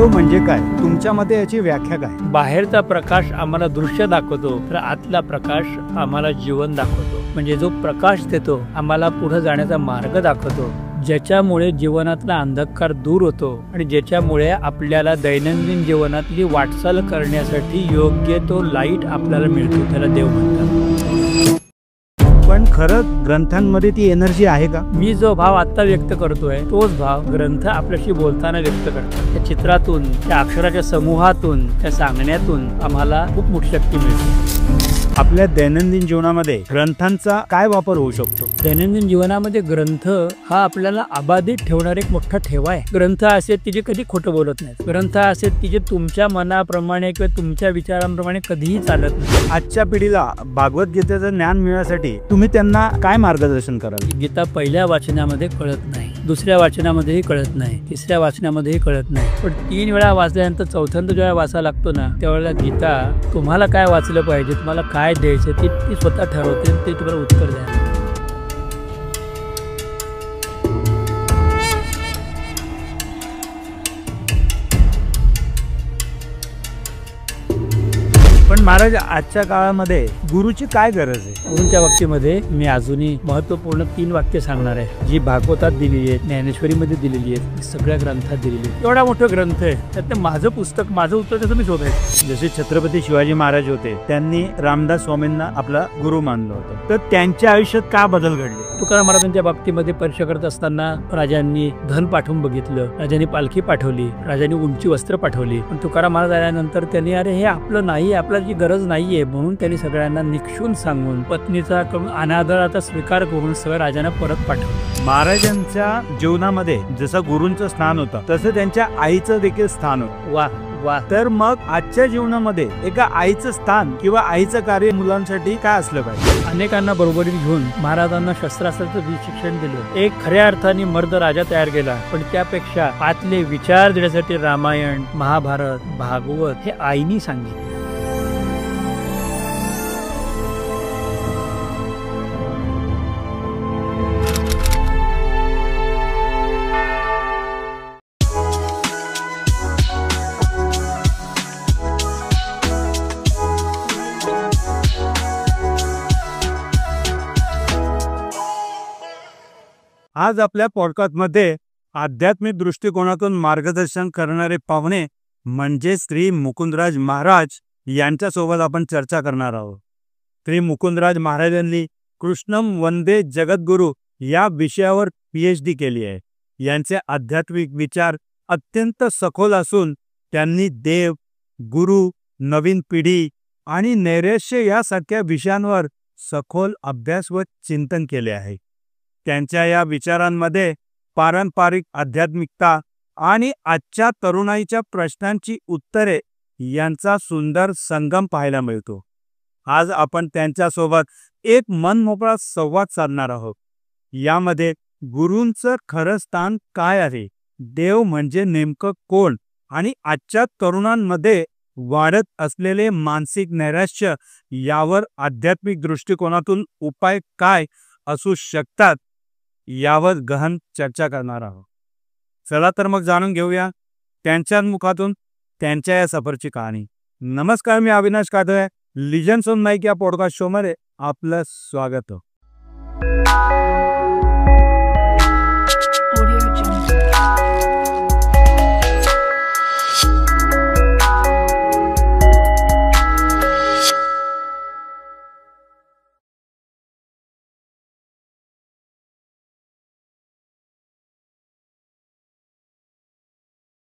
देव म्हणजे काय? तुमच्या मते याची व्याख्या काय? बाहेरचा प्रकाश आम्हाला दृश्य दाखवतो, तर आतला प्रकाश आम्हाला जीवन दाखवतो. म्हणजे जो प्रकाश देतो आम्हाला पुढे जाण्याचा मार्ग दाखवतो, ज्याच्यामुळे जीवनातला अंधकार दूर होतो आणि ज्याच्यामुळे आपल्याला दैनंदिन जीवनातली वाटचाल करण्यासाठी योग्य तो लाईट आपल्याला मिळतो. त्याला देव म्हणतात. पण खरं ग्रंथांमध्ये ती एनर्जी आहे का? मी जो भाव आता व्यक्त करतोय तोच भाव ग्रंथ आपल्याशी बोलताना व्यक्त करतात. त्या चित्रातून, त्या अक्षराच्या समूहातून, त्या सांगण्यातून आम्हाला खूप मोठी शक्ती मिळते. आपल्या दैनंदिन जीवनामध्ये ग्रंथांचा काय वापर होऊ शकतो? दैनंदिन जीवनामध्ये ग्रंथ हा आपल्याला अबाधित ठेवणारा एक मोठा ठेवा आहे. ग्रंथ असे की जे कधी खोटं बोलत नाहीत. ग्रंथ असे की जे तुमच्या मनाप्रमाणे किंवा तुमच्या विचारांप्रमाणे कधीही चालत नाही. आजच्या पिढीला भागवत गीतेचं ज्ञान मिळण्यासाठी तुम्ही त्यांना काय मार्गदर्शन कराल? गीता पहिल्या वाचनामध्ये कळत नाही, दुसऱ्या वाचनामध्येही कळत नाही, तिसऱ्या वाचनामध्येही कळत नाही, पण 3 वेळा वाचल्यानंतर चौथ्यांदा जेव्हा वाचायला लागतो ना, त्यावेळेला गीता तुम्हाला काय वाचलं पाहिजे, तुम्हाला काय द्यायचं ती स्वतः ठरवते, ते तुम्हाला उत्तर द्या. पण महाराज, आजच्या काळामध्ये गुरुची काय गरज आहे? गुरूंच्या बाबतीमध्ये मी अजूनही महत्वपूर्ण 3 वाक्य सांगणार आहे, जी भागवतात दिलेली आहेत, ज्ञानेश्वरीमध्ये दिलेली आहेत, सगळ्या ग्रंथात दिलेली आहेत. एवढा मोठा ग्रंथ आहे, त्यात माझं पुस्तक, माझं उत्तर त्याचं मी शोधायचं. जसे छत्रपती शिवाजी महाराज होते, त्यांनी रामदास स्वामींना आपला गुरु मानलं होतं, तर त्यांच्या आयुष्यात का बदल घडले? तुकाराम महाराजांच्या बाबतीमध्ये परीक्षा करत असताना राजांनी धन पाठवून बघितलं, राजांनी पालखी पाठवली, राजांनी उंची वस्त्र पाठवली, पण तुकाराम महाराज आल्यानंतर त्यांनी अरे हे आपलं नाही, आपल्याला जी गरज नाहीये, म्हणून त्यांनी सगळ्यांना निक्षून सांगून पत्नीचा अनादराचा स्वीकार करून सगळ्या राजांना परत पाठवलं. महाराजांच्या जीवनामध्ये जसं गुरूंचं स्थान होतं, तसं त्यांच्या आईचं देखील स्थान होतं. वा वा. तर मग आजच्या जीवनामध्ये एका आईचं स्थान किंवा आईचं कार्य मुलांसाठी काय असलं पाहिजे? अनेकांना बरोबरीत घेऊन महाराजांना शस्त्रास्त्राचं शिक्षण दिलं. एक खऱ्या अर्थाने मर्द राजा तयार केला, पण त्यापेक्षा आतले विचार देण्यासाठी रामायण, महाभारत, भागवत हे आईनी सांगितलं. आज आपल्या पॉडकास्टमध्ये आध्यात्मिक दृष्टिकोनातून मार्गदर्शन करणारे पाहुणे म्हणजे श्री मुकुंदराज महाराज यांच्यासोबत आपण चर्चा करणार आहोत. श्री मुकुंदराज महाराजांनी कृष्णम वंदे जगद्गुरु या विषयावर PhD केली आहे. यांचे आध्यात्मिक विचार अत्यंत सखोल असून त्यांनी देव, गुरु, नवीन पिढी आणि नैराश्य यासारख्या विषयांवर सखोल अभ्यास व चिंतन केले आहे. त्यांच्या या विचारांमध्ये पारंपरिक आध्यात्मिकता आणि आजच्या तरुणाईच्या प्रश्नांची उत्तरे यांचा सुंदर संगम पाहायला मिळतो. आज आपण त्यांच्यासोबत एक मनमोकळा संवाद साधणार आहोत. यामध्ये गुरूंचं खरं स्थान काय आहे, देव म्हणजे नेमकं कोण आणि आजच्या तरुणांमध्ये वाढत असलेले मानसिक नैराश्य यावर आध्यात्मिक दृष्टिकोनातून उपाय काय असू शकतात यावर गहन चर्चा करणार आहोत. चला तर मग जाणून घेऊया त्यांच्या मुखातून त्यांच्या या सफरची कहाणी. नमस्कार, मी Avinash Kadale. Legends on mic या पॉडकास्ट शो मध्ये आपलं स्वागत हो.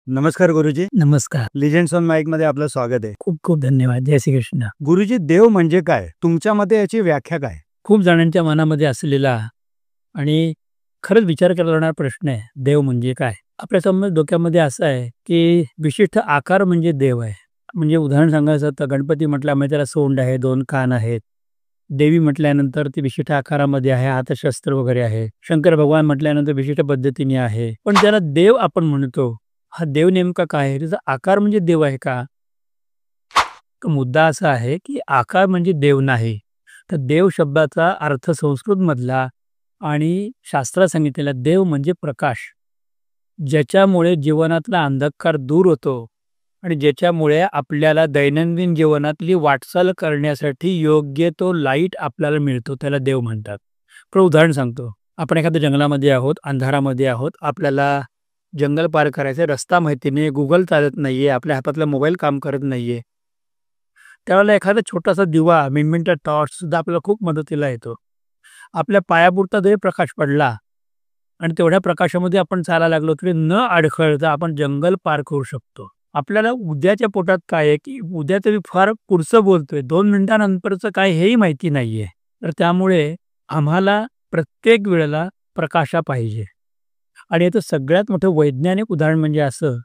नमस्कार गुरुजी. नमस्कार. लिजन्स ऑन माईक मध्ये आपलं स्वागत आहे. खूप खूप धन्यवाद. जय श्री कृष्ण. गुरुजी, देव म्हणजे काय? तुमच्या मते याची व्याख्या काय? खूप जणांच्या मनामध्ये असलेला आणि खरंच विचार केला जाणारा प्रश्न आहे, देव म्हणजे काय? आपल्या समज डोक्यामध्ये असं आहे की विशिष्ट आकार म्हणजे देव आहे. म्हणजे उदाहरण सांगायचं तर गणपती म्हटल्यामुळे त्याला सोंड आहे, 2 कान आहेत. देवी म्हटल्यानंतर ती विशिष्ट आकारामध्ये आहे, हातशस्त्र वगैरे आहे. शंकर भगवान म्हटल्यानंतर विशिष्ट पद्धतीने आहे. पण ज्याला देव आपण म्हणतो, हा देव नेमका काय आहे? त्याचा आकार म्हणजे देव आहे का? मुद्दा असा आहे की आकार म्हणजे देव नाही, तर देव शब्दाचा अर्थ संस्कृत मधला आणि शास्त्रात सांगितलेला देव म्हणजे प्रकाश. ज्याच्यामुळे जीवनातला अंधकार दूर होतो आणि ज्याच्यामुळे आपल्याला दैनंदिन जीवनातली वाटचाल करण्यासाठी योग्य तो लाईट आपल्याला मिळतो, त्याला देव म्हणतात. पण उदाहरण सांगतो. आपण एखाद्या जंगलामध्ये आहोत, अंधारामध्ये आहोत, आपल्याला जंगल पार करायचं रस्ता माहिती नाही, Google चालत नाहीये, आपल्या हातातला मोबाईल काम करत नाहीये. त्यावेळेला एखादा छोटासा दिवा, मिणमिणता टॉर्च सुद्धा आपल्याला खूप मदतीला येतो. आपल्या पायापुरता जरी प्रकाश पडला आणि तेवढ्या प्रकाशामध्ये आपण चालायला लागलो तरी न अडखळता आपण जंगल पार करू शकतो. आपल्याला उद्याच्या पोटात काय आहे, की उद्या तरी फार पुढचं बोलतोय, 2 मिनिटानंतरचं काय हेही माहिती नाहीये. तर त्यामुळे आम्हाला प्रत्येक वेळेला प्रकाशा पाहिजे. आणि याचं सगळ्यात मोठं वैज्ञानिक उदाहरण म्हणजे असं,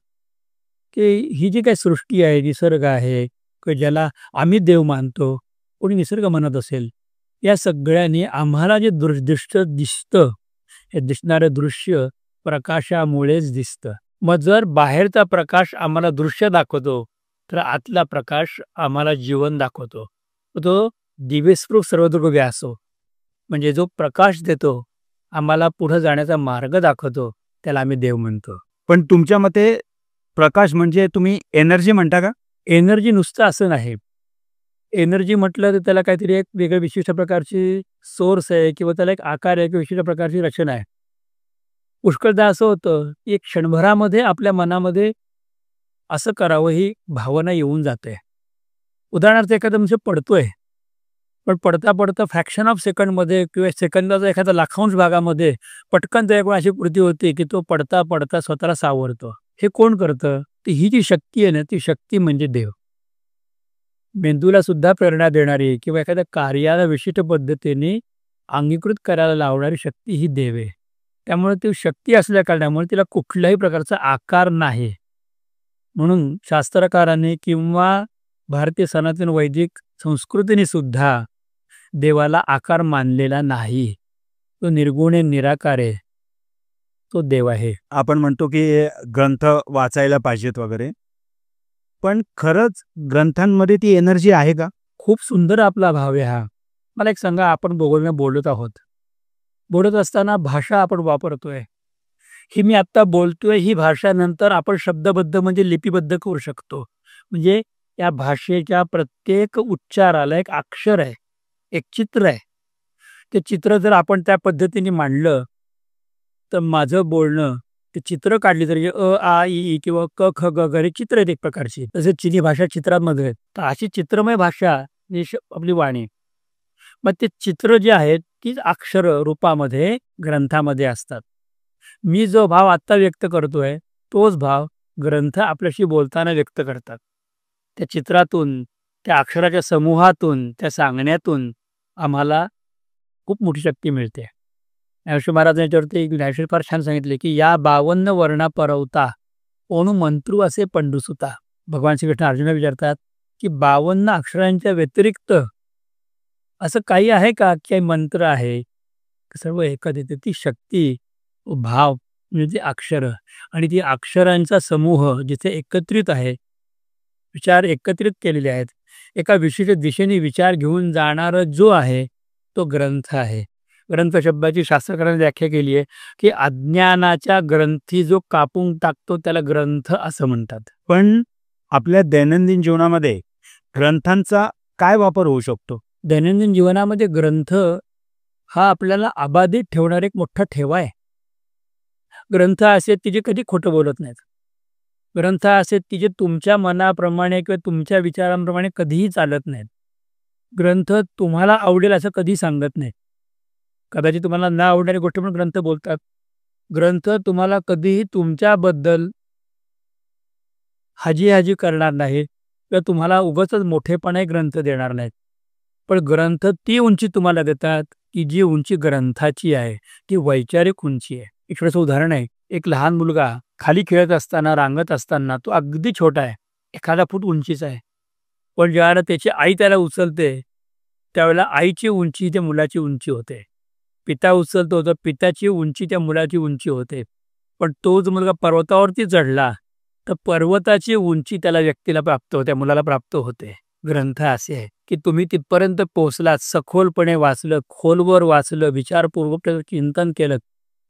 की ही जी काही सृष्टी आहे, निसर्ग आहे, की ज्याला आम्ही देव मानतो, कोणी निसर्ग म्हणत असेल, या सगळ्यांनी आम्हाला जे दृश्य दिसतं, हे दिसणारं दृश्य प्रकाशामुळेच दिसतं. मग जर बाहेरचा प्रकाश आम्हाला दृश्य दाखवतो, तर आतला प्रकाश आम्हाला जीवन दाखवतो. तो दिवेस्पृह सर्वदुर्ग व्यासो, म्हणजे जो प्रकाश देतो, आम्हाला पुढे जाण्याचा मार्ग दाखवतो, त्याला आम्ही देव म्हणतो. पण तुमच्या मते प्रकाश म्हणजे तुम्ही एनर्जी म्हणता का? एनर्जी नुसतं असं नाही. एनर्जी म्हटलं तर त्याला काहीतरी एक वेगळ्या विशिष्ट प्रकारची सोर्स आहे किंवा त्याला एक आकार आहे किंवा विशिष्ट प्रकारची रचना आहे. पुष्कळदा असं होतं, की एक क्षणभरामध्ये आपल्या मनामध्ये असं करावं ही भावना येऊन जाते. उदाहरणार्थ एखादा मनुष्य पडतोय, पण पडता फ्रॅक्शन ऑफ सेकंडमध्ये किंवा सेकंदाचा एखादा लाखांश भागामध्ये पटकन त्याच्याकडून अशी कृती होते, की तो पडता स्वतःला सावरतो. हे कोण करतं? तर ही जी शक्ती आहे ना, ती शक्ती म्हणजे देव. मेंदूला सुद्धा प्रेरणा देणारी किंवा एखाद्या कार्याला विशिष्ट पद्धतीने अंगीकृत करायला लावणारी शक्ती ही देव आहे. त्यामुळे ती शक्ती असल्या कारणामुळे तिला कुठल्याही प्रकारचा आकार नाही. म्हणून शास्त्रकारांनी किंवा भारतीय सनातन वैदिक संस्कृतीने सुद्धा देवाला आकार मानलेला नाही. तो निर्गुण आहे, निराकार आहे. तो देव आहे. आपण म्हणतो की ग्रंथ वाचायला पाहिजेत वगैरे, पण खरंच ग्रंथांमध्ये ती एनर्जी आहे का? खूप सुंदर आपला भाव आहे हा. मला एक सांगा, आपण बोलत आहोत. बोलत असताना भाषा आपण वापरतोय. ही मी आत्ता बोलतोय ही भाषा नंतर आपण शब्दबद्ध म्हणजे लिपिबद्ध करू शकतो. म्हणजे या भाषेच्या प्रत्येक उच्चाराला एक अक्षर आहे, एक चित्र आहे. ते चित्र जर आपण त्या पद्धतीने मांडलं, तर माझं बोलणं ते चित्र काढली तरी अ, आ, इ, ई किंवा क, ख, ग, घ हे चित्र आहेत एक प्रकारची. तसे चिनी भाषा चित्रांमध्ये आहेत. तर अशी चित्रमय भाषा ही आपली वाणी. मग ते चित्र जे आहेत तीच अक्षर रूपामध्ये ग्रंथामध्ये असतात. मी जो भाव आत्ता व्यक्त करतोय, तोच भाव ग्रंथ आपल्याशी बोलताना व्यक्त करतात. त्या चित्रातून, त्या अक्षराच्या समूहातून, त्या सांगण्यातून आम्हाला खूप मोठी शक्ती मिळते. ज्ञानेश्वर महाराज याच्यावरती ज्ञानेश्वर फार छान सांगितले, की या 52 वर्णा परवता कोणू मंत्रू असे पंडुसुता. भगवान श्रीकृष्ण अर्जुना विचारतात, की 52 अक्षरांच्या व्यतिरिक्त असं काही आहे का, की काही मंत्र आहे? सर्व एकच येते. ती शक्ती, तो भाव म्हणजे ती अक्षरं आणि ती अक्षरांचा समूह जिथे एकत्रित आहे, विचार एकत्रित केलेले आहेत. एका विशिष्ट दिशेने विचार घेऊन जाणारा जो आहे, तो ग्रंथ आहे. ग्रंथ शब्दाची शास्त्रकारांनी व्याख्या केली आहे, की अज्ञानाच्या ग्रंथी जो कापून टाकतो त्याला ग्रंथ असं म्हणतात. पण आपल्या दैनंदिन जीवनामध्ये ग्रंथांचा काय वापर होऊ शकतो? दैनंदिन जीवनामध्ये ग्रंथ हा आपल्याला अबाधित ठेवणारा एक मोठा ठेवा आहे. ग्रंथ असे की जे कधी खोटं बोलत नाहीत. ग्रंथ असे की जे तुमच्या मनाप्रमाणे किंवा तुमच्या विचारांप्रमाणे कधीही चालत नाहीत. ग्रंथ तुम्हाला आवडेल असं कधी सांगत नाही. कदाचित तुम्हाला न आवडणारी गोष्ट पण ग्रंथ बोलतात. ग्रंथ तुम्हाला कधीही तुमच्याबद्दल हाजी करणार नाहीत किंवा तुम्हाला उगाचच मोठेपणा ग्रंथ देणार नाहीत. पण ग्रंथ ती उंची तुम्हाला देतात, की जी उंची ग्रंथाची आहे, ती वैचारिक उंची आहे. एक छोटंसं उदाहरण आहे. एक लहान मुलगा खाली खेळत असताना, रांगत असताना तो अगदी छोटा आहे, 1 फूट उंचीचा आहे. पण ज्यावेळेला त्याची आई त्याला उचलते, त्यावेळेला आईची उंची त्या मुलाची उंची होते. पिता उचलतो तर पित्याची उंची त्या मुलाची उंची होते. पण तो जो मुलगा पर्वतावरती चढला, तर पर्वताची उंची त्याला व्यक्तीला प्राप्त होते, मुलाला प्राप्त होते. ग्रंथ असे आहे, की तुम्ही तिथपर्यंत पोहोचलात, सखोलपणे वाचलं, खोलवर वाचलं, विचारपूर्वक त्याचं चिंतन केलं,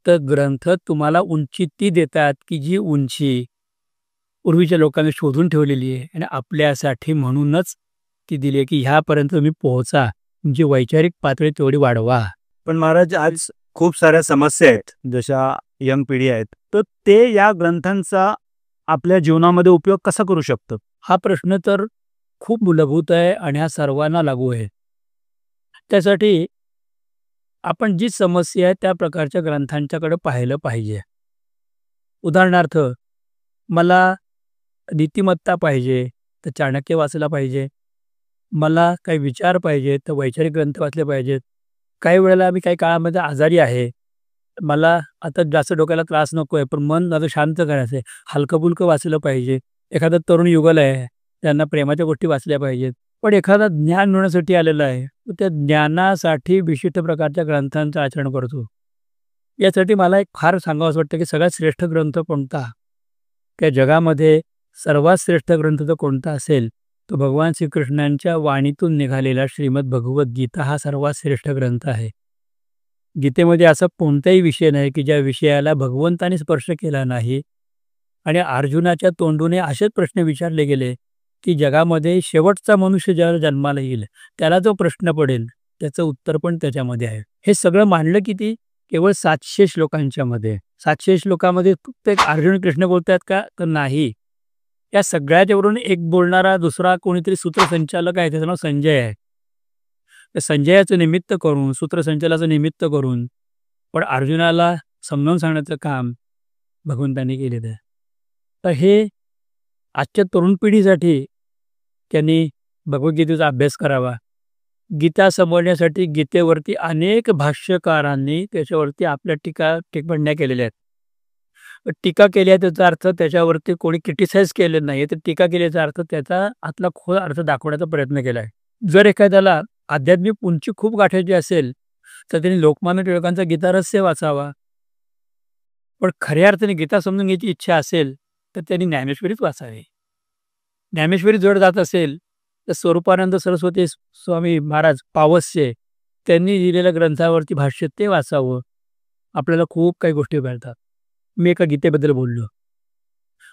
तर ग्रंथ तुम्हाला उंची ती देतात की जी उंची पूर्वीच्या लोकांनी शोधून ठेवलेली आहे आणि आपल्यासाठी म्हणूनच ती दिली आहे की ह्यापर्यंत तुम्ही पोहोचा, तुमची वैचारिक पातळी तेवढी वाढवा. पण महाराज आज खूप साऱ्या समस्या आहेत, जशा यंग पिढी आहेत, तर ते या ग्रंथांचा आपल्या जीवनामध्ये उपयोग कसा करू शकतात? हा प्रश्न तर खूप मूलभूत आहे आणि हा सर्वांना लागू आहे. त्यासाठी आपण जी समस्या आहे त्या प्रकारच्या ग्रंथांच्याकडे पाहिलं पाहिजे. उदाहरणार्थ, मला नीतिमत्ता पाहिजे तर चाणक्य वाचला पाहिजे. मला काही विचार पाहिजे तर वैचारिक ग्रंथ वाचले पाहिजेत. काही वेळेला मी काही काळामध्ये आजारी आहे. मला आता जास्त डोक्याला त्रास नको आहे, पण मन माझं शांत करायचं आहे. हलकं-फुलकं वाचलं पाहिजे. एखादा तरुण युगल आहे, त्यांना प्रेमाच्या गोष्टी वाचल्या पाहिजेत. पण एखादा ज्ञान मिळवण्यासाठी आलेला आहे, तर त्या ज्ञानासाठी विशिष्ट प्रकारच्या ग्रंथांचं आचरण करतो. यासाठी मला एक फार सांगावंसं वाटतं की सगळ्यात श्रेष्ठ ग्रंथ कोणता? त्या जगामध्ये सर्वात श्रेष्ठ ग्रंथ जर कोणता असेल, तो भगवान श्रीकृष्णांच्या वाणीतून निघालेला श्रीमद भगवद्गीता हा सर्वात श्रेष्ठ ग्रंथ आहे. गीतेमध्ये असा कोणताही विषय नाही की ज्या विषयाला भगवंताने स्पर्श केला नाही. आणि अर्जुनाच्या तोंडूने असेच प्रश्न विचारले गेले की जगामध्ये शेवटचा मनुष्य ज्याला जन्माला येईल, त्याला जो प्रश्न पडेल त्याचं उत्तर पण त्याच्यामध्ये आहे. हे सगळं मांडलं किती? केवळ 700 श्लोकांच्या मध्ये. 700 श्लोकामध्ये फक्त एक अर्जुन कृष्ण बोलतात का? तर नाही. या सगळ्याच्यावरून एक बोलणारा दुसरा कोणीतरी सूत्रसंचालक आहे, त्याचं नाव संजय आहे. त्या संजयाचं निमित्त करून, सूत्रसंचालनाचं निमित्त करून पण अर्जुनाला समजावून सांगण्याचं काम भगवंतांनी केलेलं आहे. तर हे आजच्या तरुण पिढीसाठी त्यांनी भगवद्गीतेचा अभ्यास करावा. गीता समजण्यासाठी गीतेवरती अनेक भाष्यकारांनी त्याच्यावरती आपल्या टिप्पण्या केलेल्या आहेत. टीका केली आहे त्याचा अर्थ त्याच्यावरती कोणी क्रिटिसाइज केलेलं नाही, तर टीका केल्याचा अर्थ त्याचा आतला खोल अर्थ दाखवण्याचा प्रयत्न केला आहे. जर एखाद्याला आध्यात्मिक उंची खूप गाठायची असेल तर त्यांनी लोकमान्य टिळकांचा गीता रहस्य वाचावा. पण खऱ्या अर्थाने गीता समजून घ्यायची इच्छा असेल तर त्यांनी ज्ञानेश्वरीच वाचावी. ज्ञानेश्वरी जड जात असेल तर स्वरूपानंद सरस्वती स्वामी महाराज पावसचे त्यांनी लिहिलेल्या ग्रंथावरती भाष्य ते वाचावं. आपल्याला खूप काही गोष्टी कळतात. मी एका गीतेबद्दल बोललो.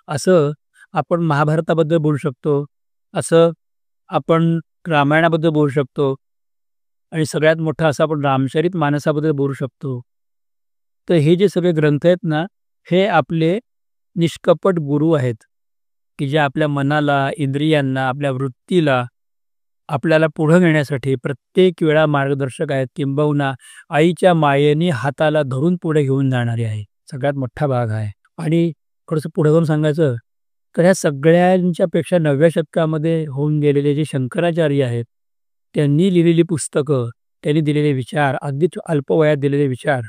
असं आपण महाभारताबद्दल बोलू शकतो, असं आपण रामायणाबद्दल बोलू शकतो आणि सगळ्यात मोठं असं आपण रामचरित मानसाबद्दल बोलू शकतो. तर हे जे सगळे ग्रंथ आहेत ना, हे आपले निष्कपट गुरु आहेत की जे आपल्या मनाला, इंद्रियांना, आपल्या वृत्तीला आपल्याला पुढे नेण्यासाठी प्रत्येक वेळा मार्गदर्शक आहेत. किंबहुना आईच्या मायेने हाताला धरून पुढे घेऊन जाणारे आहे. सगळ्यात मोठा भाग आहे. आणि थोडंसं पुढे जाऊन सांगायचं तर ह्या सगळ्यांच्या पेक्षा 9व्या शतकामध्ये होऊन गेलेले जे शंकराचार्य आहेत, त्यांनी लिहिलेली पुस्तकं, त्यांनी दिलेले विचार, अगदीच अल्प वयात दिलेले विचार,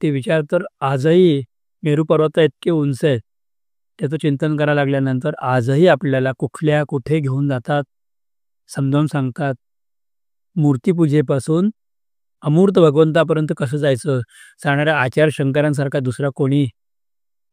ते विचार तर आजही मेरू पर्वता इतके उंच आहेत. त्याचं चिंतन करायला लागल्यानंतर आजही आपल्याला कुठल्या कुठे घेऊन जातात, समजावून सांगतात. मूर्तीपूजेपासून अमूर्त भगवंतापर्यंत कसं जायचं सांगणाऱ्या आचार्य शंकरांसारखा दुसरा कोणी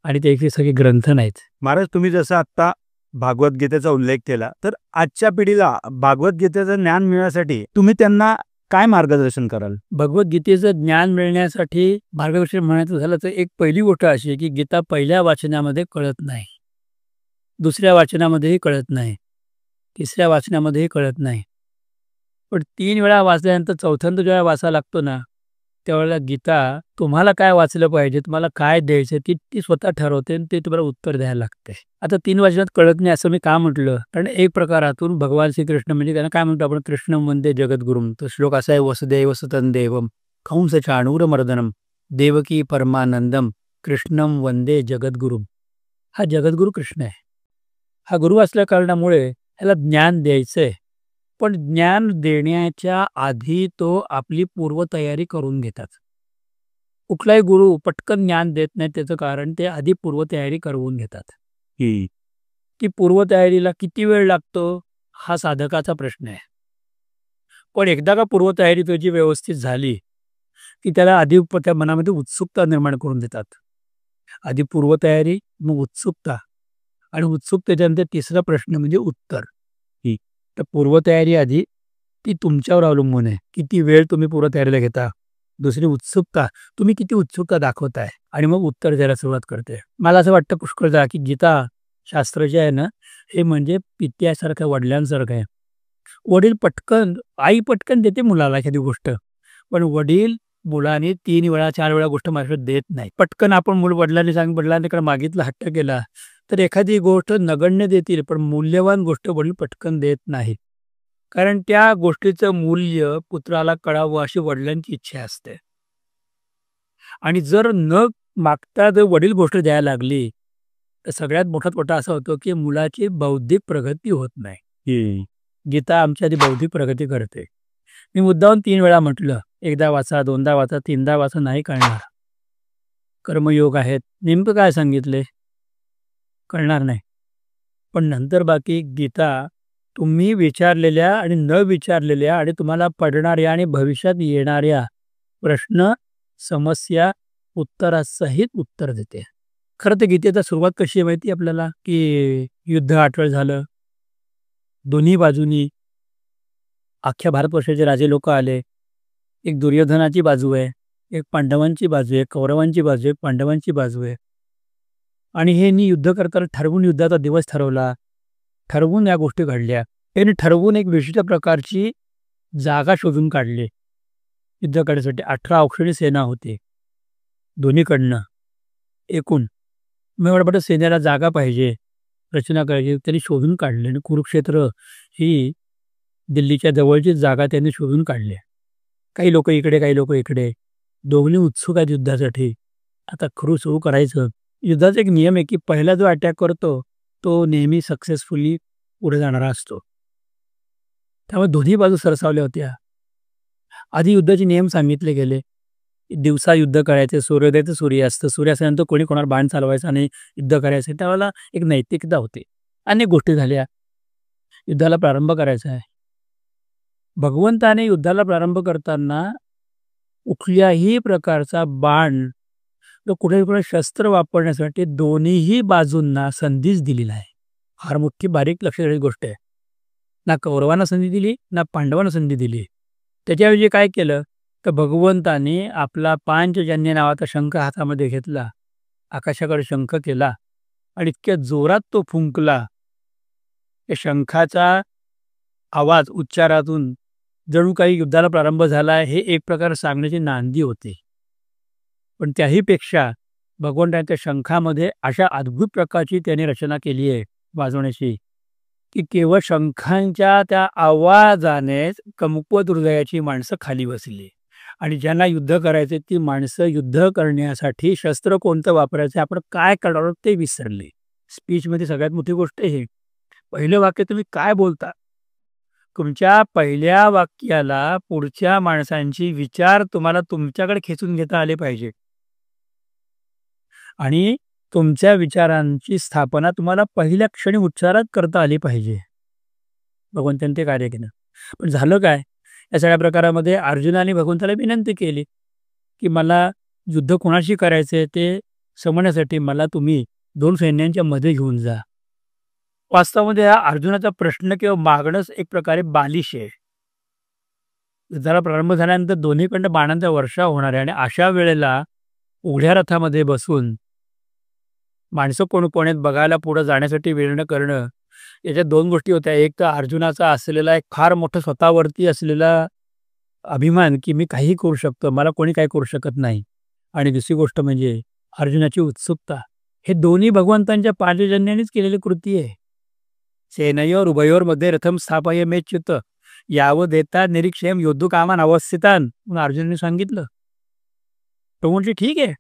आणि ते सगळे ग्रंथ नाहीत. महाराज, तुम्ही जसं आत्ता भागवद्गीतेचा उल्लेख केला, तर आजच्या पिढीला भागवद्गीतेचं ज्ञान मिळण्यासाठी तुम्ही त्यांना काय मार्गदर्शन कराल? भगवद्गीतेचं ज्ञान मिळण्यासाठी मार्गदर्शन म्हणायचं झालं तर एक पहिली गोष्ट अशी आहे की गीता पहिल्या वाचनामध्ये कळत नाही, दुसऱ्या वाचनामध्येही कळत नाही, तिसऱ्या वाचनामध्येही कळत नाही. पण 3 वेळा वाचल्यानंतर चौथ्यांदा जेव्हा वाचायला लागतो ना, त्यावेळेला गीता तुम्हाला काय वाचलं पाहिजे, तुम्हाला काय द्यायचं ती ती स्वतः ठरवते आणि ते तुम्हाला उत्तर द्यायला लागते. आता 3 वाचनात कळत नाही असं मी का म्हटलं? कारण एक प्रकारातून भगवान श्रीकृष्ण म्हणजे त्यांना काय म्हणतो आपण, कृष्णं वंदे जगद्गुरुम. तो श्लोक असा आहे, वसुदेव सुतं देवम कंस चाणूरमर्दनम देवकी परमानंदम कृष्णं वंदे जगद्गुरुम. हा जगद्गुरु कृष्ण आहे. हा गुरु असल्या कारणामुळे ह्याला ज्ञान द्यायचंय. पण ज्ञान देण्याच्या आधी तो आपली पूर्वतयारी करून घेतात. कुठलाही गुरु पटकन ज्ञान देत नाही, त्याचं कारण ते आधी पूर्वतयारी करून घेतात. ती पूर्वतयारीला किती वेळ लागतो हा साधकाचा प्रश्न आहे. पण एकदा का पूर्वतयारी त्याची व्यवस्थित झाली की त्याला आधी त्या मनामध्ये उत्सुकता निर्माण करून देतात. आधी पूर्वतयारी, मग उत्सुकता, आणि उत्सुकतेच्यानंतर तिसरा प्रश्न म्हणजे उत्तर. तर पूर्वतयारी आधी ती तुमच्यावर अवलंबून आहे, किती वेळ तुम्ही पूर्वतयारीला घेता. दुसरी उत्सुकता. तुम्ही किती उत्सुकता दाखवताय आणि मग उत्तर द्यायला सुरुवात करते. मला असं वाटतं पुष्कळदा की गीता शास्त्र जे आहे ना, हे म्हणजे पित्यासारखं, वडिलांसारखं आहे. वडील पटकन आई पटकन देते मुलाला एखादी गोष्ट. पण वडील मुलाने 3 वेळा 4 वेळा गोष्ट माझ्याकडे देत नाही. पटकन आपण वडिलांकडे मागितलं, हट्ट केला, तर एखादी गोष्ट नगण्य देतील, पण मूल्यवान गोष्ट वडील पटकन देत नाहीत. कारण त्या गोष्टीचं मूल्य पुत्राला कळावं अशी वडिलांची इच्छा असते. आणि जर न मागता जर वडील गोष्ट द्यायला लागली, तर सगळ्यात मोठा तोटा असा होतो, की मुलाची बौद्धिक प्रगती होत नाही. गीता आमची आधी बौद्धिक प्रगती करते. मी मुद्दामून 3 वेळा म्हटलं, एकदा वाचा, दोनदा वाचा, तीनदा वाचा, नाही कळणार. कर्मयोग आहेत. नेमकं काय सांगितले? कळणार नाही. पण नंतर बाकी गीता तुम्ही विचारलेल्या आणि न विचारलेल्या आणि तुम्हाला पडणाऱ्या आणि भविष्यात येणाऱ्या प्रश्न, समस्या, उत्तरासहित उत्तर देते. खरं तर गीतेचा सुरुवात कशी आहे माहिती आहे आपल्याला? की युद्ध आठवड झालं. दोन्ही बाजूनी अख्ख्या भारतवर्षाचे राजे लोक आले. एक दुर्योधनाची बाजू आहे, एक पांडवांची बाजू आहे, कौरवांची बाजू आहे, पांडवांची बाजू आहे. आणि हे युद्ध करताना ठरवून युद्धाचा दिवस ठरवला. ठरवून या गोष्टी घडल्या. त्यांनी ठरवून एक विशिष्ट प्रकारची जागा शोधून काढली. युद्ध करण्यासाठी 18 अक्षौहिणी सेना होती दोन्हीकडनं एकूण. मी वाटतं सेनेला जागा पाहिजे, रचना करायची. त्यांनी शोधून काढली आणि कुरुक्षेत्र ही दिल्लीच्या जवळची जागा त्यांनी शोधून काढली. काही लोक इकडे, काही लोक इकडे. दोघे उत्सुक आहेत युद्धासाठी. आता सुरू करायचं. युद्धाचा एक नियम आहे की पहिला जो अटॅक करतो तो नेहमी सक्सेसफुली पुढे जाणारा असतो. त्यामुळे दोन्ही बाजू सरसावल्या होत्या. आधी युद्धाचे नियम सांगितले गेले. दिवसा युद्ध करायचे, सूर्योदय ते सूर्यास्त, सूर्यास्तानंतर कोणी कोणावर बाण चालवायचा आणि युद्ध करायचं. त्यावेळेला एक नैतिकता होती. अनेक गोष्टी झाल्या. युद्धाला प्रारंभ करायचा आहे. भगवंताने युद्धाला प्रारंभ करताना कुठल्याही प्रकारचा बाण तर कुठे शस्त्र वापरण्यासाठी दोन्हीही बाजूंना संधीच दिली नाही. फार मोठी बारीक लक्ष देण्याची गोष्ट आहे. ना कौरवांना संधी दिली, ना पांडवांना संधी दिली. त्याच्याऐवजी काय केलं तर भगवंताने आपला पांचजन्य नावाचा शंख हातामध्ये घेतला, आकाशाकडे शंख केला आणि इतक्या जोरात तो फुंकला. त्या शंखाचा आवाज उच्चारातून जणू काही युद्धाला प्रारंभ झाला हे एक प्रकार सांगण्याची नांदी होती. पण त्याहीपेक्षा भगवंताने त्या शंखामध्ये अशा अद्भुत प्रकारची त्याने रचना केली आहे वाजवण्याची, की केवळ शंखांच्या त्या आवाजानेच कमकुवत हृदयाची माणसं खाली बसली. आणि ज्यांना युद्ध करायचे ती माणसं युद्ध करण्यासाठी शस्त्र कोणतं वापरायचं, आपण काय करणार आहोत ते विसरले. स्पीचमध्ये सगळ्यात मोठी गोष्ट हे. पहिलं वाक्य तुम्ही काय बोलता, तुमच्या पहिल्या वाक्याला पुढच्या माणसांची विचार तुम्हाला तुमच्याकडे खेचून घेता आले पाहिजे आणि तुमच्या विचारांची स्थापना तुम्हाला पहिल्या क्षणी उच्चारात करता आली पाहिजे. भगवंताने ते कार्य केलं. पण झालं काय, या सगळ्या प्रकारामध्ये अर्जुनाने भगवंताला विनंती केली की मला युद्ध कोणाशी करायचे ते समजण्यासाठी मला तुम्ही 2 सैन्यांच्या मध्ये घेऊन जा. वास्तवामध्ये हा अर्जुनाचा प्रश्न किंवा मागणंच एक प्रकारे बालिश आहे. युद्धाला प्रारंभ झाल्यानंतर दोन्हीकडनं बाणांचा वर्षाव होणार आहे आणि अशा वेळेला उघड्या रथामध्ये बसून माणसं कोण आहेत बघायला पुढे जाण्यासाठी वेळ करणं, याच्या 2 गोष्टी होत्या. एक तर अर्जुनाचा असलेला एक फार मोठं स्वतःवरती असलेला अभिमान की मी काही करू शकतो, मला कोणी काही करू शकत नाही. आणि दुसरी गोष्ट म्हणजे अर्जुनाची उत्सुकता. हे दोन्ही भगवंतांच्या पांचजन्यानेच केलेली कृती आहे. सेनयोर उभयोर मध्ये रथम स्थापय मे च्युत यावं देता निरीक्षेम योद्धू कामान अवस्थितान म्हणून अर्जुनाने सांगितलं. तो म्हणजे ठीक आहे.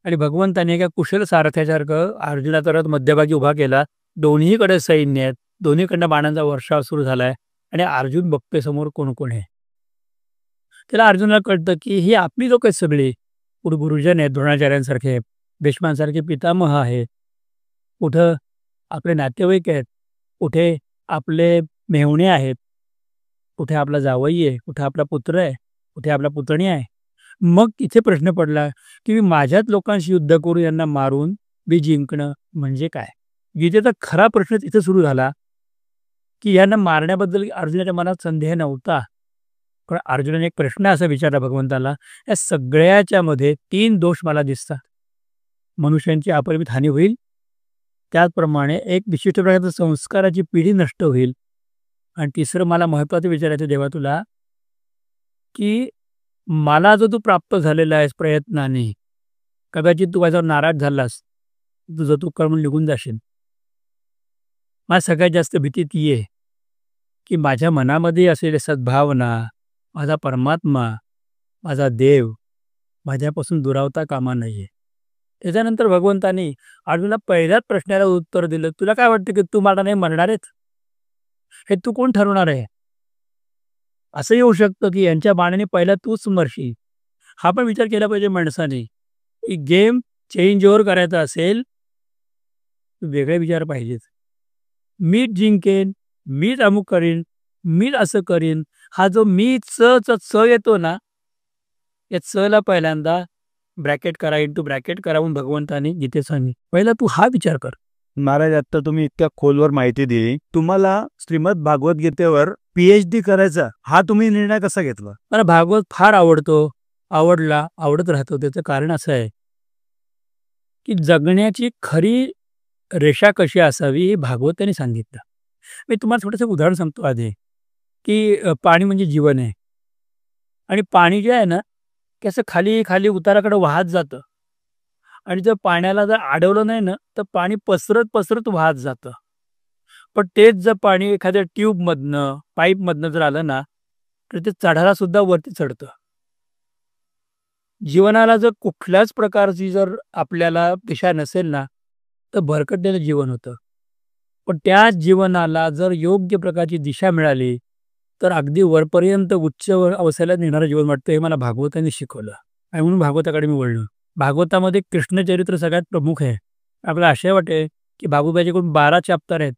आणि भगवंताने एका कुशल सारथ्यासारखं अर्जुनाचा रथ मध्यभागी उभा केला. दोन्हीकडे सैन्य आहेत, दोन्हीकडनं बाणांचा वर्षाव सुरू झालाय आणि अर्जुन बघतोय समोर कोण कोण आहे. त्याला अर्जुनाला कळतं की ही आपली लोक आहेत सगळी. कुठे गुरुजन आहेत, द्रोणाचार्यांसारखे, भीष्मांसारखे पितामह आहेत, कुठं आपले नातेवाईक आहेत, कुठे आपले मेहुणे आहेत, कुठे आपला जावई आहे, कुठे आपला पुत्र आहे, कुठे आपला पुतणी आहे. मग इथे प्रश्न पडला की मी माझ्याच लोकांशी युद्ध करून यांना मारून मी जिंकणं म्हणजे काय. गीतेचा खरा प्रश्न तिथे सुरू झाला की यांना मारण्याबद्दल अर्जुनाच्या मनात संदेह नव्हता, पण अर्जुनाने एक प्रश्न असा विचारला भगवंताला, या सगळ्याच्या मध्ये 3 दोष मला दिसतात. मनुष्यांची अपरिमित हानी होईल, त्याचप्रमाणे एक विशिष्ट प्रकारच्या संस्काराची पिढी नष्ट होईल, आणि तिसरं मला महत्त्वाचं विचारायचं देवा तुला, की मला जो तू प्राप्त झालेला आहेस प्रयत्नाने, कदाचित तू माझ्यावर नाराज झालास, तुझं तू कर्म निघून जाशील. मला सगळ्यात जास्त भीती ती आहे की माझ्या मनामध्ये असलेल्या सद्भावना, माझा परमात्मा, माझा देव माझ्यापासून दुरावता कामा नये. त्याच्यानंतर भगवंतानी अर्जुनाला पहिल्याच प्रश्नाला उत्तर दिलं, तुला काय वाटतं की तू मला नाही मरणार आहेस? हे तू कोण ठरवणार आहे? असंही होऊ शकतं की यांच्या बाणाने पहिला तूच मरशील. हा पण विचार केला पाहिजे माणसाने, की गेम चेंज ओव्हर करायचा असेल वेगळे विचार पाहिजेत. मीच जिंकेन, मीच अमुक करीन, मीच असं करीन, हा जो मी च येतो ना, या ला पहिल्यांदा ब्रॅकेट करा, इंटू ब्रॅकेट करा म्हणून भगवंतानी गीतेत सांगितलं. पहिला तू हा विचार कर. महाराज, आता तुम्ही इतक्या खोलवर माहिती दिली. तुम्हाला श्रीमद भागवत गीतेवर PhD करायचा हा तुम्ही निर्णय कसा घेतला? मला भागवत फार आवडला, आवडत राहतो. त्याचं कारण असं आहे की जगण्याची खरी रेषा कशी असावी हे भागवताने सांगितलं. मी तुम्हाला थोडंसं उदाहरण सांगतो आधी, की पाणी म्हणजे जीवन आहे, आणि पाणी जे आहे ना, की असं खाली खाली उताराकडे वाहत जातं, आणि जर पाण्याला जर अडवलं नाही ना, तर पाणी पसरत पसरत वाहत जातं. पण तेच जर पाणी एखाद्या ट्यूबमधनं, पाईपमधनं जर आलं ना, तर ते चढायला सुद्धा वरती चढतं. जीवनाला जर कुठल्याच प्रकारची जर आपल्याला दिशा नसेल ना, तर भरकटलेलं जीवन होतं. पण त्याच जीवनाला जर योग्य प्रकारची दिशा मिळाली, तर अगदी वरपर्यंत उच्च अवस्थेला नेणारं जीवन वाटतं. हे मला भागवताने शिकवलं, आणि म्हणून भागवताकडे मी वळलो. भागवतामध्ये कृष्णचरित्र सगळ्यात प्रमुख आहे. आपल्याला आशय वाटेल की बाबूबाईकडून 12 चॅप्टर आहेत.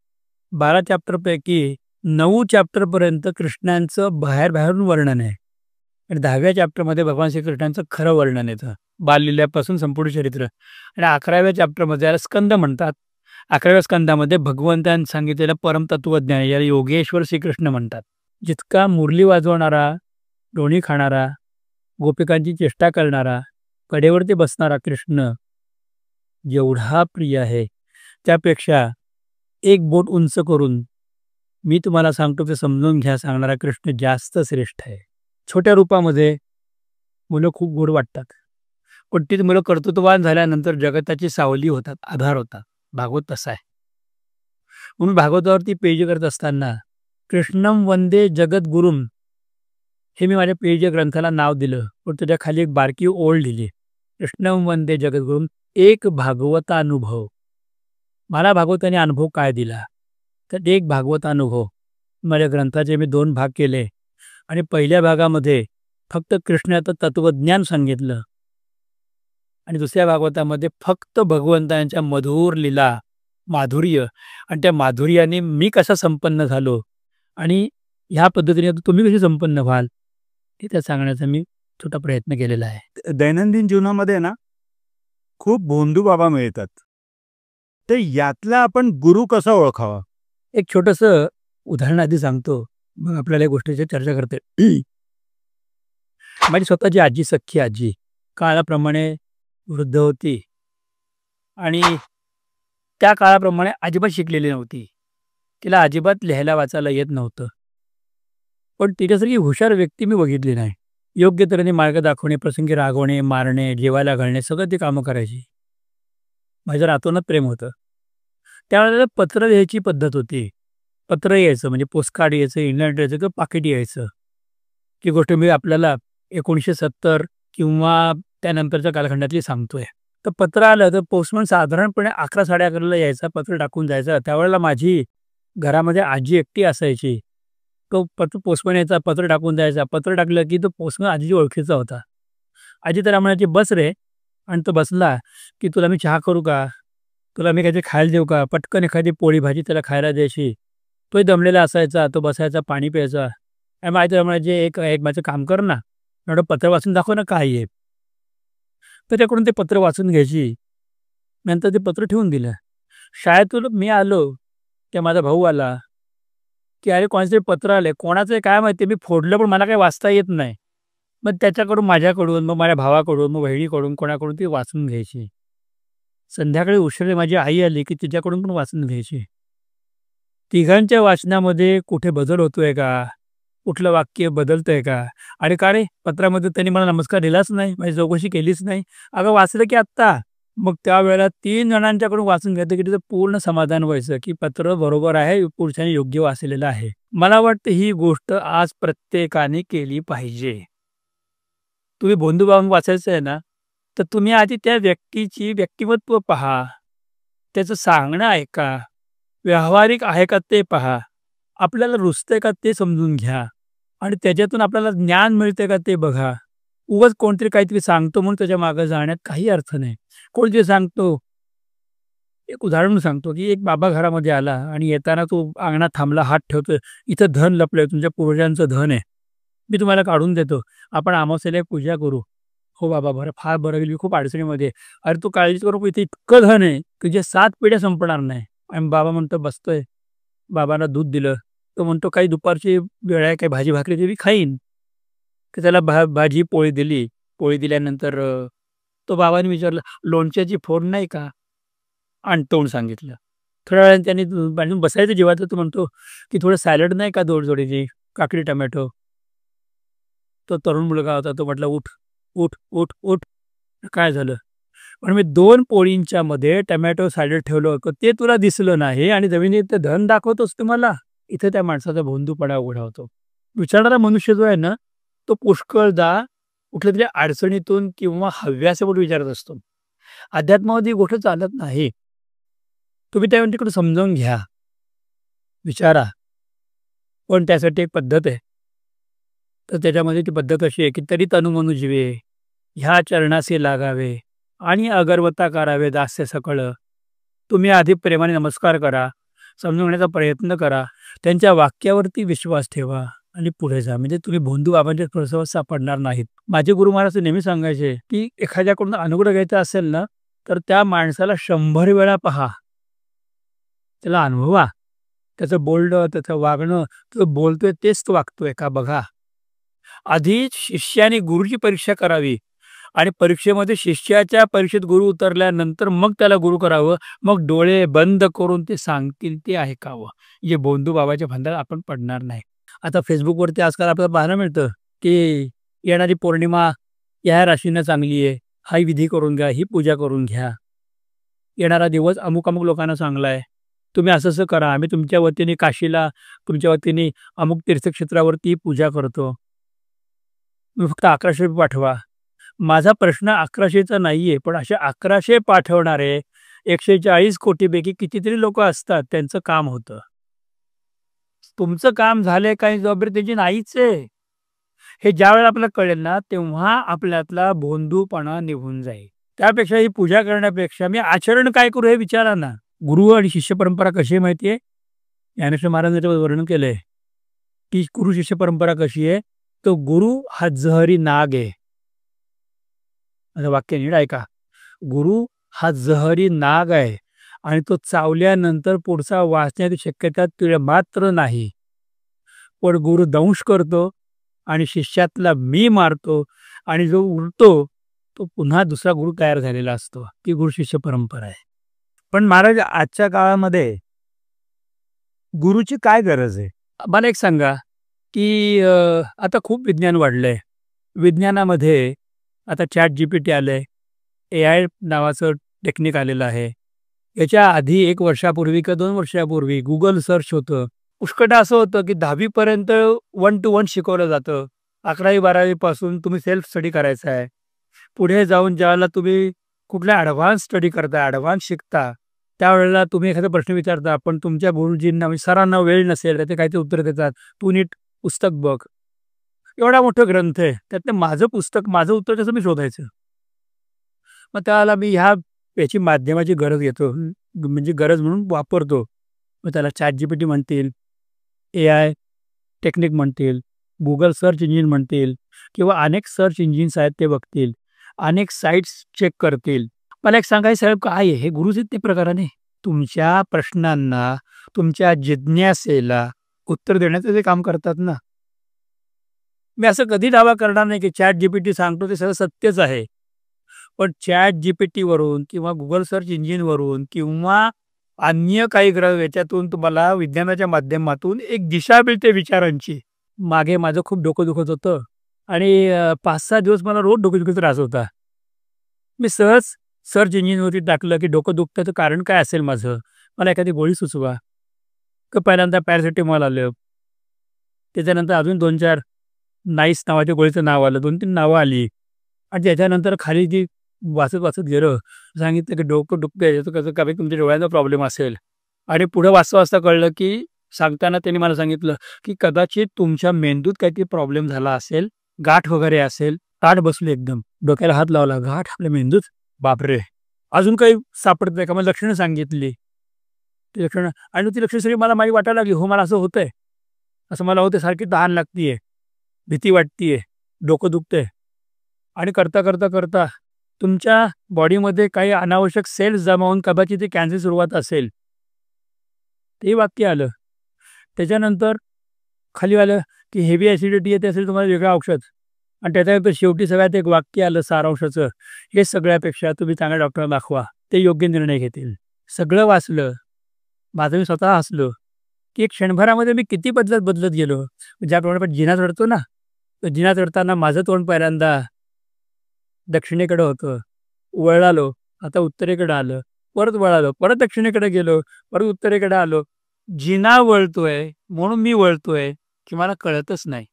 12 चॅप्टरपैकी 9 चॅप्टरपर्यंत कृष्णांचं बाहेरून वर्णन आहे, आणि 10व्या चॅप्टरमध्ये भगवान श्रीकृष्णांचं खरं वर्णन येतं, बाललील्यापासून संपूर्ण चरित्र. आणि 11व्या चॅप्टरमध्ये याला स्कंद म्हणतात. 11व्या स्कंदामध्ये भगवंतांनी सांगितलेलं परमतत्वज्ञान, याला योगेश्वर श्रीकृष्ण म्हणतात. जितका मुरली वाजवणारा, डोणी खाणारा, गोपिकांची चेष्टा करणारा, कडेवरती बसणारा कृष्ण जेवढा प्रिय आहे, त्यापेक्षा एक बोट उंच करून मी तुम्हाला सांगतो ते समजून घ्या सांगणारा कृष्ण जास्त श्रेष्ठ आहे. छोट्या रूपामध्ये मुलं खूप गोड वाटतात, पण तीच मुलं कर्तृत्ववान झाल्यानंतर जगताची सावली होतात, आधार होतात. भागवत तसा आहे. म्हणून भागवतावरती पेज करत असताना कृष्णम वंदे जगद्गुरुम हे मी माझ्या पेज ग्रंथाला नाव दिलं, पण त्याच्या खाली एक बारकी ओळ लिहिली, कृष्णम वंदे जगद्गुरुम एक भागवतानुभव. मला भागवताने अनुभव काय दिला, तर एक भागवतानुभव. माझ्या ग्रंथाचे मी 2 भाग केले, आणि पहिल्या भागामध्ये फक्त कृष्णाचं तत्वज्ञान सांगितलं, आणि दुसऱ्या भागवतामध्ये फक्त भगवंतांच्या मधुर लीला, माधुर्य, आणि त्या माधुर्याने मी कसा संपन्न झालो, आणि ह्या पद्धतीने तुम्ही कशी संपन्न व्हाल हे त्या सांगण्याचा मी छोटा प्रयत्न केलेला आहे. दैनंदिन जीवनामध्ये ना खूप भोंदू बाबा मिळतात, ते यातला आपण गुरु कसा ओळखावा? एक छोटंसं उदाहरण आधी सांगतो, मग आपल्याला या गोष्टीची चर्चा करते. माझी स्वतःची आजी, सख्खी आजी, काळाप्रमाणे वृद्ध होती, आणि त्या काळाप्रमाणे अजिबात शिकलेली नव्हती. तिला अजिबात लिहायला वाचायला येत नव्हतं. पण तिच्यासारखी हुशार व्यक्ती मी बघितली नाही. योग्य तऱ्हेने मार्ग दाखवणे, प्रसंगी रागवणे, मारणे, जेवायला घालणे, सगळं ती कामं करायची. माझ्या आतोनात प्रेम होतं. त्यावेळेला पत्र लिहायची पद्धत होती. पत्र यायचं, म्हणजे पोस्टकार्ड यायचं, इंग्लंड यायचं किंवा पाकिट यायचं. ती गोष्ट मी आपल्याला 1970 किंवा त्यानंतरच्या कालखंडातली सांगतोय. तर पत्र आलं तर पोस्टमन साधारणपणे 11 साडे यायचा, पत्र टाकून जायचा. त्यावेळेला माझी घरामध्ये आजी एकटी असायची. तो पोस्टमन यायचा, पत्र टाकून द्यायचा. पत्र टाकलं की तो पोस्टमन आजीची ओळखीचा होता. आजी त्याला म्हणायची, बस रे, आणि तो बसला की तुला मी चहा करू का, तुला मी काहीतरी खायला देऊ का, पटकन एखादी पोळी भाजी त्याला खायला द्यायची. तोही दमलेला असायचा, तो बसायचा, पाणी प्यायचा. आणि माझी त्याला म्हणायचे, एक माझं काम कर ना, एवढं पत्र वाचून दाखव ना काय आहे. तर त्याकडून ते पत्र वाचून घ्यायची. नंतर ते पत्र ठेवून दिलं. शाळेतून मी आलो, त्या माझा भाऊ आला, की अरे कोणाचं पत्र आलंय, कोणाचं आहे काय माहिती, मी फोडलं पण मला काही वाचता येत नाही. मग त्याच्याकडून, माझ्याकडून, मग माझ्या भावाकडून, मग बहिणीकडून, कोणाकडून ती वाचून घ्यायची. संध्याकाळी उशिरा माझी आई आली, की तिच्याकडून पण वाचून घ्यायची. तिघांच्या वाचनामध्ये कुठे बदल होतोय का? कुठलं वाक्य बदलतंय का? "अरे का रे? पत्रामध्ये त्यांनी मला नमस्कार दिलाच नाही, माझी चौकशी केलीच नाही." अगं वाचलं की आत्ता. मग त्यावेळेला 3 जणांच्याकडून वाचून घेतलं, की तिचं पूर्ण समाधान व्हायचं, की पत्र बरोबर आहे, पुरुषाने योग्य वाचलेलं आहे. मला वाटतं ही गोष्ट आज प्रत्येकाने केली पाहिजे. तुम्ही बंधुभाव वाचायचं आहे ना, तर तुम्ही आधी त्या व्यक्तीची व्यक्तिमत्व पहा, त्याचं सांगणं ऐका, व्यावहारिक आहे का ते पहा, आपल्याला रुचतंय का ते समजून घ्या आणि त्याच्यातून आपल्याला ज्ञान मिळतंय का ते बघा. उगाच कोणतरी काहीतरी सांगतो म्हणून त्याच्या मागे जाण्यात काही अर्थ नाही. कोणतरी सांगतो, एक उदाहरण सांगतो, की एक बाबा घरामध्ये आला आणि येताना तो अंगणात थांबला, हात ठेवतोय, "इथं धन लपलंय, तुमच्या पूर्वजांचं धन आहे. मी तुम्हाला काढून देतो. आपण अमावास्येला एक पूजा करू." "हो बाबा, बरं, फार बरं होईल, मी खूप अडचणीमध्ये आहे." "अरे तू काळजी करू नको, इथे इतकं धन आहे, तुझ्या 7 पिढ्या संपणार नाही." आणि बाबा म्हणतो, बसतोय. बाबांना दूध दिलं. तो म्हणतो, "काही दुपारची वेळ आहे, काही भाजी-भाकरी दिली खाईन." तर त्याला भाजी पोळी दिली. पोळी दिल्यानंतर तो बाबांनी विचारलं, "लोणच्याची फोड नाही का?" आणतो म्हणून सांगितलं. थोड्या वेळाने त्यांनी बाजून बसायचं जेवायचं, तो म्हणतो, की "थोडं सॅलड नाही का जोडीची, काकडी, टोमॅटो." तो तरुण मुलगा होता, तो म्हटला, "उठ, उठ, उठ, उठ." काय झालं? पण मी 2 पोळींच्या मध्ये टोमॅटो सॅलड ठेवलं होतं, ते तुला दिसलं नाही आणि जमिनीत ते धन दाखवतोस तू मला? इथे त्या माणसाचा भोंदूपणा उघडा होतो. विचारणारा मनुष्य जो आहे ना, तो पुष्कळदा कुठल्यातरी अडचणीतून किंवा हव्यासापोटी विचारत असतो. अध्यात्मामध्ये ही गोष्ट चालत नाही. तुम्ही त्या व्यक्तीकडे समजावून घ्या, विचारा. पण त्यासाठी एक पद्धत आहे. तर त्याच्यामध्ये ती पद्धत अशी आहे, की "तरी तनुमनु जीवे, ह्या चरणासी लागावे आणि अगरवता करावे दास्य सकळ." तुम्ही आधी प्रेमाने नमस्कार करा, समजून घेण्याचा प्रयत्न करा, त्यांच्या वाक्यावरती विश्वास ठेवा आणि पुढे जा. म्हणजे तुम्ही भोंदू बाबांच्या प्रसवात सापडणार नाहीत. माझे गुरु महाराज नेहमी सांगायचे, की एखाद्याकडून अनुग्रह घ्यायचा असेल ना, तर त्या माणसाला 100 वेळा पहा. त्याला अनुभवा. त्याचं बोलणं, त्याचं वागणं, तो बोलतोय तेच तो वागतोय का बघा. आधी शिष्याने गुरुची परीक्षा करावी आणि परीक्षेमध्ये शिष्याच्या परीक्षेत गुरु उतरल्यानंतर मग त्याला गुरु करावं. मग डोळे बंद करून ते सांगतील ते ऐकावं. जे बोंधू बाबाच्या फंदात आपण पडणार नाही. आता Facebookवरती आजकाल आपल्याला पाहायला मिळतं, की येणारी पौर्णिमा या राशीनं चांगली आहे. हा विधी करून घ्या, ही पूजा करून घ्या. येणारा दिवस अमुक-अमुक लोकांना चांगला आहे. तुम्ही असं-असं करा. आम्ही तुमच्या वतीने काशीला, तुमच्या वतीने अमुक तीर्थक्षेत्रावरती पूजा करतो. तुम्ही फक्त 1100 पाठवा. माझा प्रश्न 1100चा नाहीये, पण असे 1100 पाठवणारे 140 कोटीपैकी कितीतरी लोकं असतात, त्यांचं काम होतं. तुमचं काम झालंय काही जबाबदारी त्याची नाहीच आहे. हे ज्यावेळेला आपल्याला कळेल ना, तेव्हा आपल्यातला भोंदूपणा निघून जाईल. त्यापेक्षा ही पूजा करण्यापेक्षा मी आचरण काय करू हे विचारा ना. गुरु आणि शिष्य परंपरा कशी आहे माहिती आहे? ज्ञानेश्वर महाराजांनी त्याच्यावर वर्णन केलंय, की गुरु शिष्य परंपरा कशी आहे? तो गुरु हा जहरी नाग आहे. माझं वाक्य नीट ऐका. गुरु हा जहरी नाग आहे आणि तो चावल्यानंतर पुढचा वाचण्याची शक्यता तिला मात्र नाही. पण गुरु दंश करतो आणि शिष्यातला मी मारतो आणि जो उरतो तो पुन्हा दुसरा गुरु तयार झालेला असतो. ती गुरु शिष्य परंपरा आहे. पण महाराज आजच्या काळामध्ये गुरुची काय गरज आहे? मला एक सांगा, की आता खूप विज्ञान वाढलंय. विज्ञानामध्ये आता ChatGPT आलंय. AI नावाचं टेक्निक आलेलं आहे. याच्या आधी 1 वर्षापूर्वी किंवा 2 वर्षापूर्वी Google सर्च होतं. पुष्कळदा असं होतं, की 10वी पर्यंत 1 to 1 शिकवलं जातं. 11वी-12वी पासून तुम्ही सेल्फ स्टडी करायचा आहे. पुढे जाऊन ज्यावेळेला तुम्ही कुठला ॲडव्हान्स स्टडी करता, ॲडव्हान्स शिकता, त्यावेळेला तुम्ही एखादा प्रश्न विचारता, पण तुमच्या गुरुजींना म्हणजे सरांना वेळ नसेल, तर ते काहीतरी उत्तर देतात. "तू नीट पुस्तक बघ." एवढा मोठा ग्रंथ आहे. त्यातलं माझं पुस्तक, माझं उत्तर कसं मी शोधायचं? मग त्यावेळेला मी याची माध्यमाची गरज घेतो. म्हणजे गरज म्हणून वापरतो. मग त्याला ChatGPT म्हणतील, AI टेक्निक म्हणतील, Google सर्च इंजिन म्हणतील किंवा अनेक सर्च इंजिन्स आहेत ते बघतील. अनेक साइट्स चेक करतील. मला एक सांगा, हे साहेब काय आहे? हे गुरुच आहेत ते प्रकाराने. तुमच्या प्रश्नांना, तुमच्या जिज्ञासेला उत्तर देण्याचं ते काम करतात ना. मी असं कधी दावा करणार नाही की ChatGPT सांगतो ते सगळं सत्यच आहे. पण ChatGPTवरून किंवा Google सर्च इंजिनवरून किंवा अन्य काही ग्रह याच्यातून तुम्हाला विज्ञानाच्या माध्यमातून एक दिशा मिळते विचारांची. मागे माझं खूप डोकं दुखत होतं आणि 5-6 दिवस मला रोज डोकेदुखीचा त्रास होता. मी सहज सर्च इंजिनवरती टाकलं की डोकं दुखतं तर कारण काय असेल माझं? मला एखादी गोळी सुचवा. तर पहिल्यांदा पॅरासिटामॉल आलं. त्याच्यानंतर अजून 2-4 नाईस नावाच्या गोळीचं नाव आलं. 2-3 नावं आली आणि त्याच्यानंतर खाली जी वाचत गेलं, सांगितलं की डोकं दुखतंय याचं कसं काय तुमच्या डोळ्यांचा प्रॉब्लेम असेल आणि पुढे वाचता कळलं की सांगताना त्यांनी मला सांगितलं की कदाचित तुमच्या मेंदूत काहीतरी प्रॉब्लेम झाला असेल, गाठ वगैरे असेल. ताठ बसली एकदम. डोक्याला हात लावला. गाठ आपल्या मेंदूत? बापरे! अजून काही सापडत नाही का? मला लक्षणं सांगितली. ती लक्षणं आणि ती लक्षणं सगळी मला माहीत वाटायला लागली. हो, मला असं होतंय. असं मला होतं सारखी तहान लागतीये, भीती वाटतीये, डोकं दुखतंय आणि करता तुमच्या बॉडीमध्ये काही अनावश्यक सेल्स जमा होऊन कदाचित ती कॅन्सर सुरुवात असेल. ते वाक्य आलं. त्याच्यानंतर खाली आलं की हेवी ॲसिडिटी येते असेल तुम्हाला वेगळं औषध आणि त्याच्यानंतर शेवटी सगळ्यात एक वाक्य आलं सारांशाचं, हे सगळ्यापेक्षा तुम्ही चांगल्या डॉक्टरला दाखवा. ते योग्य निर्णय घेतील. सगळं वाचलं. माझं मी स्वतः हसलो की एक क्षणभरामध्ये मी किती बदलत गेलो. ज्याप्रमाणे आपण जिना चढतो ना, तर जिना चढताना माझं तोंड पहिल्यांदा दक्षिणेकडे होतं. वळालो, आता उत्तरेकडे आलं. परत वळालो, परत दक्षिणेकडे गेलो, परत उत्तरेकडे आलो. जिना वळतोय म्हणून मी वळतोय की मला कळतच नाही.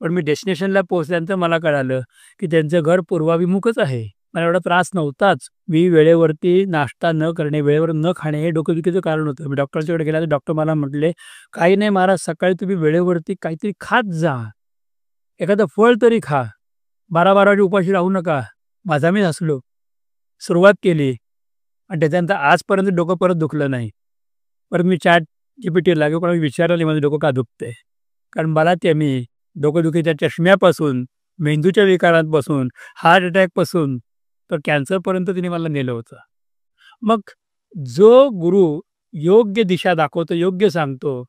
पण मी डेस्टिनेशनला पोहोचल्यानंतर मला कळालं की त्यांचं घर पूर्वाभिमुखच आहे. मला एवढा त्रास नव्हताच. मी वेळेवरती नाश्ता न करणे, वेळेवर न खाणे हे डोकेदुखीचं कारण होतं. मी डॉक्टरच्याकडे गेला तर डॉक्टर मला म्हटले, "काही नाही महाराज, सकाळी तुम्ही वेळेवरती काहीतरी खात जा. एखादं फळ तरी खा. 12-12 वाजे उपाशी राहू नका." माझा मी हसलो. सुरुवात केली आणि त्याच्यानंतर आजपर्यंत डोकं परत दुखलं नाही. परत मी ChatGPTला किंवा कोणाला विचारलं नाही माझं डोकं का दुखतंय. कारण मला त्यांनी डोकेदुखीच्या चष्म्यापासून, मेंदूच्या विकारांपासून, हार्ट अटॅकपासून तर कॅन्सरपर्यंत तिने मला नेलं होतं. मग जो गुरु योग्य दिशा दाखवतो, योग्य सांगतो,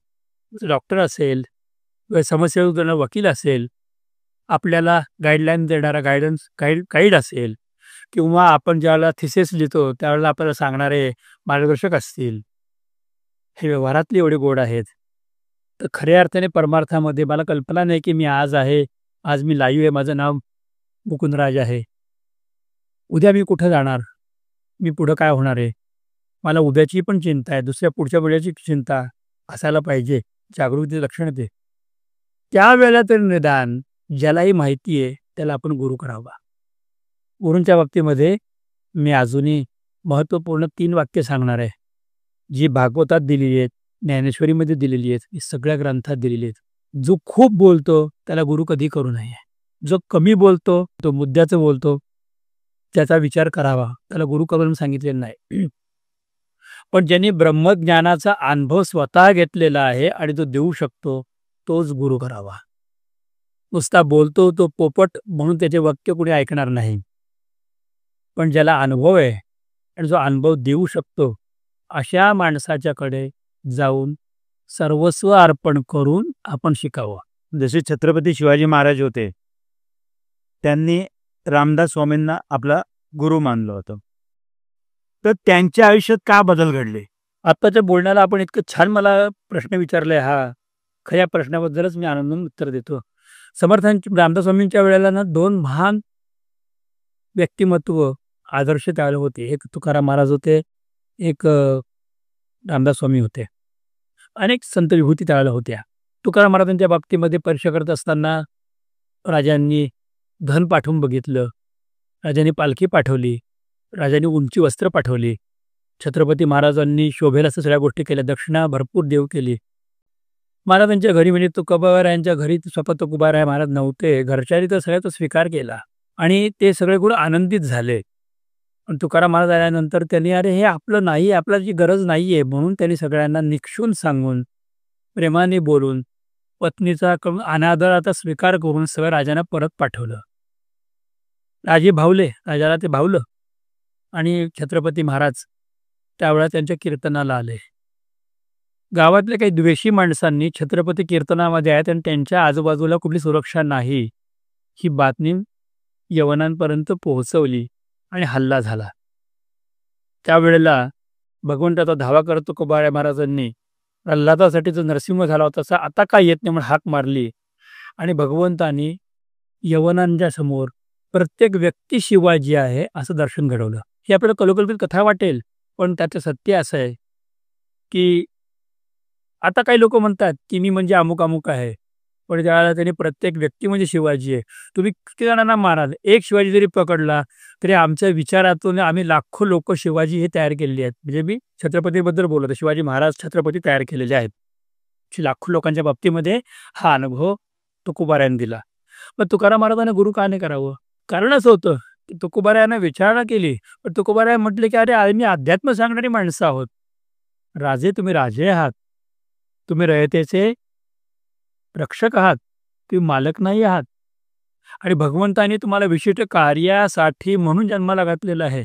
डॉक्टर असेल, समस्या देणारा वकील असेल, आपल्याला गाईडलाईन देणारा गाईड असेल किंवा आपण ज्यावेळेला थिसिस लिहितो त्यावेळेला आपल्याला सांगणारे मार्गदर्शक असतील, हे व्यवहारातले एवढे गोड आहेत. तर खऱ्या अर्थाने परमार्थामध्ये मला कल्पना नाही की मी आज मी लाईव्ह आहे, माझं नाव मुकुंदराज आहे. उद्या मी कुठं जाणार? मी पुढं काय होणार आहे? मला उद्याची पण चिंता आहे, दुसऱ्या पुढच्या पिढीची चिंता असायला पाहिजे. जागृतीचं लक्षण ते. त्यावेळेला तर निदान ज्यालाही माहिती आहे त्याला आपण गुरु करावा. गुरूंच्या बाबतीमध्ये मी अजूनही महत्त्वपूर्ण 3 वाक्य सांगणार आहे. जी भागवतात दिलेली आहेत, ज्ञानेश्वरीमध्ये दिलेली आहेत, ही सगळ्या ग्रंथात दिलेली आहेत. जो खूप बोलतो त्याला गुरु कधी करू नये. जो कमी बोलतो, तो मुद्द्याचं बोलतो, त्याचा विचार करावा, त्याला गुरु करून सांगितलेलं नाही. पण ज्यांनी ब्रह्मज्ञानाचा अनुभव स्वतः घेतलेला आहे आणि तो देऊ शकतो, तोच गुरु करावा. नुसता बोलतो तो पोपट म्हणून त्याचे वाक्य कुणी ऐकणार नाही. पण ज्याला अनुभव आहे आणि जो अनुभव देऊ शकतो, अशा माणसाच्याकडे जाऊन सर्वस्व अर्पण करून आपण शिकावं. जसे छत्रपती शिवाजी महाराज होते, त्यांनी रामदास स्वामींना आपला गुरु मानलं होतं. तर त्यांच्या आयुष्यात का बदल घडले? आत्ताच्या बोलण्याला आपण इतकं छान मला प्रश्न विचारलाय, हा खऱ्या प्रश्नाबद्दलच मी आनंदाने उत्तर देतो. समर्थांची रामदास स्वामींच्या वेळेला ना 2 महान व्यक्तिमत्व आदर्श त्यावेळेला होते. एक तुकाराम महाराज होते, एक रामदास स्वामी होते. अनेक संत विभूती त्यावेळेला होत्या. तुकाराम महाराजांच्या बाबतीमध्ये परीक्षा करत असताना राजांनी धन पाठवून बघितलं, राजांनी पालखी पाठवली, राजांनी उंची वस्त्र पाठवली, छत्रपती महाराजांनी शोभेल असं सगळ्या गोष्टी केल्या, दक्षिणा भरपूर देव केली. महाराजांच्या घरी म्हणजे तुकोबारायांच्या घरी स्वतः तुकोबाराय महाराज नव्हते, घरच्यांनी तर सगळ्याचा स्वीकार केला आणि ते सगळे गुण आनंदित झाले. पण तुकाराम महाराज आल्यानंतर त्यांनी अरे हे आपलं नाही, आपल्याची गरज नाही आहे म्हणून त्यांनी सगळ्यांना निक्षून सांगून, प्रेमाने बोलून, पत्नीचा अनादराचा स्वीकार करून सगळं राजांना परत पाठवलं. राजे भावले, राजाला ते भावलं आणि छत्रपती महाराज त्यावेळेला त्यांच्या कीर्तनाला आले. गावातल्या काही द्वेषी माणसांनी छत्रपती कीर्तनामध्ये आहेत आणि त्यांच्या आजूबाजूला कुठली सुरक्षा नाही, ही बातमी यवनांपर्यंत पोहोचवली आणि हल्ला झाला. त्यावेळेला भगवंताचा धावा करत तुकोबा महाराजांनी प्रल्हादासाठी जो नरसिंह झाला होता तसा आता काय येत नाही म्हणून हाक मारली आणि भगवंतानी यवनांच्या समोर प्रत्येक व्यक्ती शिवाजी आहे असं दर्शन घडवलं. ही आपल्याला कलोकल्पित कथा वाटेल, पण त्याचं सत्य असं आहे की आता काही लोक म्हणतात की मी म्हणजे अमुक अमुक आहे, पण ज्यावेळेला त्यांनी प्रत्येक व्यक्ती म्हणजे शिवाजी आहे. तुम्ही किती जणांना माराल, एक शिवाजी जरी पकडला तरी आमच्या विचारातून आम्ही लाखो लोक शिवाजी हे तयार केलेली आहेत. म्हणजे मी छत्रपतीबद्दल बोलत आहे, शिवाजी महाराज छत्रपती तयार केलेले आहेत. लाखो लोकांच्या बाबतीमध्ये हा अनुभव तुकोबारायांनी दिला. पण तुकाराम महाराजांना गुरु का नाही करावं? कारण असं होतं की तुकोबारायांना विचारणा केली, पण तुकोबाराय म्हटले की अरे आम्ही अध्यात्म सांगणारी माणसं आहोत. राजे तुम्ही राजे आहात, तुम्ही रयतेचे रक्षक आहात, तुम्ही मालक नाही आहात. आणि भगवंताने तुम्हाला विशिष्ट कार्यासाठी म्हणून जन्माला घातलेलं आहे.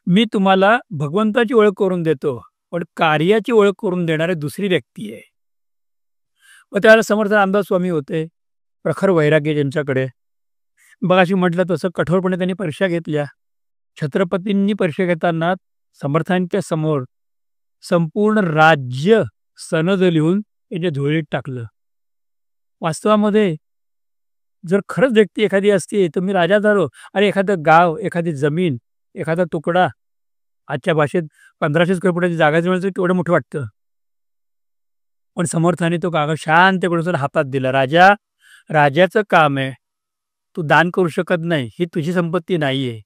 मी तुम्हाला भगवंताची ओळख करून देतो, पण कार्याची ओळख करून देणारी दुसरी व्यक्ती आहे. व त्याला समर्थ रामदास स्वामी होते, प्रखर वैराग्य ज्यांच्याकडे. बघाशी म्हटलं तसं कठोरपणे त्यांनी परीक्षा घेतल्या. छत्रपतींनी परीक्षा घेताना समर्थांच्या समोर संपूर्ण राज्य सनद लिहून त्याच्या धुळीत टाकलं. वास्तवामध्ये जर खरंच व्यक्ती एखादी असती तर मी राजा झालो, अरे एखादं गाव, एखादी जमीन, एखादा तुकडा, आजच्या भाषेत 1500 स्क्वेअर फुटाची जागा जवळ केवढं मोठं वाटतं. पण समर्थाने तो कागद शांतपणे हातात दिला. राजा, राजाचं काम आहे, तू दान करू शकत नाही, ही तुझी संपत्ती नाही आहे,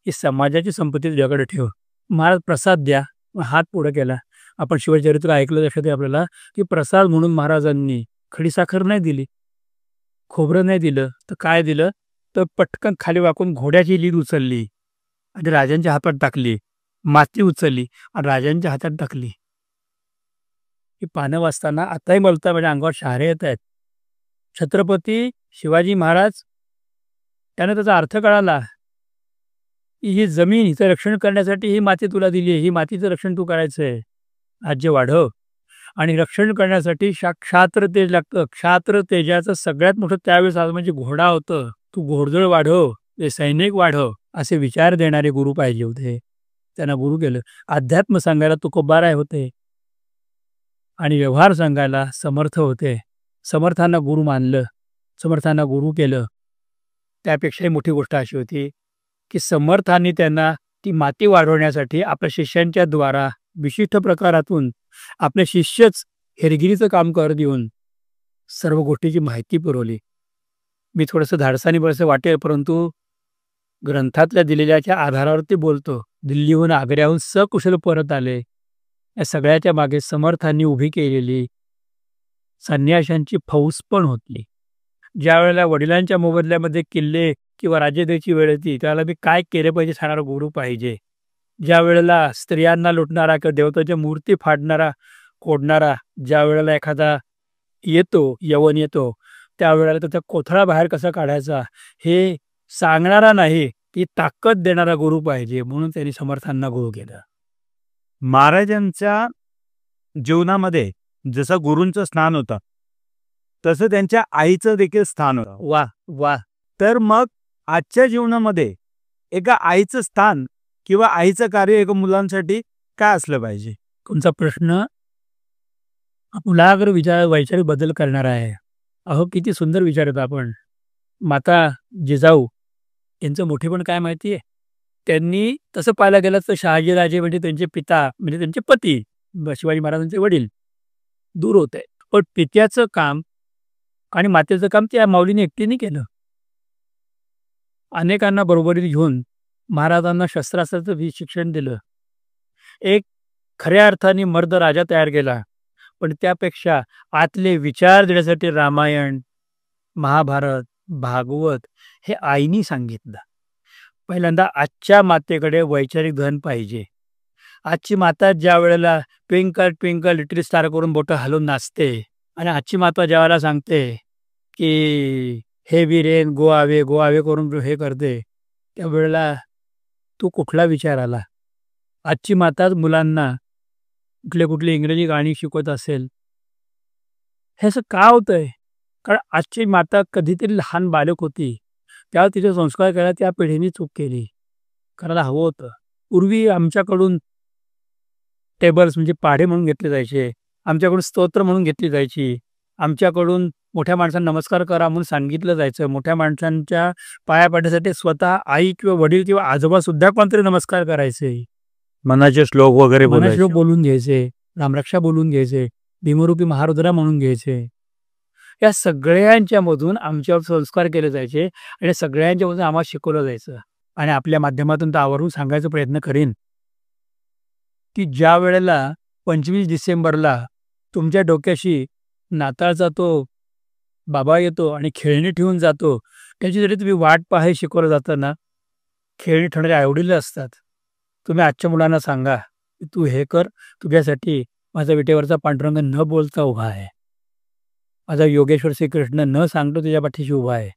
ही समाजाची संपत्ती तुझ्याकडे ठेव. महाराज प्रसाद द्या. हात पुढे केला. आपण शिवचरित्र ऐकलं लक्षात आहे आपल्याला की प्रसाद म्हणून महाराजांनी खडीसाखर नाही दिली, खोबरं नाही दिलं, तर काय दिलं, तर पटकन खाली वाकून घोड्याची लीद उचलली आणि राजांच्या हातात टाकली, माती उचलली आणि राजांच्या हातात टाकली. ही पानं वाचताना आताही बोलता माझ्या अंगावर शहारे येत आहेत. छत्रपती शिवाजी महाराज त्याने त्याचा अर्थ कळाला की ही जमीन हिचं रक्षण करण्यासाठी ही माती तुला दिली आहे, ही मातीचं रक्षण तू करायचं आहे, राज्य वाढव. आणि रक्षण करण्यासाठी क्षात्र तेज लागतं. क्षात्र तेजाचं सगळ्यात मोठं त्यावेळेस आज म्हणजे घोडा होतं. तू घोडदळ वाढव, ते सैनिक वाढव, असे विचार देणारे गुरु पाहिजे होते. त्यांना गुरु केलं. अध्यात्म सांगायला तुकोबाराय होते आणि व्यवहार सांगायला समर्थ होते. समर्थांना गुरु मानलं, समर्थांना गुरु केलं. त्यापेक्षाही मोठी गोष्ट अशी होती की समर्थांनी त्यांना ती माती वाढवण्यासाठी आपल्या शिष्यांच्या द्वारा विशिष्ट प्रकारातून आपले शिष्यच हेरगिरीचं काम कर देऊन सर्व गोष्टीची माहिती पुरवली. मी थोडंसं धाडसानी बरंच वाटेल, परंतु ग्रंथातल्या दिलेल्याच्या आधारावरती बोलतो. दिल्लीहून आग्र्याहून सकुशल परत आले. या सगळ्याच्या मागे समर्थांनी उभी केलेली संन्याशांची फौज पण होती. ज्या वेळेला वडिलांच्या मोबदल्यामध्ये किल्ले किंवा राज्य द्यायची वेळ येते त्यावेळेला मी काय केले पाहिजे सांगणारा गुरु पाहिजे. ज्या वेळेला स्त्रियांना लुटणारा किंवा देवताच्या मूर्ती फाडणारा, खोडणारा ज्या वेळेला एखादा येतो, यवन येतो, त्यावेळेला त्याचा कोथळा बाहेर कसा काढायचा हे सांगणारा नाही, ती ताकद देणारा गुरु पाहिजे. म्हणून त्यांनी समर्थांना गुरु केलं. महाराजांच्या जीवनामध्ये जसं गुरूंचं स्थान होतं तसं त्यांच्या आईचं देखील स्थान होतं. वा वा. तर मग आजच्या जीवनामध्ये एका आईचं स्थान किंवा आईचं कार्य एका मुलांसाठी काय असलं पाहिजे? तुमचा प्रश्न मुलागर विचार वैचारिक बदल करणार आहे. अहो किती सुंदर विचार आहेत. आपण माता जिजाऊ यांचं मोठेपण काय माहिती आहे? त्यांनी तसं पाहायला गेलं तर शहाजीराजे म्हणजे त्यांचे पिता, म्हणजे त्यांचे पती शिवाजी महाराजांचे वडील दूर होते, पण पित्याचं काम आणि मातेचं काम त्या माऊलीने एकटीने केलं. अनेकांना बरोबरीत घेऊन महाराजांना शस्त्रास्त्राचं शिक्षण दिलं. एक खऱ्या अर्थाने मर्द राजा तयार केला. पण त्यापेक्षा आतले विचार देण्यासाठी रामायण, महाभारत, भागवत हे आईनी सांगितलं. पहिल्यांदा आजच्या मातेकडे वैचारिक धन पाहिजे. आजची माता ज्या वेळेला ट्विंकल ट्विंकल लिटिल स्टार करून बोटं हलवून नाचते आणि आजची माता ज्या वेळेला सांगते की हे वीरेन गो आवे करून हे करते, त्यावेळेला तू कुठला विचार आला? आजची माता मुलांना कुठली इंग्रजी गाणी शिकवत असेल. हे असं का होतंय? कारण आजची माता कधीतरी लहान बालक होती. तेव्हा तिचे संस्कार करायला त्या पिढीने चूक केली. करायला हवं होतं. पूर्वी आमच्याकडून टेबल्स म्हणजे पाढे म्हणून घेतले जायचे. आमच्याकडून स्तोत्र म्हणून घेतली जायची. आमच्याकडून मोठ्या माणसांना नमस्कार करा म्हणून सांगितलं जायचं. मोठ्या माणसांच्या पाया पडण्यासाठी स्वतः आई किंवा वडील किंवा आजोबा सुद्धा कोणतरी नमस्कार करायचे. मनाचे श्लोक वगैरे मनाचे श्लोक बोलायचे. बोलून घ्यायचे, रामरक्षा बोलून घ्यायचे, भीमरूपी महारुद्रा म्हणून घ्यायचे. या सगळ्यांच्या मधून आमच्यावर संस्कार केले जायचे आणि सगळ्यांच्या मधून आम्हाला शिकवलं जायचं. आणि आपल्या माध्यमातून तर आवर्जून सांगायचा प्रयत्न करीन की ज्या वेळेला 25 डिसेंबरला तुमच्या डोक्याशी नाताळचा तो बाबा येतो आणि खेळणी ठेवून जातो, त्याची जरी तुम्ही वाट पाहायला शिकवलं जातं ना, खेळणी ठेवणारे आईवडील असतात. तुम्ही आजच्या मुलांना सांगा की तू हे कर, तुझ्यासाठी माझा विटेवरचा पांडुरंग न बोलता उभा आहे. माझा योगेश्वर श्रीकृष्ण न सांगतो तुझ्या पाठीशी उभा आहे.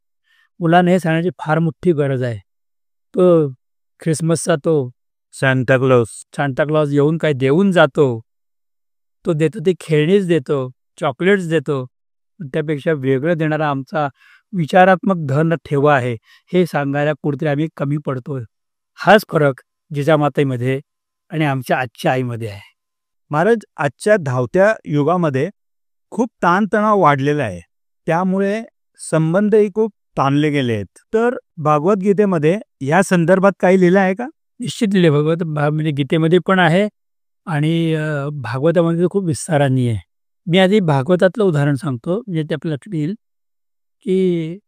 मुलांना हे सांगण्याची फार मोठी गरज आहे. तो ख्रिसमसचा तो सांता क्लॉज येऊन काय देऊन जातो. तो देतो ते खेळणीच देतो, चॉकलेट्स देतो. त्यापेक्षा वेगळं देणारा आमचा विचारात्मक धन ठेवा आहे हे सांगायला कुठेतरी आम्ही कमी पडतोय. हाच फरक जिजामातेमध्ये आणि आमच्या आजच्या आईमध्ये आहे. महाराज, आजच्या धावत्या युगामध्ये खूप ताणतणाव वाढलेला आहे. त्यामुळे संबंधही खूप ताणले गेले आहेत. तर भगवद्गीतेमध्ये या संदर्भात काही लिहिलं आहे का? निश्चित लिहिले म्हणजे गीतेमध्ये पण आहे आणि भागवतामध्ये खूप विस्ताराने आहे. मी आधी भागवतातलं उदाहरण सांगतो म्हणजे ते आपल्याला लक्षात येईल की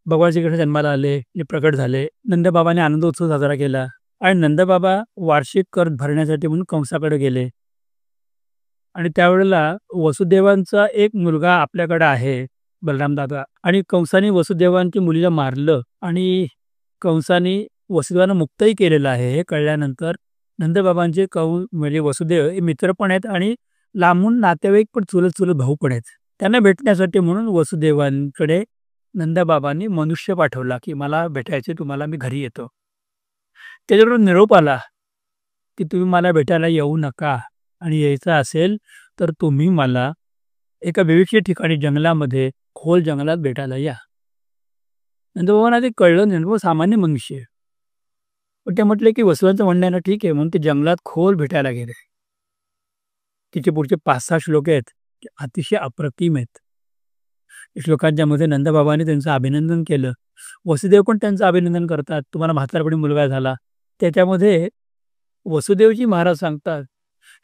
भगवान श्रीकृष्ण जन्माला आले, जे प्रकट झाले. नंदबाबाने आनंदोत्सव साजरा केला आणि नंदबाबा वार्षिक कर भरण्यासाठी म्हणून कंसाकडे गेले. आणि त्यावेळेला वसुदेवांचा एक मुलगा आपल्याकडे आहे, बलराम दादा, आणि कंसाने वसुदेवांची मुलीला मारलं आणि कंसाने वसुदेवांना मुक्तही केलेलं आहे. हे कळल्यानंतर नंदबाबांचे म्हणजे वसुदेव हे मित्र पण आहेत आणि लांबून नातेवाईक पण चुलत भाऊ पण आहेत. त्यांना भेटण्यासाठी म्हणून वसुदेवांकडे नंदबाबांनी मनुष्य पाठवला की मला भेटायचे, तुम्हाला मी घरी येतो. त्याच्याबरोबर निरोप आला की तुम्ही मला भेटायला येऊ नका आणि यायचं असेल तर तुम्ही मला एका विवेकी ठिकाणी जंगलामध्ये खोल जंगलात भेटायला या. नंदबाबांना ते कळलं नाही, नंदबाबा सामान्य मनुष्य. पण ते म्हटले की वसुदेवांचं म्हणणं आहे ना, ठीक आहे, म्हणून ते जंगलात खोल भेटायला गेले. तिचे पुढचे 5-6 श्लोक आहेत ते अतिशय अप्रतिम आहेत. श्लोकांच्या मध्ये नंदबाबांनी त्यांचं अभिनंदन केलं. वसुदेव पण त्यांचं अभिनंदन करतात. तुम्हाला म्हातारपणी मुलगा झाला. त्याच्यामध्ये वसुदेवजी महाराज सांगतात,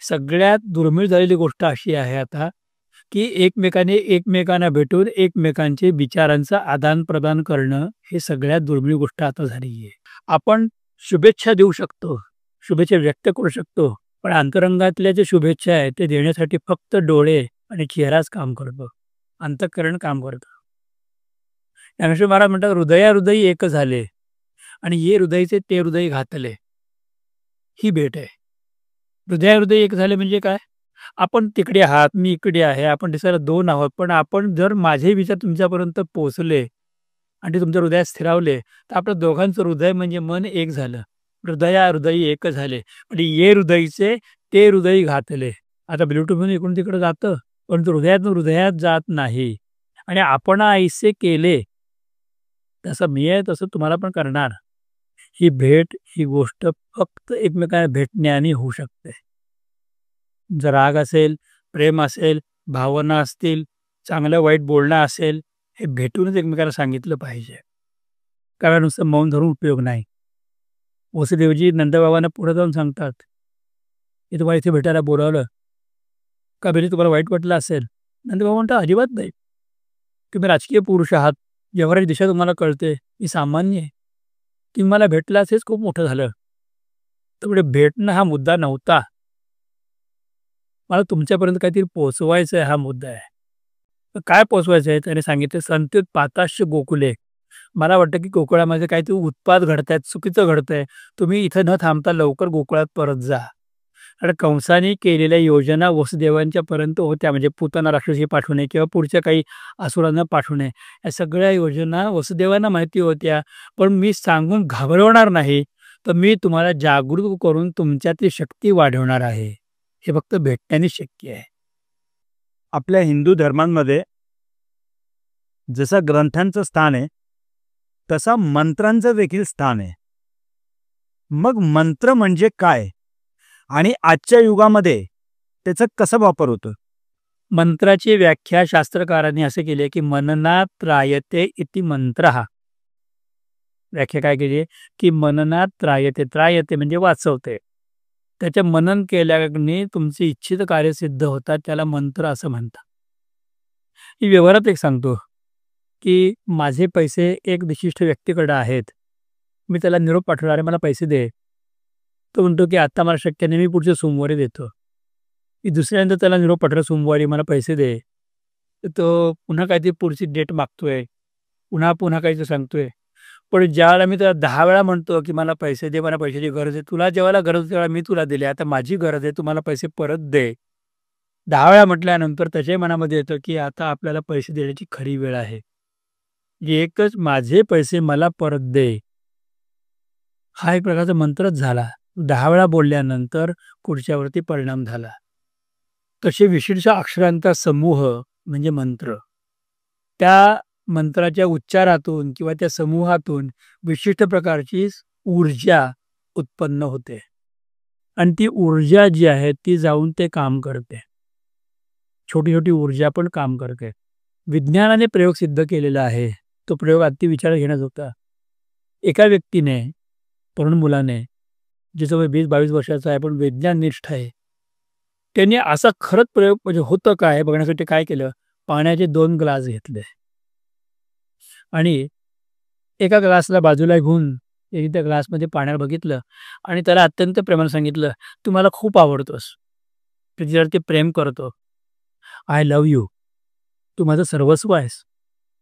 सगळ्यात दुर्मिळ झालेली गोष्ट अशी आहे आता की एकमेकांना भेटून एकमेकांचे विचारांचं आदान प्रदान करणं हे सगळ्यात दुर्मिळ गोष्ट आता झाली आहे. आपण शुभेच्छा देऊ शकतो, शुभेच्छा व्यक्त करू शकतो, पण अंतरंगातल्या जे शुभेच्छा आहेत ते देण्यासाठी फक्त डोळे आणि चेहराच काम करतो, अंतःकरण काम करतं. ज्ञानेश्वर महाराज म्हणतात, हृदयाहृदयी एक झाले आणि ये हृदयचे ते हृदय घातले. ही भेट आहे. हृदयाहृदय एक झाले म्हणजे काय? आपण तिकडे आहात, मी इकडे आहे, आपण दिसायला 2 आहोत, पण आपण जर माझे विचार तुमच्यापर्यंत पोहोचले आणि ते तुमच्या हृदयात स्थिरावले तर आपल्या दोघांचं हृदय म्हणजे मन एक झालं. हृदयाहृदयी एक झाले म्हणजे ये हृदयचे ते हृदय घातले. आता ब्लूटूथमधून इकडून तिकडे जातं, परंतु हृदयात जात नाही. आणि आपण ऐसे केले तसं मी आहे तसं तुम्हाला पण करणार. ही भेट, ही गोष्ट फक्त एकमेकांना भेटण्याने होऊ शकते. जर राग असेल, प्रेम असेल, भावना असतील, चांगलं वाईट बोलणं असेल, हे भेटूनच एकमेकाला सांगितलं पाहिजे. कारण नुसतं मौन धरून उपयोग नाही. वसुदेवजी नंदबाबांना पुढे जाऊन सांगतात की तुम्हाला इथे भेटायला बोलावलं का बेली तुम्हाला वाईट वाटलं असेल? नंदबाबा म्हणतात, अजिबात नाही. तुम्ही राजकीय पुरुष आहात, व्यवहाराची दिशा तुम्हाला कळते, मी सामान्य आहे. तुम्ही मला भेटलाच हेच खूप मोठं झालं. त्यामुळे भेटणं हा मुद्दा नव्हता, मला तुमच्यापर्यंत काहीतरी पोहोचवायचं आहे, हा मुद्दा आहे. तर काय पोहोचवायचं आहे? त्याने सांगितलं, संत्युत्पाताश्च गोकुले. मला वाटतं की गोकुळामध्ये काहीतरी उत्पात घडत आहेत, चुकीचं घडतंय. तुम्ही इथं न थांबता लवकर गोकुळात परत जा. आणि कंसाने केलेल्या योजना वसुदेवांच्या पर्यंत होत्या, म्हणजे पुतना राक्षसी पाठवणे किंवा पुढच्या काही असुरांना पाठवणे, या सगळ्या योजना वसुदेवांना माहिती होत्या. पण मी सांगून घाबरवणार नाही, तर मी तुम्हाला जागरूक करून तुमच्यातली शक्ती वाढवणार आहे. हे फक्त भेटण्याने शक्य आहे. आपल्या हिंदू धर्मांमध्ये जसं ग्रंथांचं स्थान आहे तसा मंत्रांचं देखील स्थान आहे. मग मंत्र म्हणजे काय आणि आजच्या युगामध्ये त्याचा कसा वापर होतो? मंत्राची व्याख्या शास्त्रकारांनी असे केली की मननात त्रायते इति मंत्रः. व्याख्या काय केली की मननात त्रायते, त्रायते म्हणजे वाचवते. त्याचे मनन केल्याने तुमचे इच्छित कार्य सिद्ध होतात, त्याला मंत्र असं म्हणतात. ही व्यवहारात एक सांगतो की माझे पैसे एक विशिष्ट व्यक्तीकडे आहेत, मी त्याला निरोप पाठवला, अरे मला पैसे दे. तो म्हणतो की आता मला शक्य नाही, मी पुढच्या सोमवारी देतो. मी दुसऱ्यांदा त्याला निरोप पाठवला, सोमवारी मला पैसे दे. तो पुन्हा काहीतरी पुढची डेट मागतोय, पुन्हा काहीतरी सांगतोय. पण ज्यावेळेला मी त्याला 10 वेळा म्हणतो की मला पैसे दे, मला पैशाची गरज आहे, तुला जेव्हा गरज होती तेव्हा मी तुला दिले, आता माझी गरज आहे, तू मला पैसे परत दे. 10 वेळा म्हटल्यानंतर त्याच्याही मनामध्ये येतं की आता आपल्याला पैसे देण्याची खरी वेळ आहे. एकच माझे पैसे मला परत दे, हा एक प्रकारचा मंत्रच झाला. 10 वेळा बोलल्यानंतर पुढच्यावरती परिणाम झाला. तसे विशिष्ट अक्षरांचा समूह म्हणजे मंत्र. त्या मंत्राच्या उच्चारातून किंवा त्या समूहातून विशिष्ट प्रकारची ऊर्जा उत्पन्न होते आणि ती ऊर्जा जी आहे ती जाऊन ते काम करते. छोटी छोटी ऊर्जा पण काम करते. विज्ञानाने प्रयोग सिद्ध केलेला आहे. तो प्रयोग अति विचार घेण्याचा होता. एका व्यक्तीने, तरुण मुलाने, जिचं वय 20-22 वर्षाचं आहे पण विज्ञाननिष्ठ आहे, त्यांनी असा खरंच प्रयोग म्हणजे होतं काय बघण्यासाठी काय केलं, पाण्याचे 2 ग्लास घेतले आणि एका ग्लासला बाजूला घेऊन त्या ग्लासमध्ये पाण्याला बघितलं आणि त्याला अत्यंत प्रेमाने सांगितलं, तू मला खूप आवडतोस, तुझ्यावरती प्रेम करतो, आय लव्ह यू, तू माझं सर्वस्व आहेस,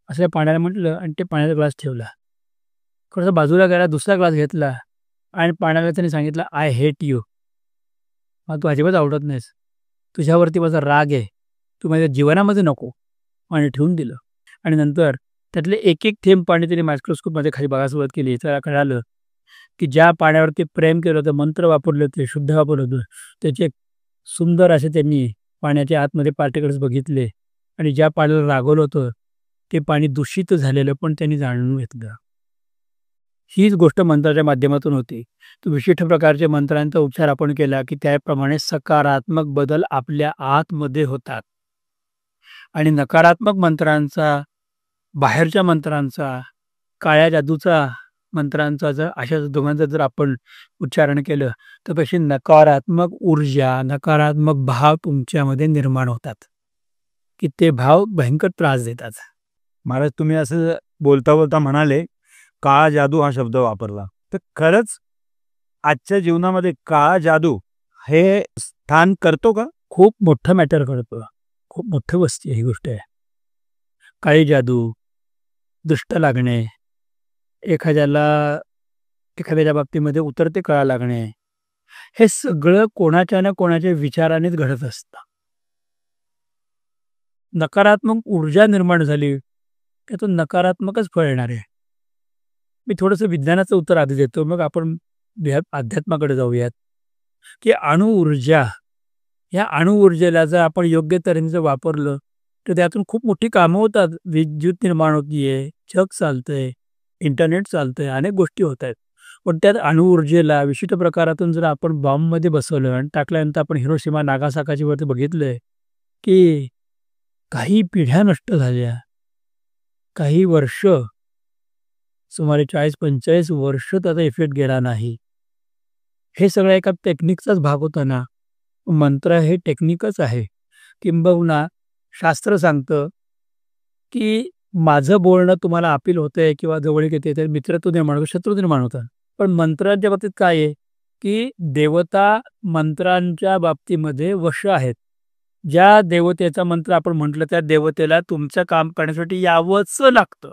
असं पाण्याला म्हटलं आणि ते पाण्याचा ग्लास ठेवला. थोडासा बाजूला गेला, दुसरा ग्लास घेतला आणि पाण्याला त्याने सांगितलं, आय हेट यू, मला तू अजिबात आवडत नाहीस, तुझ्यावरती माझा राग आहे, तू माझ्या जीवनामध्ये नको, आणि ठेवून दिलं. आणि नंतर त्यातले एक एक थेंब पाणी त्यांनी मायक्रोस्कोपमध्ये खाली बघायला सुरुवात केली. त्याला कळालं की ज्या पाण्यावरती प्रेम केलं होतं, मंत्र वापरले होते, शुद्ध वापरलं होतं, त्याचे सुंदर असे त्यांनी पाण्याच्या आतमध्ये पार्टिकल्स बघितले आणि ज्या पाण्याला रागवलं होतं ते पाणी दूषित झालेलं पण त्यांनी जाणून घेतलं. हीच गोष्ट मंत्राच्या माध्यमातून होती. तो विशिष्ट प्रकारचे मंत्रांचा उच्चार आपण केला की त्याप्रमाणे सकारात्मक बदल आपल्या आतमध्ये होतात आणि नकारात्मक मंत्रांचा, बाहेरच्या मंत्रांचा, काळ्या जादूचा मंत्रांचा जर अशा दोघांचं जर आपण उच्चारण केलं तर तशी नकारात्मक ऊर्जा, नकारात्मक भाव तुमच्यामध्ये निर्माण होतात की ते भाव भयंकर त्रास देतात. महाराज, तुम्ही असं बोलता बोलता म्हणाले काळा जादू हा शब्द वापरला, तर खरंच आजच्या जीवनामध्ये काळा जादू हे स्थान करतो का? खूप मोठं मॅटर करतो, खूप मोठी वस्ती ही गोष्ट आहे. काळी जादू, दृष्ट लागणे, एखाद्याच्या बाबतीमध्ये उतरते कळा लागणे, हे सगळं कोणाच्या ना कोणाच्या विचारानेच घडत असतं. नकारात्मक ऊर्जा निर्माण झाली त्यातून नकारात्मकच फळ येणार आहे. मी थोडंसं विज्ञानाचं उत्तर आधी देतो, मग आपण अध्यात्माकडे जाऊयात. की अणु ऊर्जा, या अणु ऊर्जेला जर आपण योग्य तऱ्हेने जर वापरलं तर त्यातून खूप मोठी कामं होतात. विद्युत निर्माण होतीये, जग चालतंय, इंटरनेट चालतंय, अनेक गोष्टी होत आहेत. पण त्यात अणु ऊर्जेला विशिष्ट प्रकारातून जर आपण बॉम्बमध्ये बसवलं आणि टाकल्यानंतर आपण हिरोशिमा नागासाकाची वरती बघितलंय की काही पिढ्या नष्ट झाल्या, काही वर्ष, सुमारे 40-45 वर्ष त्याचा इफेक्ट गेला नाही. हे सगळं एका टेक्निकचाच भाग होता ना. मंत्र हे टेक्निकच आहे. किंबहुना शास्त्र सांगतं की माझं बोलणं तुम्हाला अपील होतंय किंवा जवळीक येते तर मित्रत्व निर्माण होतं, शत्रू निर्माण होतात. पण मंत्रांच्या बाबतीत काय आहे की देवता मंत्रांच्या बाबतीमध्ये वश आहेत. ज्या देवतेचा मंत्र आपण म्हटलं त्या देवतेला तुमचं काम करण्यासाठी यावंच लागतं.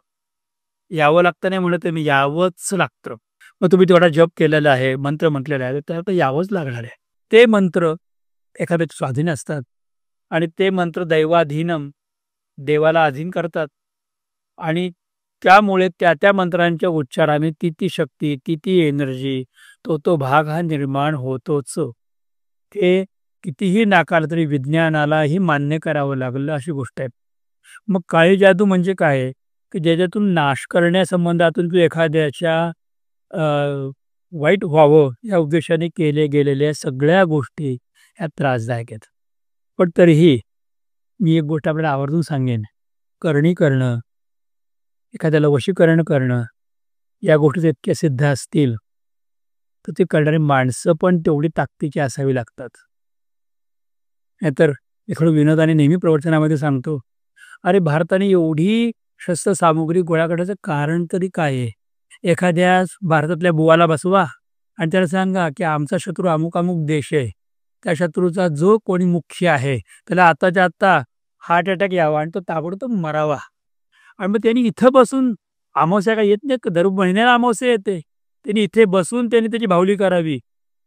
यावं लागतं नाही म्हणत मी, यावंच लागतं. मग तुम्ही तेवढा जप केलेला आहे, मंत्र म्हटलेला आहे, तर यावंच लागणार आहे. ते मंत्र एखाद्या स्वाधीन असतात आणि ते मंत्र दैवाधीनम, देवाला अधीन करतात आणि त्यामुळे त्या मंत्रांच्या उच्चाराने ती शक्ती, ती एनर्जी, तो भाग हा निर्माण होतोच. ते कितीही नाकारलं तरी विज्ञानालाही मान्य करावं लागलं अशी गोष्ट आहे. मग काळी जादू म्हणजे काय आहे? की ज्याच्यातून नाश करण्यासंबंधातून तू एखाद्याच्या अ, वाईट व्हावं या उद्देशाने केले गेलेल्या सगळ्या गोष्टी ह्या त्रासदायक आहेत. पण तरीही मी एक गोष्ट आपल्याला आवर्जून सांगेन, करणी करणं, एखाद्याला वशीकरण करणं, या गोष्टी जर इतक्या सिद्ध असतील, तर ते करणारी माणसं पण तेवढी ताकदीची असावी लागतात. नाहीतर एखादं विनोदाने नेहमी प्रवचनामध्ये सांगतो, अरे भारताने एवढी शस्त्रसामुग्री गोळा करण्याचं कारण तरी काय आहे? एखाद्या भारतातल्या बुवाला बसवा आणि त्याला सांगा, की आमचा शत्रू अमुक-अमुक देश आहे. त्या शत्रूचा जो कोणी मुख्य आहे, त्याला आत्ताच्या आत्ता हार्ट अटॅक यावा आणि तो ताबडतोब मरावा. आणि मग त्यांनी इथं बसून अमावस्या काय येत नाही का? दर महिन्याला अमावस्या येते. त्यांनी इथे बसून त्यांनी त्याची बाहुली करावी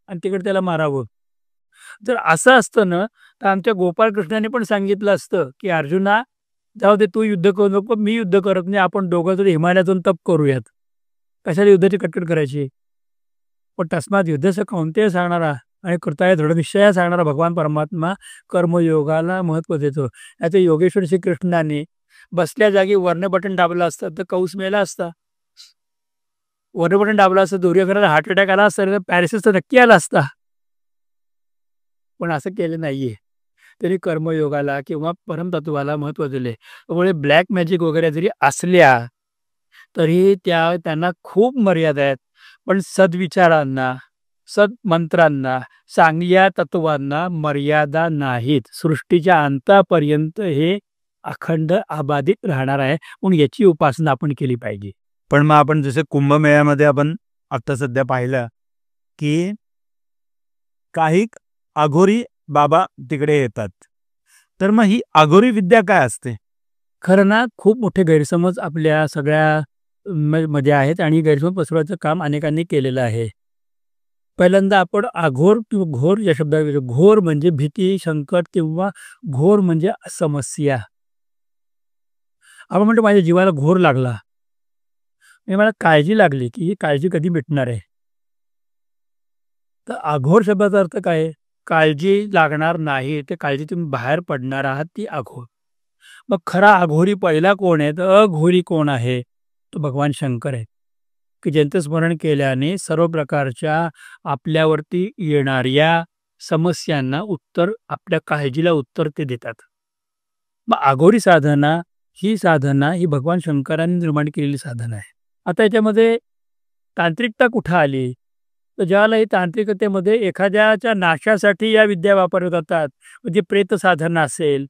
आणि तिकडे त्याला मारावं. जर असं असतं ना, तर आमच्या गोपाळकृष्णाने पण सांगितलं असतं, की "अर्जुना, जाऊ दे तू युद्ध करू नको, मी युद्ध करत नाही. आपण दोघं जरी हिमालयात जाऊन तप करूयात. कशाला युद्धाची कटकट करायची?" पण तस्मात युद्धस्य कौंतेय सांगणारा आणि कृताय दृढनिश्चय सांगणारा भगवान परमात्मा कर्मयोगाला महत्त्व देतो. नाहीतर योगेश्वर श्रीकृष्णाने बसल्या जागी वर्ण बटन दाबलं असतं तर कंस मेला असता. वर्ण बटन दाबलं असतं, दुर्योधनाला हार्ट अटॅक आला असता, पॅरालिसिस तर नक्की आला असता. पण असं केलं नाहीये. त्यांनी कर्मयोगाला किंवा परमतत्वाला महत्त्व दिले. त्यामुळे ब्लॅक मॅजिक वगैरे जरी असल्या, तरी त्यांना खूप मर्यादा आहेत. पण सद्विचारांना, सद्मंत्रांना, चांगल्या तत्वांना मर्यादा नाहीत. सृष्टीच्या अंतापर्यंत हे अखंड अबाधित राहणार आहे. म्हणून याची उपासना आपण केली पाहिजे. पण मग आपण जसे कुंभमेळ्यामध्ये आपण आता सध्या पाहिलं, की काही अघोरी बाबा तिकडे येतात. तर मग ही अघोरी विद्या काय असते? खरं ना, खूप मोठे गैरसमज आपल्या सगळ्या मध्ये आहेत आणि गैरसमज पसरवायचं काम अनेकांनी केलेलं आहे. पहिल्यांदा आपण अघोर किंवा घोर या शब्दावर, घोर म्हणजे भीती, संकट किंवा घोर म्हणजे समस्या. आपण म्हणतो माझ्या जीवाला घोर लागला. म्हणजे मला काळजी लागली, की ही काळजी कधी मिटणार आहे? तर अघोर शब्दाचा अर्थ काय आहे? काळजी लागणार नाही, ते काळजीतून बाहेर पडणार आहात ती अघोर. मग खरा अघोरी पहिला कोण आहे? तर अघोरी कोण आहे? तो भगवान शंकर आहे, की ज्यांचं स्मरण केल्याने सर्व प्रकारच्या आपल्यावरती येणाऱ्या समस्यांना उत्तर, आपल्या काळजीला उत्तर ते देतात. मग अघोरी साधना ही भगवान शंकरांनी निर्माण केलेली साधना आहे. आता याच्यामध्ये तांत्रिकता कुठं आली? तर ज्यावेळेला ही तांत्रिकतेमध्ये एखाद्याच्या नाशासाठी या विद्या वापरल्या जातात. म्हणजे प्रेत साधना असेल,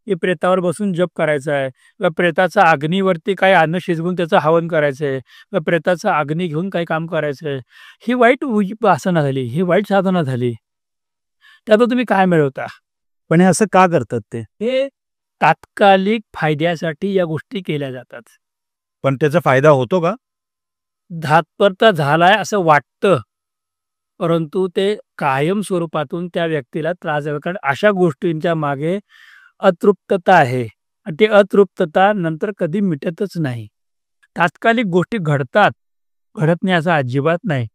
की प्रेतावर बसून जप करायचा आहे किंवा प्रेताचा अग्नीवरती काही अन्न शिजवून त्याचं हवन करायचं आहे किंवा प्रेताचा अग्नी घेऊन काही काम करायचं आहे. ही वाईट उपासना झाली, ही वाईट साधना झाली. त्यातून तुम्ही काय मिळवता? पण हे असं का करतात ते? हे तात्कालिक फायद्यासाठी या गोष्टी केल्या जातात. पण त्याचा फायदा होतो का? धातपरता झालाय असं वाटतं, परंतु ते कायम स्वरूपातून त्या व्यक्तीला त्रास देतात. कारण अशा गोष्टींच्या मागे अतृप्तता आहे आणि ती अतृप्तता नंतर कधी मिटतच नाही. तात्कालिक गोष्टी घडतात, घडत नाही असं अजिबात नाही.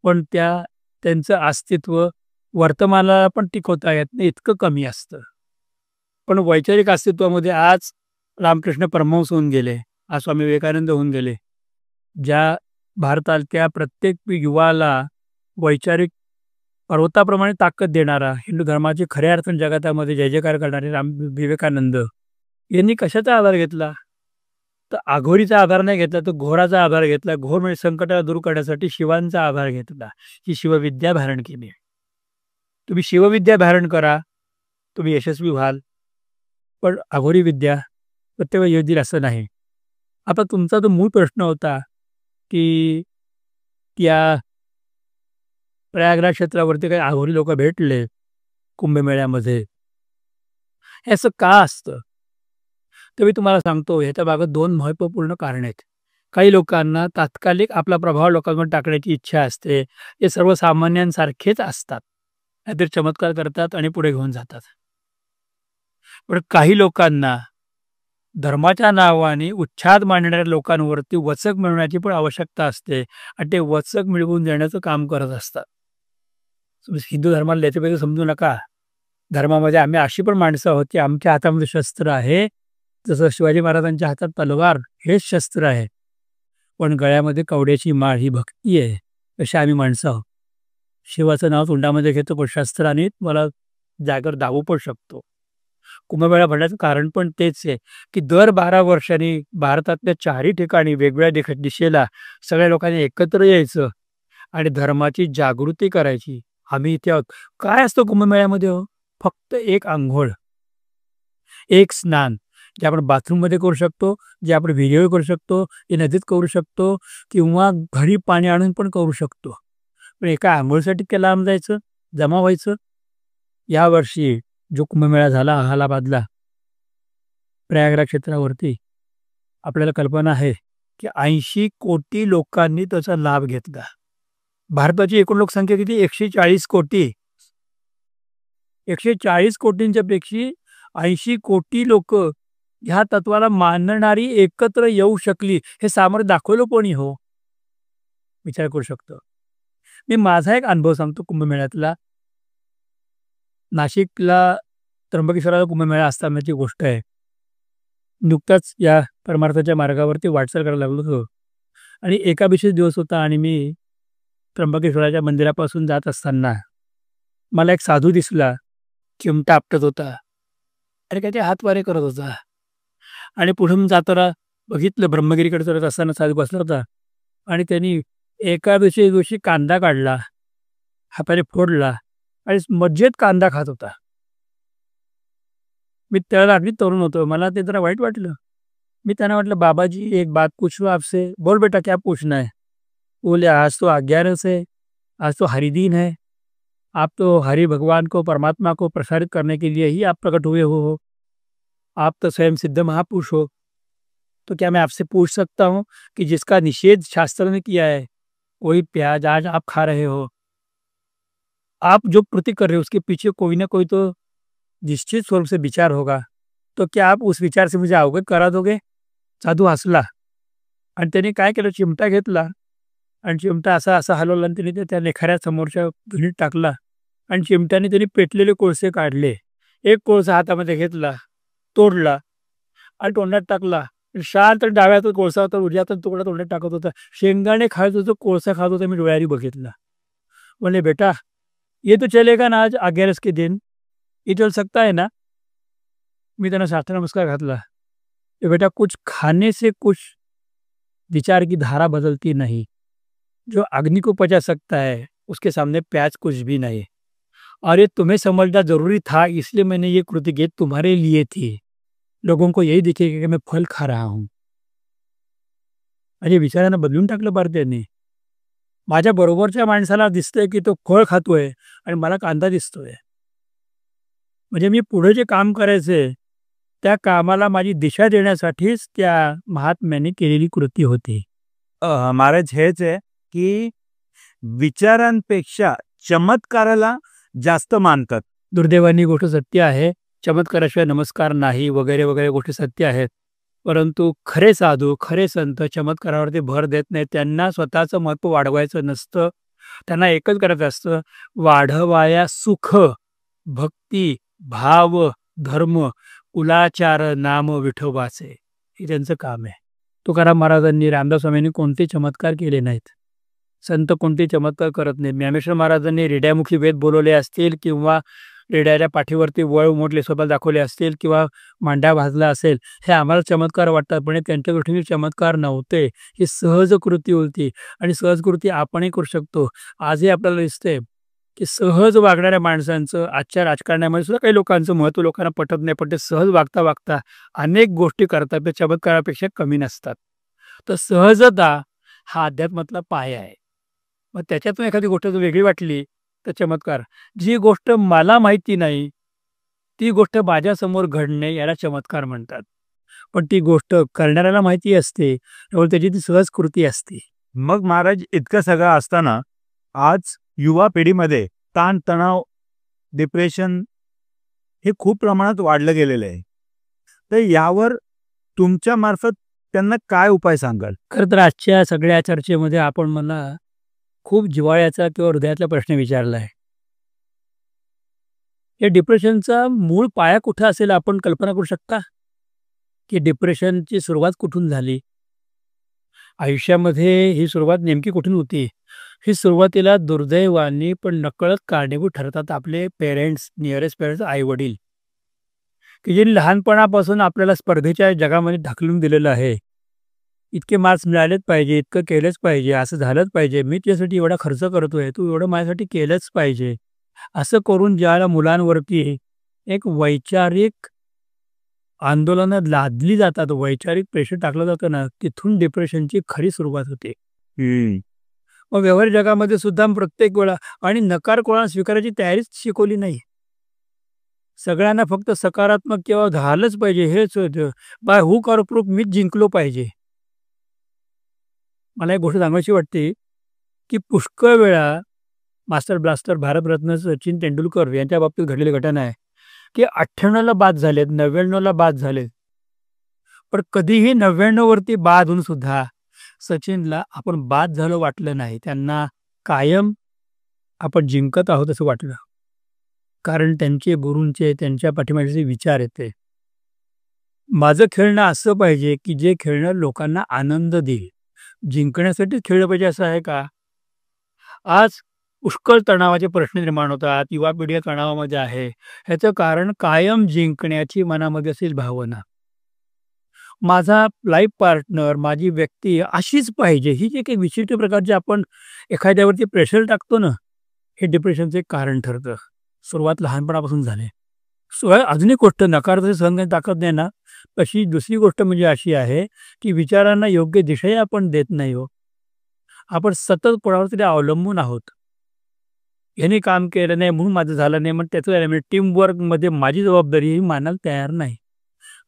पण त्यांचं अस्तित्व वर्तमानाला पण टिकवता येत नाही, इतकं कमी असतं. पण वैचारिक अस्तित्वामध्ये आज रामकृष्ण परमहंस होऊन गेले, आज स्वामी विवेकानंद होऊन गेले. ज्या भारतातल्या प्रत्येक युवाला वैचारिक पर्वताप्रमाणे ताकद देणारा, हिंदू धर्माचे खऱ्या अर्थाने जगातामध्ये जय जयकार करणारे विवेकानंद यांनी कशाचा आधार घेतला? तर अघोरीचा आधार नाही घेतला, तर घोराचा आधार घेतला. घोर म्हणजे संकटाला दूर करण्यासाठी शिवांचा आधार घेतला, ही शिवविद्या धारण केली. तुम्ही शिवविद्या धारण करा, तुम्ही यशस्वी व्हाल. पण अघोरी विद्या प्रत्येक येईल असं नाही. आता तुमचा जो मूळ प्रश्न होता, की त्या प्रयागराज क्षेत्रावरती काही अघोरी लोक भेटले कुंभमेळ्यामध्ये, हे असं का असतं? तर मी तुम्हाला सांगतो, ह्याच्या मागे 2 महत्त्वपूर्ण कारण आहेत. काही लोकांना तात्कालिक आपला प्रभाव लोकांवर टाकण्याची इच्छा असते. ते सर्वसामान्यांसारखेच असतात. नाहीतर चमत्कार करतात आणि पुढे घेऊन जातात. पण काही लोकांना धर्माच्या नावाने उच्छाद मांडणाऱ्या लोकांवरती वचक मिळवण्याची पण आवश्यकता असते आणि ते वचक मिळवून देण्याचं काम करत असतात. तुम्ही हिंदू धर्माला त्याच्यापैकी समजू नका. धर्मामध्ये आम्ही अशी पण माणसं आहोत की आमच्या हातामध्ये शस्त्र आहे, जसं शिवाजी महाराजांच्या हातात तलवार हेच शस्त्र आहे, पण गळ्यामध्ये कवड्याची माळ ही भक्ती आहे. अशी आम्ही माणसं आहोत. शिवाचं नाव तोंडामध्ये घेतो, पण शस्त्राने मला जागेवर दाबू पण शकतो. कुंभमेळा भरण्याचं कारण पण तेच आहे, की दर 12 वर्षांनी भारतातल्या 4ही ठिकाणी वेगवेगळ्या दिशेला सगळ्या लोकांनी एकत्र यायचं आणि धर्माची जागृती करायची. आम्ही इथे आहोत. काय असतं कुंभमेळ्यामध्ये हो? फक्त एक अंघोळ, एक स्नान, जे आपण बाथरूममध्ये करू शकतो, जे आपण विहिरीवर करू शकतो, जे नदीत करू शकतो किंवा घरी पाणी आणून पण करू शकतो. पण एका अंघोळीसाठी इतक्या लांब जायचं, जमा व्हायचं. यावर्षी जो कुंभमेळा झाला अलाहाबादला, प्रयागराज क्षेत्रावरती, आपल्याला कल्पना आहे की 80 कोटी लोकांनी त्याचा लाभ घेतला. भारताची एकूण लोकसंख्या किती? 140 कोटी. 140 कोटींच्या पैकी 80 कोटी लोक ह्या तत्वाला मानणारी एकत्र येऊ शकली. हे सामर्थ्य दाखवलं कोणी हो? विचार करू शकतो. मी माझा एक अनुभव सांगतो कुंभमेळ्यातला. नाशिकला त्र्यंबकेश्वराला कुंभमेळा असतानाची गोष्ट आहे. नुकताच या परमार्थाच्या मार्गावरती वाटचाल करायला लागलो होतो आणि एका विशेष दिवस होता आणि मी त्र्यंबकेश्वराच्या मंदिरापासून जात असताना मला एक साधू दिसला. चिमटा आपटत होता आणि काय ते हातवारे करत होता आणि पुढून जाताना बघितलं, ब्रह्मगिरीकडे चढत असताना साधू बसला होता आणि त्यांनी एकादशी दिवशी कांदा काढला, हाताने फोडला आणि मज्जेत कांदा खात होता. मी त्याला अगदी तरुण होतो, मला ते जरा वाईट वाटलं. मी त्यांना म्हटलं, बाबाजी एक बात पूछूं आपसे? बोल बेटा, क्या पूछना है? बोले, आज तो 11 है, आज तो हरिदिन है, आप तो हरि भगवान को, परमात्मा को प्रसारित करने के लिए ही आप प्रकट हुए हो, आप तो स्वयं सिद्ध महापुरुष हो, तो क्या मैं आपसे पूछ सकता हूँ कि जिसका निषेध शास्त्र ने किया है, वही प्याज आज आप खा रहे हो, आप जो प्रति कर रहे हो उसके पीछे कोई ना कोई तो निश्चित स्वरूप से विचार होगा, तो क्या आप उस विचार से मुझे अवगत करा दोगे? साधू हसला आणि त्याने काय केलं, चिमटा घेतला आणि चिमटा असा असा हलवला आणि त्याने त्या लेखाऱ्या समोरच्या धुनीत टाकला आणि चिमट्याने त्यांनी पेटलेले कोळसे काढले. एक कोळसा हातामध्ये घेतला, तोडला आणि तोंडात टाकला. शांत डाव्या हातात कोळसा होता, उजव्या हातात तुकडा तोंडात टाकत होता. शेंगाने खायचं होतं, कोळसा खात होता. मी डोळ्याने बघितला. बोले, बेटा ये तो चलेगा ना, आज 11 के दिन ये चल सकता है ना? मी त्यांना साष्टांग नमस्कार घातला. बेटा, कुछ खाने से कुछ विचार की धारा बदलती नहीं. जो अग्नि को पचा सकता है उसके सामने प्याज कुछ भी नहीं. और ये तुम्हें समझना जरूरी था, इसलिए मैंने ये कृति की तुम्हारे लिए थी. लोगों को यही दिखेगा कि मैं फल खा रहा हूं. आणि विचारांना बदलून टाकलं भारतीयांनी. माझ्या बरोबरच्या माणसाला दिसतंय की तो फळ खातोय आणि मला कांदा दिसतोय. म्हणजे मी पुढे जे काम करायचंय त्या कामाला माझी दिशा देण्यासाठीच त्या महात्म्याने केलेली कृती होती. महाराज हेच आहे की विचारांपेक्षा चमत्काराला जास्त मानतात. दुर्दैवानी गोष्ट सत्य आहे. चमत्काराशिवाय नमस्कार नाही वगैरे वगैरे गोष्टी सत्य आहेत. परंतु खरे साधू, खरे संत चमत्कारावरती भर देत नाहीत. त्यांना स्वतःचं महत्त्व वाढवायचं नसतं. त्यांना एकच करायचं असतं, वाढवाया सुख, भक्ती, भाव, धर्म, कुलाचार, नाम विठोबाचे. हे त्यांचं काम आहे. तुकाराम महाराजांनी, रामदास स्वामींनी कोणते चमत्कार केले नाहीत. संत कोणते चमत्कार करत नाहीत. ज्ञानेश्वर महाराजांनी रेड्यामुखी वेद बोलवले असतील किंवा रेड्याच्या पाठीवरती वळ उमटले स्वतः दाखवले असतील किंवा मांड्या भाजला असेल, हे आम्हाला चमत्कार वाटतात. पण त्यांच्या गोष्टींनी चमत्कार नव्हते. ही सहज कृती होती आणि सहज कृती आपणही करू शकतो. आजही आपल्याला दिसते की सहज वागणाऱ्या माणसांचं आजच्या राजकारणामध्ये सुद्धा काही लोकांचं महत्त्व लोकांना पटत नाही, पण ते सहज वागता वागता अनेक गोष्टी करतात त्या चमत्कारापेक्षा कमी नसतात. तर सहजता हा अध्यात्मातला पाया आहे. मग त्याच्यातून एखादी गोष्ट जर वेगळी वाटली तर चमत्कार. जी गोष्ट मला माहिती नाही ती गोष्ट माझ्यासमोर घडणे याला चमत्कार म्हणतात. पण ती गोष्ट करणाऱ्याला माहिती असते त्यामुळे त्याची ती सहज कृती असते. मग महाराज इतकं सगळं असताना आज युवा पिढीमध्ये ताणतणाव, डिप्रेशन हे खूप प्रमाणात वाढलं गेलेलं आहे. तर यावर तुमच्या मार्फत त्यांना काय उपाय सांगाल? खरं तर आजच्या सगळ्या चर्चेमध्ये आपण मला खूप जिव्हाळ्याचा किंवा हृदयातला प्रश्न विचारला आहे. हे डिप्रेशनचा मूळ पाया कुठं असेल आपण कल्पना करू शकता? की डिप्रेशनची सुरुवात कुठून झाली? आयुष्यामध्ये ही सुरुवात नेमकी कुठून होती? ही सुरुवातीला दुर्दैवाने पण नकळत कारणीभूत ठरतात आपले पेरेंट्स, निअरेस्ट पेरेंट्स, आई-वडील, की जे लहानपणापासून आपल्याला स्पर्धेच्या जगामध्ये ढकलून दिलेलं आहे. इतके मार्क्स मिळालेच पाहिजे, इतकं केलंच पाहिजे, असं झालंच पाहिजे, मी तुझ्यासाठी एवढा खर्च करतोय, तू एवढं माझ्यासाठी केलंच पाहिजे. असं करून ज्यावेळेला मुलांवरती एक वैचारिक आंदोलनं लादली जातात, वैचारिक प्रेशर टाकलं जातं ना, तिथून डिप्रेशनची खरी सुरुवात होते. मग व्यवहारिक जगामध्ये सुद्धा प्रत्येक वेळा आणि नकार कोणाला स्वीकारायची तयारीच शिकवली नाही. सगळ्यांना फक्त सकारात्मक किंवा झालंच पाहिजे हेच होतं. बाय हुक ऑर क्रूक मीच जिंकलो पाहिजे. मला एक गोष्ट सांगायची वाटते, की पुष्कळ वेळा मास्टर ब्लास्टर भारतरत्न सचिन तेंडुलकर यांच्या बाबतीत घडलेली घटना आहे, की 98ला बाद झालेत, 99ला बाद झालेत. पण कधीही 99 वरती बाद होऊन सुद्धा सचिनला आपण बाद झालो वाटलं नाही. त्यांना कायम आपण जिंकत आहोत असं वाटलं. कारण त्यांचे गुरूंचे, त्यांच्या पाठीमागचे जे विचार आहेत ते. माझं खेळणं असं पाहिजे, की जे खेळणं लोकांना आनंद देईल. जिंकण्यासाठीच खेळलं पाहिजे असं आहे का? आज पुष्कळ तणावाचे प्रश्न निर्माण होतात. युवा पिढी तणावामध्ये आहे. ह्याचं कारण कायम जिंकण्याची मनामध्ये असेल भावना. माझा लाईफ पार्टनर, माझी व्यक्ती अशीच पाहिजे, ही जी काही विशिष्ट प्रकारचे आपण एखाद्यावरती प्रेशर टाकतो ना, हे डिप्रेशनचे एक कारण ठरतं. सुरुवात लहानपणापासून झाली. शिवाय अजून एक गोष्ट नकारात्मक सहन करण्याची ताकद नाही ना, तशी दुसरी गोष्ट म्हणजे अशी आहे, की विचारांना योग्य दिशाही आपण देत नाही हो. आपण सतत कोणावर तरी अवलंबून आहोत. ह्याने काम केलं नाही म्हणून माझं झालं नाही, मग त्याचं झालं, म्हणजे टीमवर्कमध्ये माझी जबाबदारी ही मानायला तयार नाही.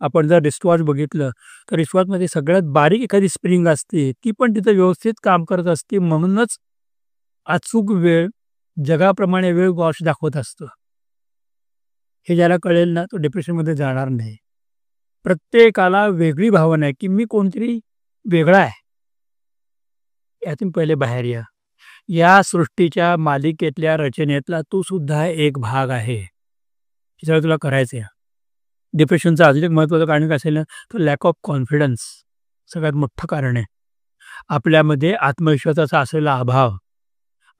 आपण जर रिस्टवॉच बघितलं, तर रिस्टवॉचमध्ये सगळ्यात बारीक एखादी स्प्रिंग असते, ती पण तिथं व्यवस्थित काम करत असते. म्हणूनच अचूक वेळ, जगाप्रमाणे वेळ वॉच दाखवत असतं. हे ज्याला कळेल ना, तो डिप्रेशनमध्ये जाणार नाही. प्रत्येकाला वेगळी भावना आहे, की मी कोणतरी वेगळा आहे. यातून पहिले बाहेर या. या सृष्टीच्या मालिकेतल्या रचनेतला तू सुद्धा एक भाग आहे. हे सगळं तुला करायचं आहे. डिप्रेशनचं अजून एक महत्त्वाचं कारण काय असेल ना, तर लॅक ऑफ कॉन्फिडन्स सगळ्यात मोठं कारण आहे. आपल्यामध्ये आत्मविश्वासाचा असलेला अभाव,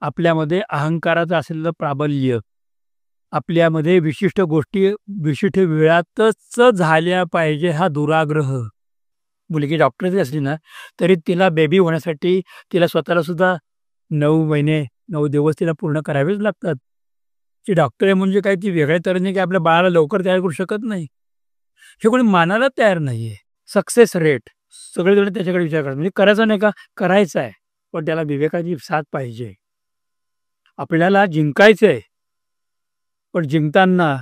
आपल्यामध्ये अहंकाराचं असलेलं प्राबल्य, आपल्यामध्ये विशिष्ट गोष्टी विशिष्ट वेळातच झाल्या पाहिजे हा दुराग्रह. मुलगी डॉक्टर जरी असली ना, तरी तिला बेबी होण्यासाठी तिला स्वतःला सुद्धा 9 महिने 9 दिवस तिला पूर्ण करावेच लागतात. ती डॉक्टर आहे म्हणजे काय, ती वेगळ्या तऱ्हेने की आपल्या बाळाला लवकर तयार करू शकत नाही. हे कोणी मानायला तयार नाहीये. सक्सेस रेट सगळेजण त्याच्याकडे विचार करतात. म्हणजे करायचं नाही का? करायचं आहे. पण त्याला विवेकाची साथ पाहिजे. आपल्याला जिंकायचं आहे. पण जिंकताना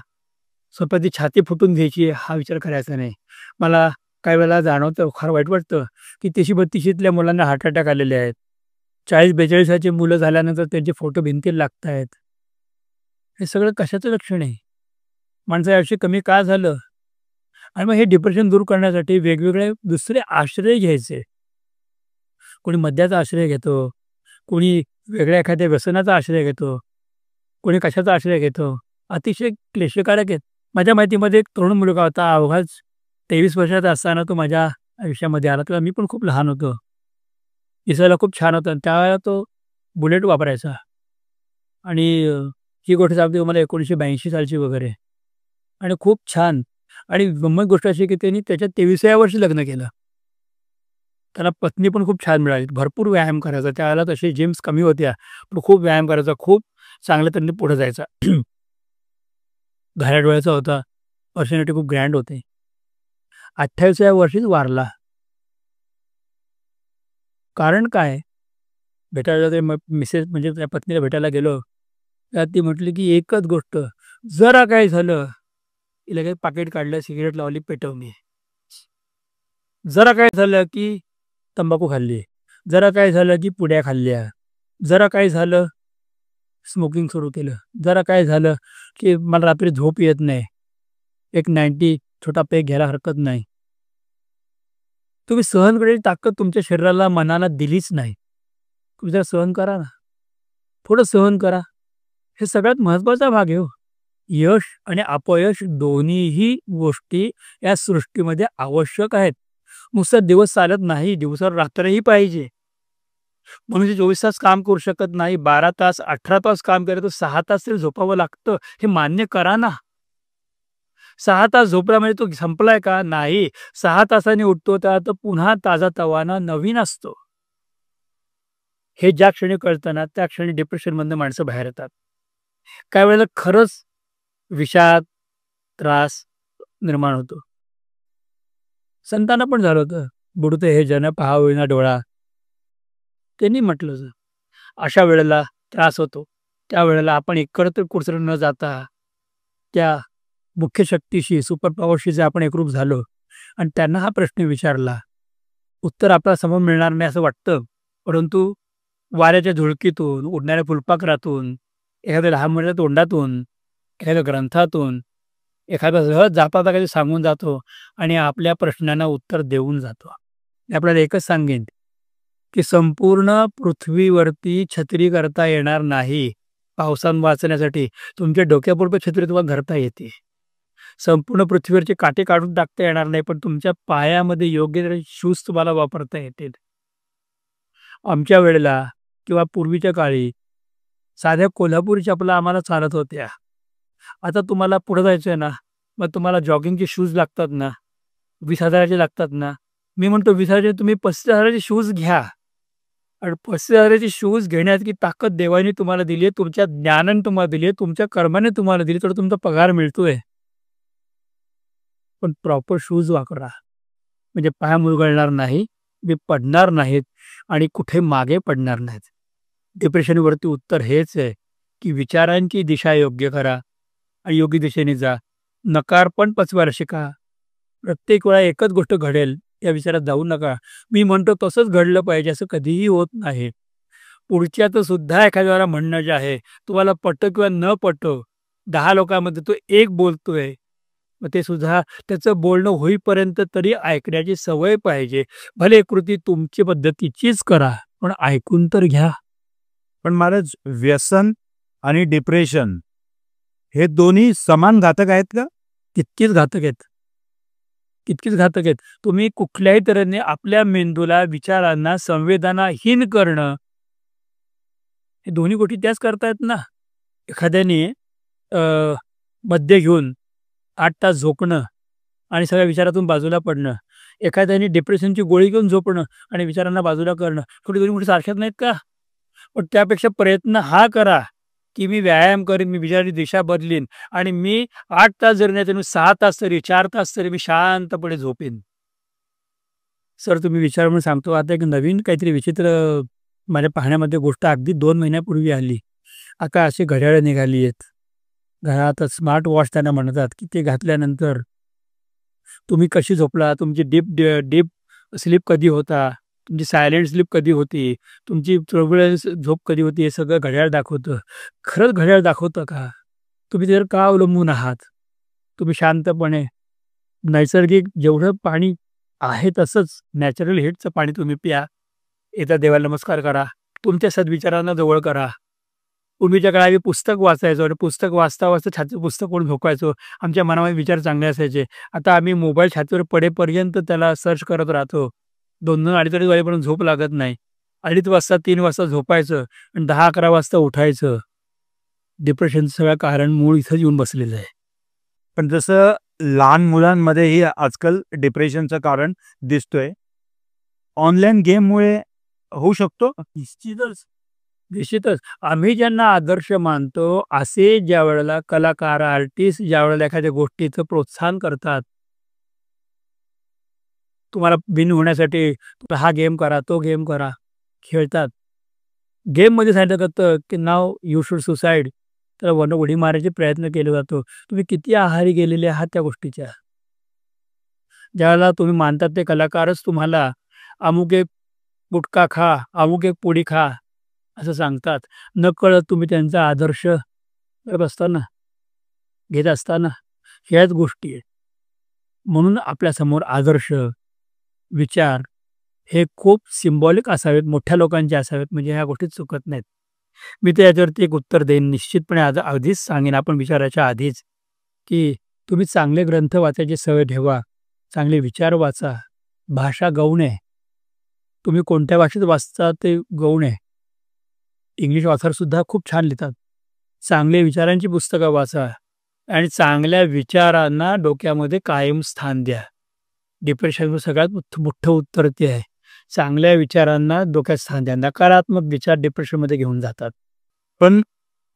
स्वतःची छाती फुटून घ्यायची हा विचार करायचा नाही. मला काही वेळेला जाणवतं, फार वाईट वाटतं, की 33-32ल्या मुलांना हार्ट अटॅक आलेले आहेत. 40-42ची मुलं झाल्यानंतर त्यांचे फोटो भिंतीला लागत आहेत. हे सगळं कशाचं लक्षण आहे? माणसाचं आयुष्य कमी का झालं? आणि मग हे डिप्रेशन दूर करण्यासाठी वेगवेगळे दुसरे आश्रय घ्यायचे. कोणी मद्याचा आश्रय घेतो, कोणी वेगळ्या एखाद्या व्यसनाचा आश्रय घेतो, कोणी कशाचा आश्रय घेतो. अतिशय क्लेशकारक आहेत. माझ्या माहितीमध्ये एक तरुण मुलगा होता, अवघाच 23 वर्षाचा असताना तो माझ्या आयुष्यामध्ये आला. तेव्हा मी पण खूप लहान होतो. दिसायला खूप छान होता. त्यावेळेला तो बुलेट वापरायचा. आणि ही गोष्ट सांगते मला 1982 सालची वगैरे. आणि खूप छान. आणि गंमत गोष्ट अशी की त्यांनी त्याच्या 23व्या वर्षी लग्न केलं. त्याला पत्नी पण खूप छान मिळाली. भरपूर व्यायाम करायचा. त्यावेळेला तसे जिम्स कमी होत्या. पण खूप व्यायाम करायचा. खूप चांगल्या तऱ्हेने पुढे जायचा. घाऱ्या डोळ्याचा होता. पर्सनॅलिटी खूप ग्रँड होते. 28व्या वर्षीच वारला. कारण काय? भेटायला ते मिसेस म्हणजे त्या पत्नीला भेटायला गेलो. त्यात ती म्हटली की एकच गोष्ट, जरा काय झालं की लगेच पाकीट काढलं, सिगारेट लावली, पेटवली. जरा काय झालं की तंबाखू खाल्ली. जरा काय झालं की पुड्या खाल्ल्या. जरा काय झालं स्मोकिंग सुरू केलं. जरा काय झालं की मला रात्री झोप येत नाही. एक 90 छोटा पेग घ्यायला हरकत नाही. तुम्ही सहन करण्याची ताकद तुमच्या शरीराला, मनाला दिलीच नाही. तुम्ही जरा सहन करा ना. थोडं सहन करा. हे सगळ्यात महत्त्वाचा भाग आहे हो. यश आणि अपयश दोन्हीही गोष्टी या सृष्टीमध्ये आवश्यक आहेत. नुसता दिवस चालत नाही, दिवसावर रात्रही पाहिजे. म्हणून जे 24 तास काम करू शकत नाही, 12 तास, 18 तास काम केलं तर 6 तास तरी झोपावं लागतं. हे मान्य करा ना. 6 तास झोपला म्हणजे तो संपलाय का? नाही. 6 तासांनी उठतो तेव्हा तो पुन्हा ताजातवाना नवीन असतो. हे ज्या क्षणी कळतं ना, त्या क्षणी डिप्रेशनमधनं माणसं बाहेर येतात. काही वेळेला खरंच विषाद, त्रास निर्माण होतो. संतांना पण झालं होतं. "बुडते हे जन पाहावेना डोळा." त्यांनी म्हटलं होतं. अशा वेळेला त्रास होतो. त्यावेळेला आपण इकडं कुठं न जाता त्या मुख्य शक्तीशी, सुपर पॉवरशी जर आपण एकरूप झालो आणि त्यांना हा प्रश्न विचारला, उत्तर आपल्याला समोर मिळणार नाही असं वाटतं. परंतु वाऱ्याच्या झुळकीतून, उडणाऱ्या फुलपाखरातून, एखाद्या लहान मुलाच्या तोंडातून, एखाद्या ग्रंथातून, एखादा सहज जाता कधी सांगून जातो आणि आपल्या प्रश्नांना उत्तर देऊन जातो. मी आपल्याला एकच सांगेन, की संपूर्ण पृथ्वीवरती छत्री करता येणार नाही. पावसानं वाचण्यासाठी तुमच्या डोक्यापुरतं छत्री तुम्हाला धरता येते. संपूर्ण पृथ्वीवरचे काटे काढून टाकता येणार नाही, पण तुमच्या पायामध्ये योग्य शूज तुम्हाला वापरता येतील. आमच्या वेळेला किंवा पूर्वीच्या काळी साध्या कोल्हापुरी चपला आम्हाला चालत होत्या. आता तुम्हाला पुढे जायचं आहे ना, मग तुम्हाला जॉगिंगचे शूज लागतात ना, 20,000चे लागतात ना. मी म्हणतो 20,000चे तुम्ही 35,000चे शूज घ्या. आणि 35,000चे शूज घेण्याची ताकद देवाने तुम्हाला दिली आहे, तुमच्या ज्ञानाने तुम्हाला दिली आहे, तुमच्या कर्माने तुम्हाला दिली, तर तुमचा पगार मिळतोय. पण प्रॉपर शूज वापरा. म्हणजे पाय मुरगळणार नाही, मी पडणार नाहीत आणि कुठे मागे पडणार नाहीत. डिप्रेशनवरती उत्तर हेच आहे, की विचारांची दिशा योग्य करा आणि योग्य दिशेने जा. नकार पण पचवायला शिका. प्रत्येक वेळा एकच गोष्ट घडेल या विचारात जाऊ नका. मी म्हणतो तसंच घडलं पाहिजे असं कधीही होत नाही. पुढच्याचं सुद्धा एखाद्या वेळेला म्हणणं जे आहे, तुम्हाला पटो किंवा न पटो, 10 लोकांमध्ये तो एक बोलतोय, मग ते सुद्धा त्याचं बोलणं होईपर्यंत तरी ऐकण्याची सवय पाहिजे. भले कृती तुमची पद्धतीचीच करा, पण ऐकून तर घ्या. पण महाराज, व्यसन आणि डिप्रेशन हे दोन्ही समान घातक आहेत का? तितकीच घातक आहेत. तितकीच घातक आहेत. तुम्ही कुठल्याही तऱ्हेने आपल्या मेंदूला, विचारांना संवेदनाहीन करणं, हे दोन्ही गोष्टी त्याच करतायत ना. एखाद्याने मद्य घेऊन 8 तास झोपणं आणि सगळ्या विचारातून बाजूला पडणं, एखाद्याने डिप्रेशनची गोळी घेऊन झोपणं आणि विचारांना बाजूला करणं, थोडी दोन्ही गोष्टी सारख्याच नाहीत का? पण त्यापेक्षा प्रयत्न हा करा, की मी व्यायाम करीन, मी विचाराची दिशा बदलीन आणि मी 8 तास जरी नाही तर मी 6 तास तरी, 4 तास तरी मी शांतपणे झोपेन. सर, तुम्ही विचार म्हणून सांगतो, आता एक नवीन काहीतरी विचित्र माझ्या पाहण्यामध्ये गोष्ट अगदी 2 महिन्यापूर्वी आली. आता अशी घड्याळं निघाली आहेत. घरात स्मार्ट वॉच त्यांना म्हणतात, की ते घातल्यानंतर तुम्ही कशी झोपला, तुमची डीप स्लीप कधी होता, तुमची सायलेंट स्लीप कधी होती, तुमची तुरळक झोप कधी होती, हे सगळं घड्याळ दाखवतं. खरंच घड्याळ दाखवतं का? तुम्ही त्यावर का अवलंबून आहात? तुम्ही शांतपणे नैसर्गिक जेवढं पाणी आहे तसंच नॅचरल हिटचं पाणी तुम्ही प्या. येत्या देवाला नमस्कार करा. तुमच्या सद्विचारांना जवळ करा. पूर्वीच्या काळात आम्ही पुस्तक वाचायचो आणि पुस्तक वाचता वाचता छातीवर पुस्तक पडून झोपायचो. आमच्या मनामध्ये विचार चांगले असायचे. आता आम्ही मोबाईल छातीवर पडेपर्यंत त्याला सर्च करत राहतो. 2-2, 2:30 वाजेपर्यंत झोप लागत नाही. 2:30 वाजता, 3 वाजता झोपायचं आणि 10-11 वाजता उठायचं. डिप्रेशनचं सगळं कारण मूळ इथंच येऊन बसलेलं आहे. पण जसं लहान मुलांमध्येही आजकाल डिप्रेशनचं कारण दिसतोय, ऑनलाईन गेममुळे होऊ शकतो? निश्चितच, निश्चितच. आम्ही ज्यांना आदर्श मानतो, असे ज्या वेळेला कलाकार, आर्टिस्ट ज्या वेळेला एखाद्या गोष्टीचं प्रोत्साहन करतात, तुम्हाला बिन होण्यासाठी हा गेम करा, तो गेम करा, खेळतात. गेममध्ये सांगितलं जातं, की नाव यू शुड सुसाईड. तर उडी मारायचे प्रयत्न केले जातो. तुम्ही किती आहारी गेलेले आहात त्या गोष्टीच्या. ज्यावेळेला तुम्ही मानतात ते कलाकारच तुम्हाला अमुक एक गुटखा खा, अमुक एक पोळी खा असं सांगतात. नकळत तुम्ही त्यांचा आदर्श करत असताना, घेत असताना ह्याच गोष्टी आहेत. म्हणून आपल्यासमोर आदर्श, विचार हे खूप सिम्बॉलिक असावेत, मोठ्या लोकांचे असावेत, म्हणजे ह्या गोष्टी चुकत नाहीत. मी तर याच्यावरती एक उत्तर देईन निश्चितपणे. आधीच सांगेन आपण विचाराच्या आधीच, की तुम्ही चांगले ग्रंथ वाचायची सवय ठेवा, चांगले विचार वाचा. भाषा गौण आहे. तुम्ही कोणत्या भाषेत वाचता ते गौण आहे. इंग्लिश ऑथरसुद्धा खूप छान लिहितात. चांगले विचारांची पुस्तकं वाचा आणि चांगल्या विचारांना डोक्यामध्ये कायम स्थान द्या. डिप्रेशनवर सगळ्यात मोठं उत्तर ते आहे. चांगल्या विचारांना डोक्यात स्थान द्या. नकारात्मक विचार डिप्रेशनमध्ये घेऊन जातात. पण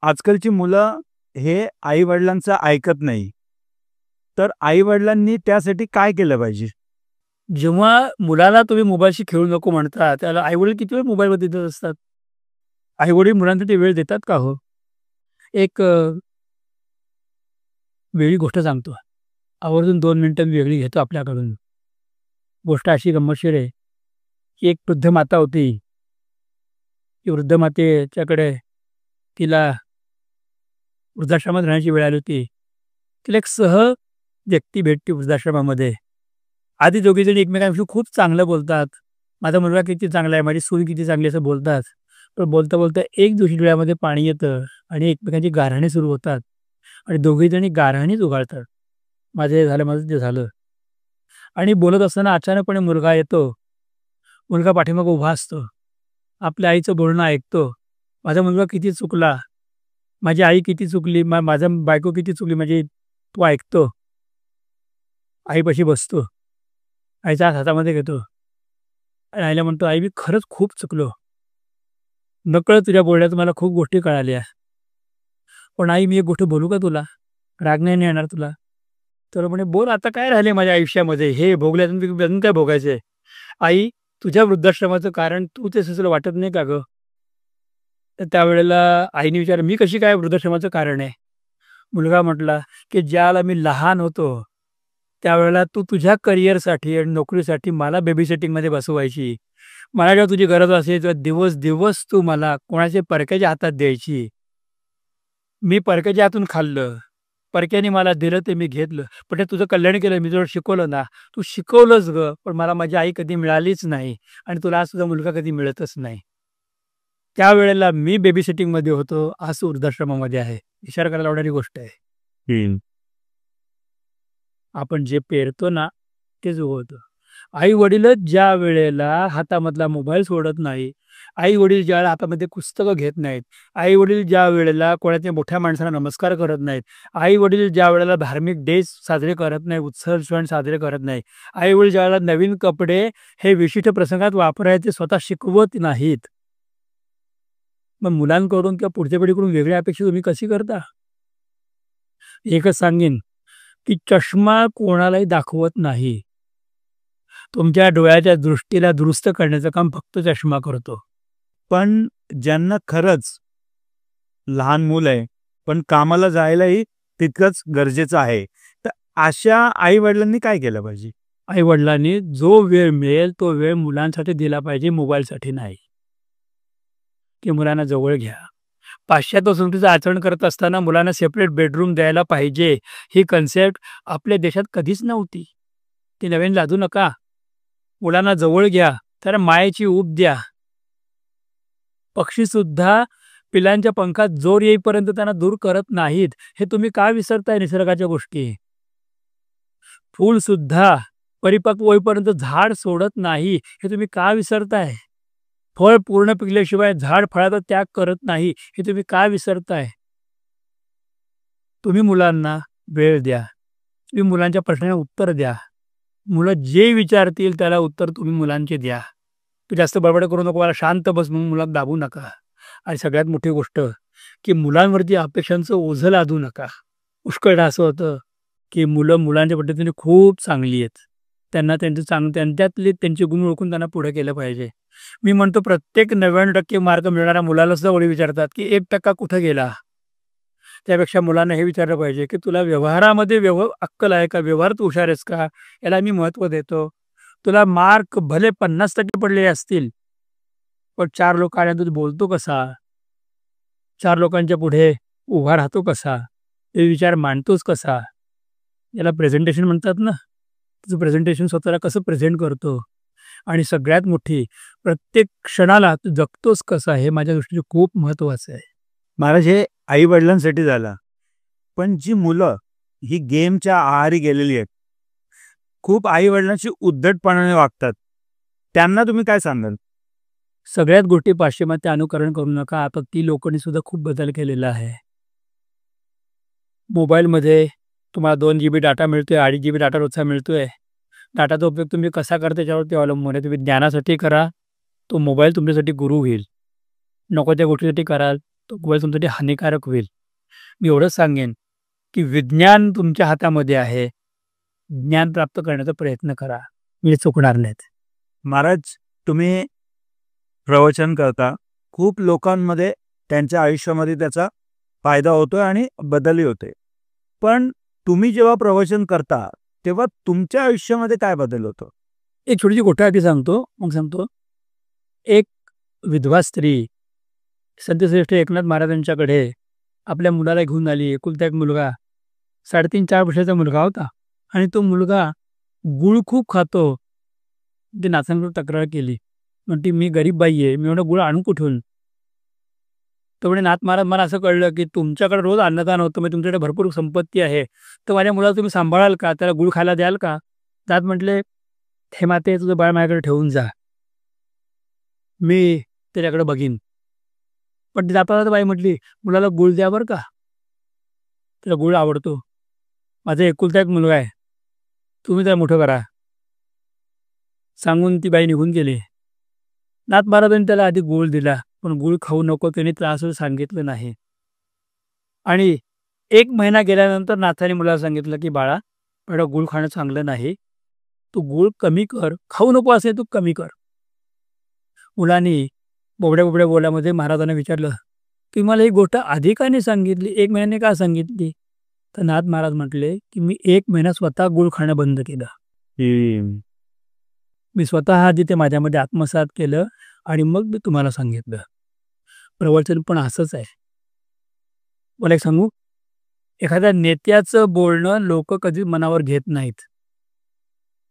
आजकालची मुलं हे आई-वडिलांचं ऐकत नाही. तर आई-वडिलांनी त्यासाठी काय केलं पाहिजे? जेव्हा मुलाला तुम्ही मोबाईलशी खेळू नको म्हणता, त्याला आई-वडील किती वेळ मोबाईलमध्ये देत असतात? आई-वडील मुलांसाठी वेळ देतात का हो? एक वेगळी गोष्ट सांगतो. आवर्जून 2 मिनिटं मी वेगळी घेतो आपल्याकडून. गोष्ट अशी गंमतशीर आहे, की एक वृद्ध माता होती. ती वृद्ध मातेच्याकडे तिला वृद्धाश्रमात राहण्याची वेळ आली होती. तिला एक व्यक्ती भेटते वृद्धाश्रमामध्ये. आधी दोघीजणी एकमेकांशी खूप चांगलं बोलतात. माझा मुलगा किती चांगला आहे, माझी सून किती चांगली असं बोलतात. पण बोलता बोलता एक दिवशी डोळ्यामध्ये पाणी येतं आणि एकमेकांची गाऱ्हाणे सुरू होतात आणि दोघीजणी गाऱ्हाणीच उगाळतात. माझं हे झालं, माझं ते झालं. आणि बोलत असताना अचानकपणे मुलगा येतो. मुलगा पाठीमागे उभा असतो. आपल्या आईचं बोलणं ऐकतो. माझा मुलगा किती चुकला, माझी आई किती चुकली, माझा बायको किती चुकली माझी, तो ऐकतो. आईपाशी बसतो. आईचा हात हातामध्ये घेतो आणि आईला म्हणतो, आई मी खरंच खूप चुकलो. नकळत तुझ्या बोलण्यात मला खूप गोष्टी कळाल्या. पण आई मी एक गोष्ट बोलू का तुला? राग नाही येणार तुला? तर म्हणे बोल, आता काय राहिले माझ्या आयुष्यामध्ये, हे भोगल्यातून अजून काय भोगायचंय? आई तुझ्या वृद्धाश्रमाचं कारण तू ते तुला वाटत नाही का गं? तर त्यावेळेला आईने विचारलं, मी कशी काय वृद्धाश्रमाचं कारण आहे? मुलगा म्हटला, की ज्याला मी लहान होतो त्यावेळेला तू तुझ्या करिअरसाठी आणि नोकरीसाठी मला बेबीसिटिंगमध्ये बसवायची. मला जेव्हा तुझी गरज असेल तेव्हा दिवस दिवस तू मला कोणाच्या परक्याच्या हातात द्यायची. मी परक्याच्या हातून खाल्लं, परक्याने मला दिलं ते मी घेतलं. पण ते तुझं कल्याण केलं, मी तुला शिकवलं ना, तू शिकवलंच गं, पण मला माझी आई कधी मिळालीच नाही आणि तुला आज तुझा मुलगा कधी मिळतच नाही. त्यावेळेला मी बेबीसिटिंगमध्ये होतो, आज तू वृद्धाश्रमामध्ये आहे. विचार करायला लावणारी गोष्ट आहे. आपण जे पेरतो ना तेच उगवतं. आई वडीलच ज्या वेळेला हातामधला मोबाईल सोडत नाही, आई वडील ज्यावेळेला हातामध्ये पुस्तकं घेत नाहीत, आई वडील ज्या वेळेला कोणाच्या मोठ्या माणसांना नमस्कार करत नाहीत, आई वडील ज्या वेळेला धार्मिक डे साजरे करत नाही, उत्सव सण साजरे करत नाही, आई वडील ज्यावेळेला नवीन कपडे हे विशिष्ट प्रसंगात वापरायचे स्वतः शिकवत नाहीत, मग मुलांकडून किंवा पुढच्या पिढीकडून वेगळी अपेक्षा तुम्ही कशी करता? एकच सांगेन, की चष्मा कोणालाही दाखवत नाही. तुमच्या डोळ्याच्या दृष्टीला दुरुस्त करण्याचं काम फक्त चष्मा करतो. पण ज्यांना खरंच लहान मूल आहे, पण कामाला जायलाही तितकंच गरजेचं आहे, तर अशा आई-वडिलांनी काय केलं पाहिजे? आई वडिलांनी जो वेळ मिळेल तो वेळ मुलांसाठी दिला पाहिजे, मोबाईलसाठी नाही. की मुलांना जवळ घ्या. पाश्चात्य संस्कृतीचं आचरण करत असताना मुलांना सेपरेट बेडरूम द्यायला पाहिजे, ही कन्सेप्ट आपल्या देशात कधीच नव्हती. ती नवीन लादू नका. मुलांना जवळ घ्या, तर मायेची ऊब द्या. पक्षीसुद्धा पिलांच्या पंखात जोर येईपर्यंत त्यांना दूर करत नाहीत. हे तुम्ही का विसरताय निसर्गाच्या गोष्टी? फूलसुद्धा परिपक्व होईपर्यंत झाड सोडत नाही. हे तुम्ही का विसरताय? फळ पूर्ण पिकल्याशिवाय झाड फळाचा त्याग करत नाही. हे तुम्ही का विसरताय? तुम्ही मुलांना वेळ द्या. तुम्ही मुलांच्या प्रश्नांना उत्तर द्या. मुलं जे विचारतील त्याला उत्तर तुम्ही मुलांचे द्या. तू जास्त बडबड करू नको, मला शांत बस म्हणून मुलांना दाबू नका. आणि सगळ्यात मोठी गोष्ट, की मुलांवरती अपेक्षांचं ओझं लादू नका. पुष्कळदा असं होतं, की मुलं मुलांच्या पद्धतीने खूप चांगली आहेत. त्यांना त्यांच्यातले त्यांचे गुण ओळखून त्यांना पुढे केलं पाहिजे. मी म्हणतो प्रत्येक 99% मार्क मिळणाऱ्या मुलाला सुद्धा वडील विचारतात, की 1% कुठं गेला? त्यापेक्षा मुलांना हे विचारलं पाहिजे, की तुला व्यवहारामध्ये अक्कल आहे का? व्यवहारात तू हुशार आहेस का? याला मी महत्त्व देतो. तुला मार्क भले 50% पडले असतील, पण 4 लोकांना तू बोलतो कसा? 4 लोकांच्या पुढे उभा राहतो कसा? हे विचार मांडतोस कसा? याला प्रेझेंटेशन म्हणतात ना. तुझं प्रेझेंटेशन स्वतःला कसं प्रेझेंट करतो? आणि सगळ्यात मोठी, प्रत्येक क्षणाला तू जगतोस कसा हे माझ्या दृष्टीने खूप महत्त्वाचं आहे. महाराज हे आई वडिलांसाठी झालं, पण जी मुलं ही गेमच्या आहारी गेलेली आहेत, खूप आई वडिलांशी उद्धटपणाने वागतात, त्यांना तुम्ही काय सांगाल? सगळ्याच गोष्टी पाश्चिमात्य अनुकरण करू नका. आता ती लोकांनी सुद्धा खूप बदल केलेला आहे. मोबाईलमध्ये तुम्हाला 2 GB डाटा मिळतोय, 2.5 GB डाटा रोजचा मिळतोय. डाटाचा उपयोग तुम्ही कसा करता त्याच्यावरती अवलंबून आहे. तुम्ही ज्ञानासाठी करा, तो मोबाईल तुमच्यासाठी गुरु होईल. नको त्या गोष्टीसाठी कराल, तो मोबाईल तुमच्यासाठी हानिकारक होईल. मी एवढंच सांगेन, की विज्ञान तुमच्या हातामध्ये आहे. ज्ञान प्राप्त करण्याचा प्रयत्न करा. मी चुकणार नाहीत. महाराज तुम्ही प्रवचन करता, खूप लोकांमध्ये त्यांच्या आयुष्यामध्ये त्याचा फायदा होतोय आणि बदलही होते, पण तुम्ही जेव्हा प्रवचन करता तेव्हा तुमच्या आयुष्यामध्ये काय बदल होतो? एक छोटीशी गोष्ट आधी सांगतो, मग सांगतो. एक विधवा स्त्री संतश्रेष्ठ एकनाथ महाराजांच्याकडे आपल्या मुलाला घेऊन आली. एकुलता एक मुलगा, 3.5-4 वर्षाचा मुलगा होता आणि तो मुलगा गुळ खूप खातो. ते नाथांकडे तक्रार केली. म्हणते मी गरीब बाई आहे, मी एवढं गुळ आणू कुठून? तो म्हणे नाथ महाराज मला असं कळलं की तुमच्याकडे रोज अन्नदान होतं, म्हणजे तुमच्याकडे भरपूर संपत्ती आहे, तर माझ्या मुलाला तुम्ही सांभाळाल का? त्याला गुळ खायला द्याल का? नाथ म्हटले हे माते तुझं बाळ माझ्याकडे ठेवून जा, मी त्याच्याकडे बघीन. पण ती जाता बाई म्हटली मुलाला गुळ द्या बरं का, त्याला गुळ आवडतो, माझा एकुलता एक मुलगा आहे, तुम्ही त्याला मोठं करा. सांगून ती बाई निघून गेली. नाथ महाराजांनी त्याला आधी गुळ दिला, पण गुळ खाऊ नको त्यांनी त्रास सांगितलं नाही. आणि 1 महिना गेल्यानंतर नाथाने मुलाला सांगितलं की बाळा एवढं गुळ खाणं चांगलं नाही, तू गुळ कमी कर, खाऊ नको असे तू कमी कर. मुलांनी बोबड्या बोलामध्ये महाराजांना विचारलं की मला ही गोष्ट आधी का नाही सांगितली, 1 महिन्याने का सांगितली? तर नाथ महाराज म्हटले की मी 1 महिना स्वतः गुळ खाणं बंद केलं. मी स्वतः आधी ते माझ्यामध्ये आत्मसात केलं आणि मग मी तुम्हाला सांगितलं. प्रवचन पण असंच आहे. मला एक सांगू, एखाद्या नेत्याचं बोलणं लोक कधी मनावर घेत नाहीत.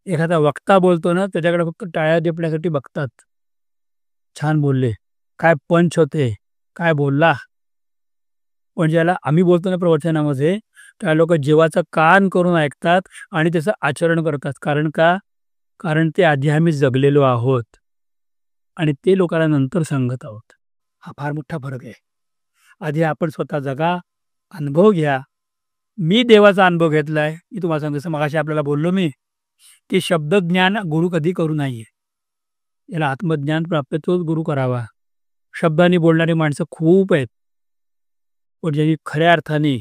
एखादा वक्ता बोलतो ना, त्याच्याकडे फक्त टाळ्या देण्यासाठी बघतात. छान बोलले, काय पंच होते, काय बोलला. पण ज्याला आम्ही बोलतो ना प्रवचनामध्ये, त्या लोक जीवाचा कान करून ऐकतात आणि त्याचं आचरण करतात. कारण का? कारण ते आधी आम्ही जगलेलो आहोत आणि ते लोकांना नंतर सांगत आहोत. हा फार मोठा फरक आहे. आधी आपण स्वतः जगा, अनुभव घ्या. मी देवाचा अनुभव घेतलाय. मी तुम्हाला सांगतो, जसं मगाशी आपल्याला बोललो मी, की शब्दज्ञान गुरु कधी करू नाहीये. याला आत्मज्ञान प्राप्त तोच गुरु करावा. शब्दांनी बोलणारी माणसं खूप आहेत, पण ज्यांनी खऱ्या अर्थाने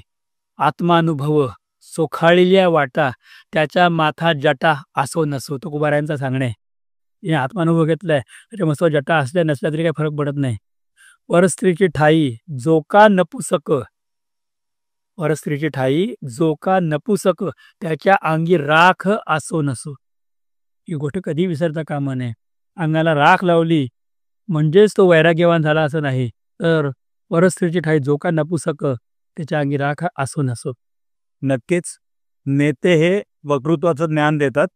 आत्मानुभव सोखाळलेल्या वाटा त्याच्या माथा जटा असो नसो, तो कुबारायांचा सांगणे. या आत्मानुभव घेतलाय त्याच्या मस्त जटा असल्या नसल्या तरी काही फरक पडत नाही. परस्त्रीची ठाई जो का नपुसक, परस्त्रीची ठाई जो का नपुसक त्याच्या अंगी राख असो नसो. ही गोष्ट कधी विसरता कामा नये. अंगाला राख लावली म्हणजेच तो वैराग्यवान झाला असं नाही, तर परस्त्रीची ठाई जो का नपुसक त्याच्या अंगी राख असो नसो. नक्कीच नेते हे वक्तृत्वाचं ज्ञान देतात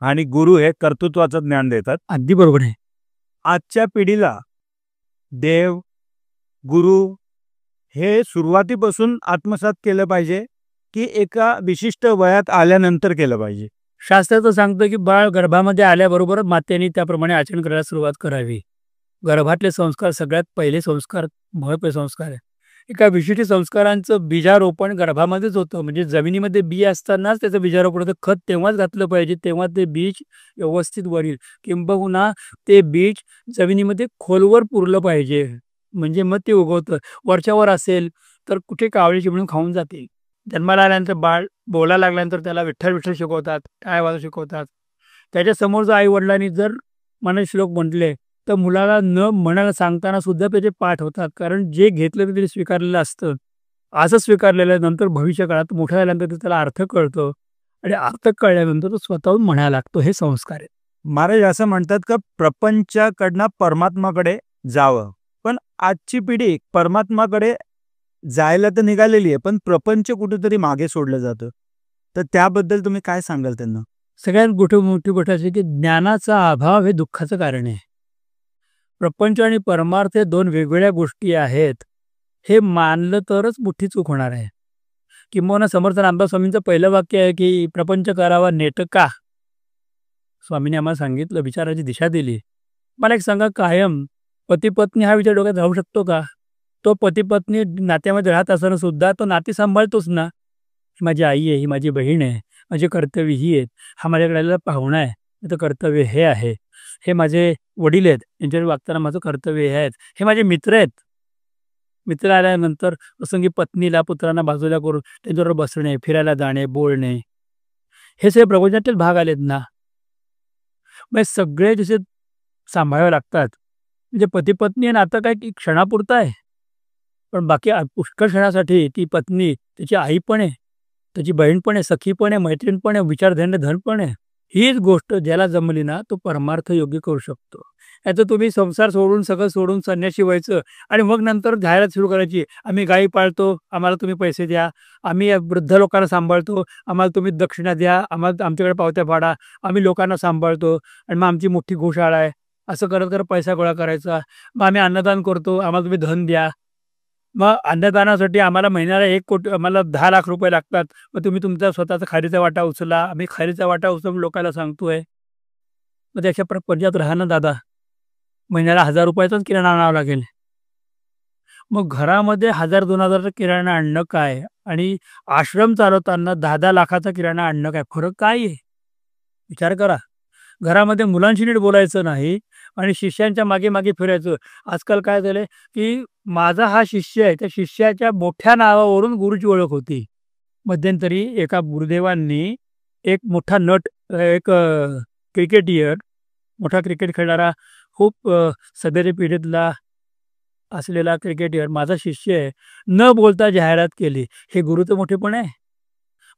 आणि गुरु हे कर्तृत्वाचं ज्ञान देतात. अगदी बरोबर आहे. आजच्या पिढीला देव, गुरु हे सुरुवातीपासून आत्मसात केलं पाहिजे की एका विशिष्ट वयात आल्यानंतर केलं पाहिजे? शास्त्र तर सांगतं की बाळ गर्भामध्ये आल्याबरोबर मातेने त्याप्रमाणे आचरण करायला सुरुवात करावी. गर्भातले संस्कार सगळ्यात पहिले संस्कार, महत्त्वाचे संस्कार आहे. एका विशिष्ट संस्कारांचं बीजारोपण गर्भामध्येच होतं. म्हणजे जमिनीमध्ये बी असतानाच त्याचं बीजारोपण होतं. खत तेव्हाच घातलं पाहिजे, तेव्हा ते बीज व्यवस्थित वरील, किंबहुना ते बीज जमिनीमध्ये खोलवर पुरलं पाहिजे, म्हणजे मग ते उगवतं. वरच्यावर असेल तर कुठे कावळे चिमणी खाऊन जातील. जन्माला आल्यानंतर बाळ बोलायला लागल्यानंतर त्याला विठ्ठल विठ्ठल शिकवतात, टाळ्या वाजवून शिकवतात. त्याच्यासमोर जर आई वडिलांनी जर मनात श्लोक म्हटले तर मुलाला न म्हणायला सांगताना सुद्धा त्याचे पाठ होतात. कारण जे घेतलं ते स्वीकारलेलं असतं. असं स्वीकारलेलं नंतर भविष्य काळात मोठा झाल्यानंतर त्याला अर्थ कळतो आणि अर्थ कळल्यानंतर तो स्वतःहून म्हणायला लागतो. हे संस्कार आहेत. महाराज असं म्हणतात का प्रपंचाकडनं परमात्माकडे जावं, पण आजची पिढी परमात्माकडे जायला तर निघालेली आहे, पण प्रपंच कुठेतरी मागे सोडलं जातं. तर त्याबद्दल तुम्ही काय सांगाल त्यांना? सगळ्यात मोठी गोष्ट अशी की ज्ञानाचा अभाव हे दुःखाचं कारण आहे. प्रपंच आणि परमार्थ हे दोन वेगवेगळ्या गोष्टी आहेत. हे मानलं तरच मोठी चूक होणार आहे. किंबहुना समर्थ रामदास स्वामींचं पहिलं वाक्य आहे की प्रपंच करावा नेटका. स्वामींनी आम्हाला सांगितलं, विचाराची दिशा दिली. मला एक सांगा, कायम पती पत्नी हा विचार डोक्यात राहू शकतो का? तो पती पत्नी नात्यामध्ये राहत असताना सुद्धा तो नाती सांभाळतोच ना. ही माझी आई आहे, ही माझी बहीण आहे, माझे कर्तव्य ही आहेत, हा माझ्याकडे आलेला पाहुणा आहे, त्याचं कर्तव्य हे आहे, हे माझे वडील आहेत, यांच्यावर वागताना माझं कर्तव्य हे आहेत, हे माझे मित्र आहेत. मित्र आल्यानंतर प्रसंगी पत्नीला पुत्रांना बाजूला करून त्यांच्याबरोबर बसणे, फिरायला जाणे, बोलणे, हे सगळे प्रपंचातील भाग आलेत ना. मग सगळे जसे सांभाळावे लागतात. म्हणजे पती पत्नी नातं काय की क्षणापुरतं आहे, पण बाकी पुष्कळ क्षणासाठी ती पत्नी त्याची आई पण आहे, त्याची बहीण पण आहे, सखी पण आहे, मैत्रीण पण आहे, विचारधन धन पण आहे. हीच गोष्ट ज्याला जमली ना तो परमार्थ योग्य करू शकतो. नाहीतर तुम्ही संसार सोडून सगळं सोडून संन्यासी व्हायचं आणि मग नंतर जाहिरात सुरू करायची, आम्ही गायी पाळतो, आम्हाला तुम्ही पैसे द्या, आम्ही वृद्ध लोकांना सांभाळतो, आम्हाला तुम्ही दक्षिणा द्या, आम्हाला आमच्याकडे पावत्या पाडा, आम्ही लोकांना सांभाळतो आणि मग आमची मोठी गोशाळा आहे. असं करत करत पैसा गोळा करायचा. मग आम्ही अन्नदान करतो, आम्हाला तुम्ही धन द्या. मग अन्नदानासाठी आम्हाला महिन्याला 1 कोटी, आम्हाला 10 लाख रुपये लागतात. मग तुम्ही तुमचा स्वतःचा खैरीचा वाटा उचला. आम्ही खैरीचा वाटा उचलून लोकांना सांगतोय. मग त्याच्या प्रपंचात राहा ना दादा. महिन्याला 1000 रुपयाचाच किराणा आणावा लागेल. मग घरामध्ये 1000-2000चा किराणा आणणं काय आणि आश्रम चालवताना 10-10 लाखाचा किराणा आणणं काय, फरक काय आहे? विचार करा. घरामध्ये मुलांशी नीट बोलायचं नाही आणि शिष्यांच्या मागे मागे फिरायचं. आजकाल काय झालंय की माझा हा शिष्य आहे, त्या शिष्याच्या मोठ्या नावावरून गुरुची ओळख होती. मध्यंतरी एका गुरुदेवांनी एक मोठा नट, एक क्रिकेटियर, मोठा क्रिकेट खेळणारा, खूप सदरी पिढीतला असलेला क्रिकेटियर माझा शिष्य आहे, न बोलता जाहिरात केली. हे गुरुचं मोठेपण आहे?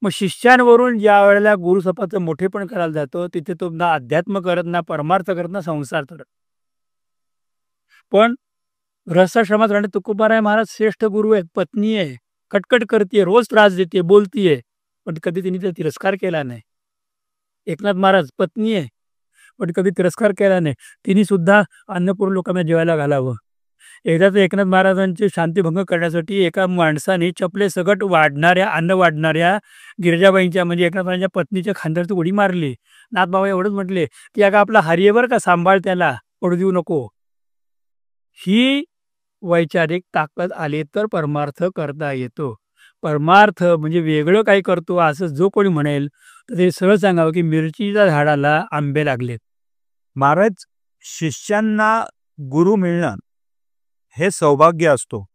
मग शिष्यांवरून ज्या वेळेला गुरु स्वतःचं मोठेपण करायला जातो, तिथे तो ना अध्यात्म करत, ना परमार्थ करत, ना संसार करत. पण गृहस्थाश्रमात राहणे तुकोबाराय महाराज श्रेष्ठ गुरु आहेत. पत्नी आहे, कटकट करते, रोज त्रास देते, बोलतीये, पण कधी तिने त्याचा तिरस्कार केला नाही. एकनाथ महाराज पत्नी आहे, पण कधी तिरस्कार केला नाही. तिने सुद्धा अन्नपूर्ण लोकांना जेवायला घालावं. एकदा तर एकनाथ महाराजांची शांतीभंग करण्यासाठी एका माणसाने चपले सगट वाढणाऱ्या, अन्न वाढणाऱ्या गिरिजाबाईंच्या, म्हणजे एकनाथ महाराजांच्या पत्नीच्या खांद्यावरती उडी मारली. नाथबाबा एवढंच म्हटले की अगं आपला हरियेवर का, सांभाळ त्याला, पडू देऊ नको. ही वैचारिक ताकद आली तर परमार्थ करता येतो. परमार्थ म्हणजे वेगळं काही करतो असं जो कोणी म्हणेल तर ते सरळ सांगावं की मिरचीच्या झाडाला आंबे लागलेत. महाराज, शिष्यांना गुरु मिळणं हे सौभाग्य असतो.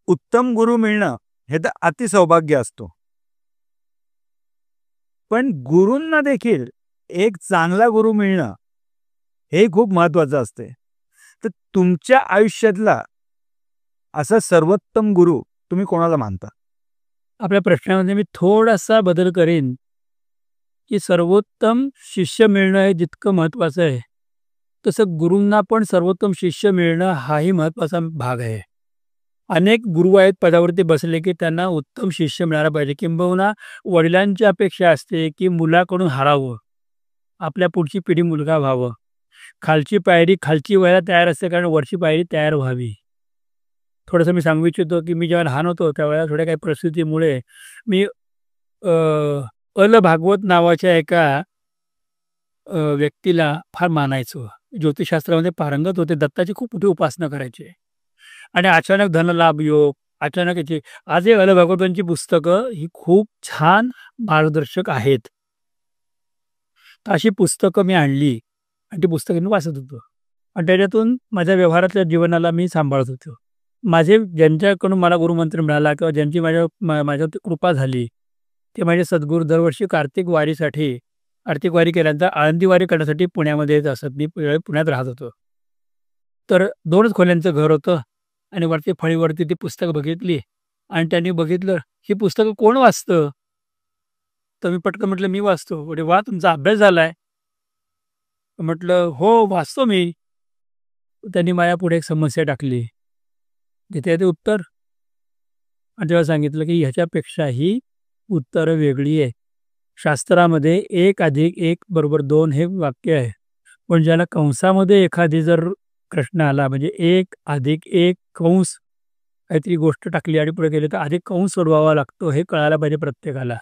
उत्तम गुरु मिळणं हे तर अतिसौभाग्य असतो. पण गुरूंना देखील एक चांगला गुरु मिळणं हे खूप महत्त्वाचं असते. तर तुमच्या आयुष्यातला असा सर्वोत्तम गुरु तुम्ही कोणाला मानता? आपल्या प्रश्नामध्ये मी थोडासा बदल करेन की सर्वोत्तम शिष्य मिळणं हे जितकं महत्त्वाचं आहे, तसं गुरूंना पण सर्वोत्तम शिष्य मिळणं हाही महत्त्वाचा भाग आहे. अनेक गुरु आहेत पदावरती बसले की त्यांना उत्तम शिष्य मिळाला पाहिजे. किंबहुना वडिलांची अपेक्षा असते की मुलाकडून हारावं, आपल्या पुढची पिढी मुलगा व्हावं. खालची पायरी खालची व्हायला तयार असते, कारण वरची पायरी तयार व्हावी. थोडंसं मी सांगू इच्छितो की मी जेव्हा लहान होतो त्यावेळेला थोड्या काही परिस्थितीमुळे मी अल भागवत नावाच्या एका व्यक्तीला फार मानायचो. ज्योतिषशास्त्रामध्ये पारंगत होते, दत्ताची खूप मोठी उपासना करायचे आणि अचानक धनलाभ योग, अचानक याची, आज हे अल भागवतांची पुस्तकं ही खूप छान मार्गदर्शक आहेत. अशी पुस्तकं मी आणली आणि ती पुस्तकं मी वाचत होतो आणि त्याच्यातून माझ्या व्यवहारातल्या जीवनाला मी सांभाळत होतो. माझे ज्यांच्याकडून मला गुरुमंत्र मिळाला किंवा ज्यांची माझ्यावरती कृपा झाली ते माझे सद्गुरू दरवर्षी कार्तिक वारीसाठी, आर्थिक वारी केल्यानंतर आळंदी वारी करण्यासाठी पुण्यामध्ये येत असत. मी पुण्यात राहत होतो. तर 2च खोल्यांचं घर होतं आणि वरती फळीवरती ती पुस्तकं बघितली आणि त्यांनी बघितलं, ही पुस्तकं कोण वाचतं? तर मी पटकन म्हटलं, मी वाचतो. म्हणजे वा, तुमचा अभ्यास झालाय? म्हटलं हो वाचतो मी. त्यांनी माझ्या पुढे एक समस्या टाकली, तिथे ते उत्तर, आणि तेव्हा सांगितलं की ह्याच्यापेक्षाही उत्तरं वेगळी आहे. शास्त्रामध्ये 1+1=2 हे वाक्य आहे. पण ज्याला कंसामध्ये एखादी जर प्रश्न आला म्हणजे 1+1 कंस काहीतरी गोष्ट टाकली आणि पुढे गेले तर आधी कंस सोडवावा लागतो हे कळायला पाहिजे प्रत्येकाला.